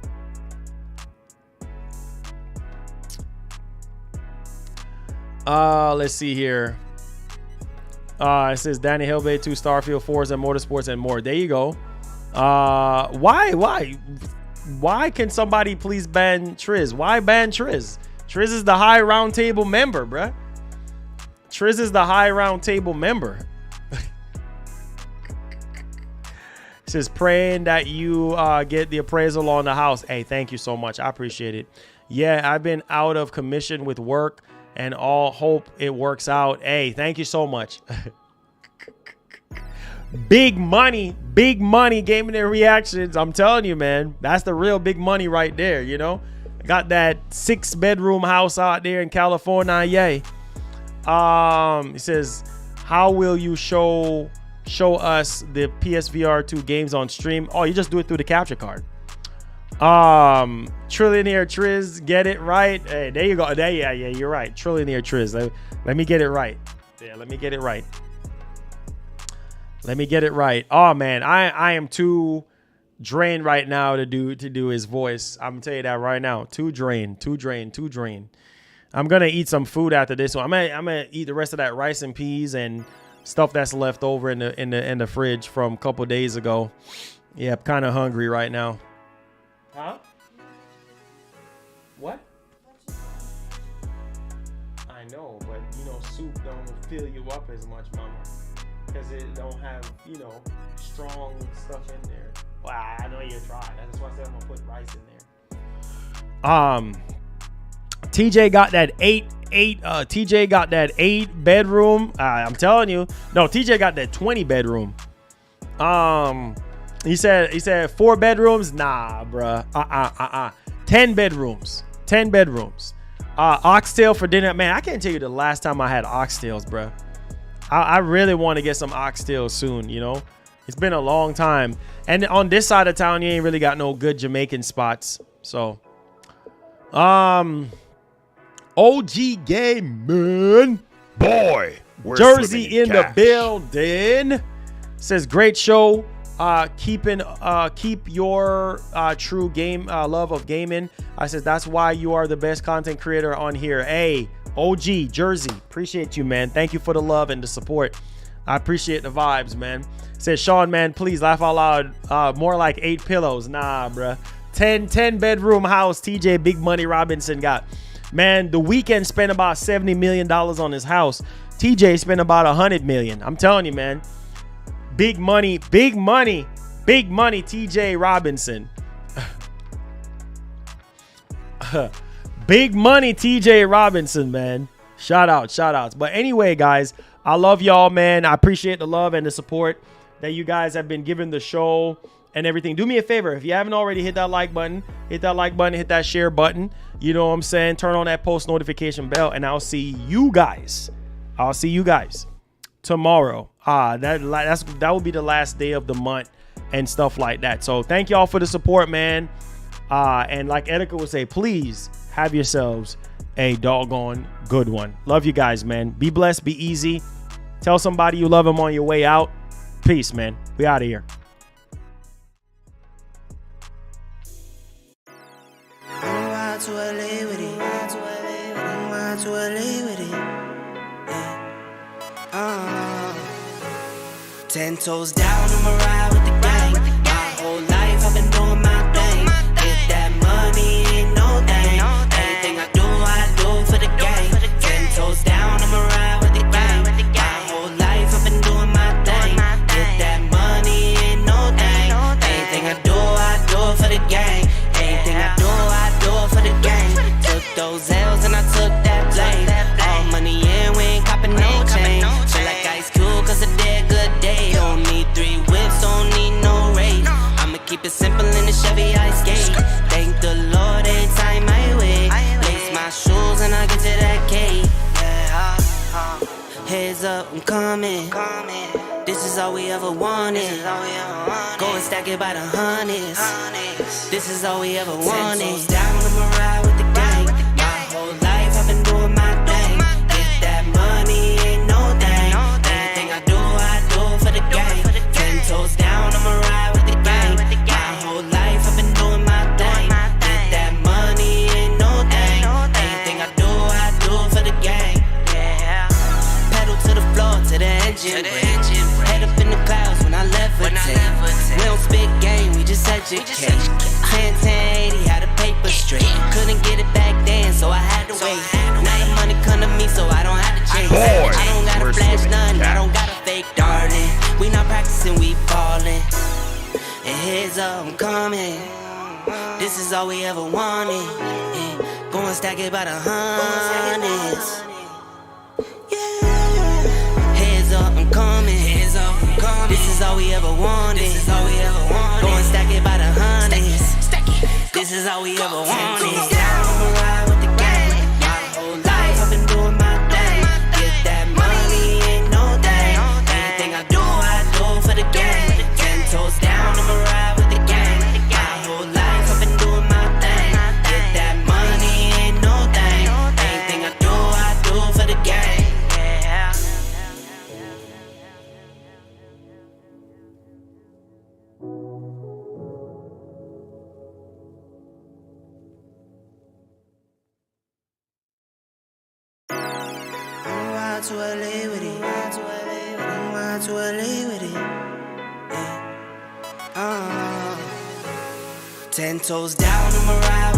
Let's see here. It says Danny Hellbay 2, Starfield, Forza, Motorsports, and more. There you go. Why can somebody please ban Triz? Why ban Triz? Triz is the high round table member, bruh. Triz is the high round table member. It says praying that you get the appraisal on the house. Hey, thank you so much. I appreciate it. Yeah, I've been out of commission with work, and all hope it works out. Hey, thank you so much. Big money gaming and reactions. I'm telling you, man, that's the real big money right there. Got that 6-bedroom house out there in California. Yay. It says, how will you show us the PSVR 2 games on stream? Oh, you just do it through the capture card. Trillionaire Triz, get it right. Hey, there you go. Yeah, you're right. Trillionaire Triz. Let me get it right. Yeah, let me get it right. Oh man, I am too drained right now to do his voice. I'm gonna tell you that right now. Too drained. I'm gonna eat some food after this one. I'm gonna eat the rest of that rice and peas and stuff that's left over in the fridge from a couple days ago. Yeah, I'm kind of hungry right now. Huh? What? I know, but soup don't fill you up as much, mama, because it don't have strong stuff in there. Well, I know you tried. That's why I said I'm gonna put rice in there. TJ got that eight bedroom. I'm telling you, no, TJ got that 20 bedroom. He said 4 bedrooms. Nah, bruh. 10 bedrooms. Oxtail for dinner. Man, I can't tell you the last time I had oxtails, bruh. I really want to get some oxtails soon. It's been a long time. And on this side of town, you ain't really got no good Jamaican spots. So, OG Gaming Boy, we're Jersey in the cash. building. Says great show. Keep your true game love of gaming. I said that's why you are the best content creator on here. Hey, OG Jersey, appreciate you, man. Thank you for the love and the support. I appreciate the vibes, man. Says Sean, man, please laugh out loud. More like 8 pillows. Nah, bruh. 10 bedroom house. TJ Big Money Robinson got. Man, The Weeknd spent about $70 million on his house. TJ spent about $100 million. I'm telling you, man. Big money, TJ Robinson. Big money, TJ Robinson, man. Shout outs. But anyway, guys, I love y'all, man. I appreciate the love and the support that you guys have been giving the show and everything. Do me a favor. If you haven't already, hit that like button, hit that share button. You know what I'm saying? Turn on that post notification bell, and I'll see you guys tomorrow. That will be the last day of the month and stuff like that. So thank y'all for the support, man. And like Erica would say, please have yourselves a doggone good one. Love you guys, man. Be blessed, be easy. Tell somebody you love them on your way out. Peace, man. We out of here. To LA with it. To LA with it. 10 toes down, I'ma ride with the gang. My whole life I've been doing my thing. Get that money, ain't no thing. Anything I do for the gang. 10 toes down, I'ma ride with the gang. My whole life I've been doing my thing. Get that money, ain't no thing. Anything I do for the gang. Anything I do for the gang. Took those L's and I took that blame. All money in, we ain't copping no change. Feel like Ice Cube, cause I did good day. Don't need 3 whips, don't need no race. I'ma keep it simple in the Chevy I skate. Thank the Lord every time I wait. Lace my shoes and I get to that cake. Heads up, I'm coming. This is all we ever wanted. Go and stack it by the hundreds. This is all we ever wanted. 10 toes down, I'ma ride with the gang. My whole life I've been doing my thing. Get that money, ain't no thing. Anything I do for the gang. 10 toes down, I'ma ride with the gang. My whole life I've been doing my thing. Get that money, ain't no thing. Anything I do for the gang. Pedal to the floor, to the engine. Head up in the clouds when I levitate. We don't spit game, we just educate. 10-10-80, had a paper straight. Couldn't get it back then, so I had to wait. Now the money come to me, so I don't have to chase. I don't gotta flash none, I don't gotta fake, darling. We not practicing, we ballin'. And heads up, I'm coming. This is all we ever wanted. Go and stack it by the hundreds. Heads up, I'm coming. This is all we ever wanted. Go and stack it by the hundreds. This is all we ever wanted. Down, I'ma ride with the gang. My whole life I've been doing my thing. Get that money, ain't no thing. Anything I do for the gang. 10 toes down, I'ma ride with the gang. My whole life I've been doing my thing. Get that money, ain't no thing. Anything I do for the gang. To LA with it. To LA with it. 10 toes down, I'ma ride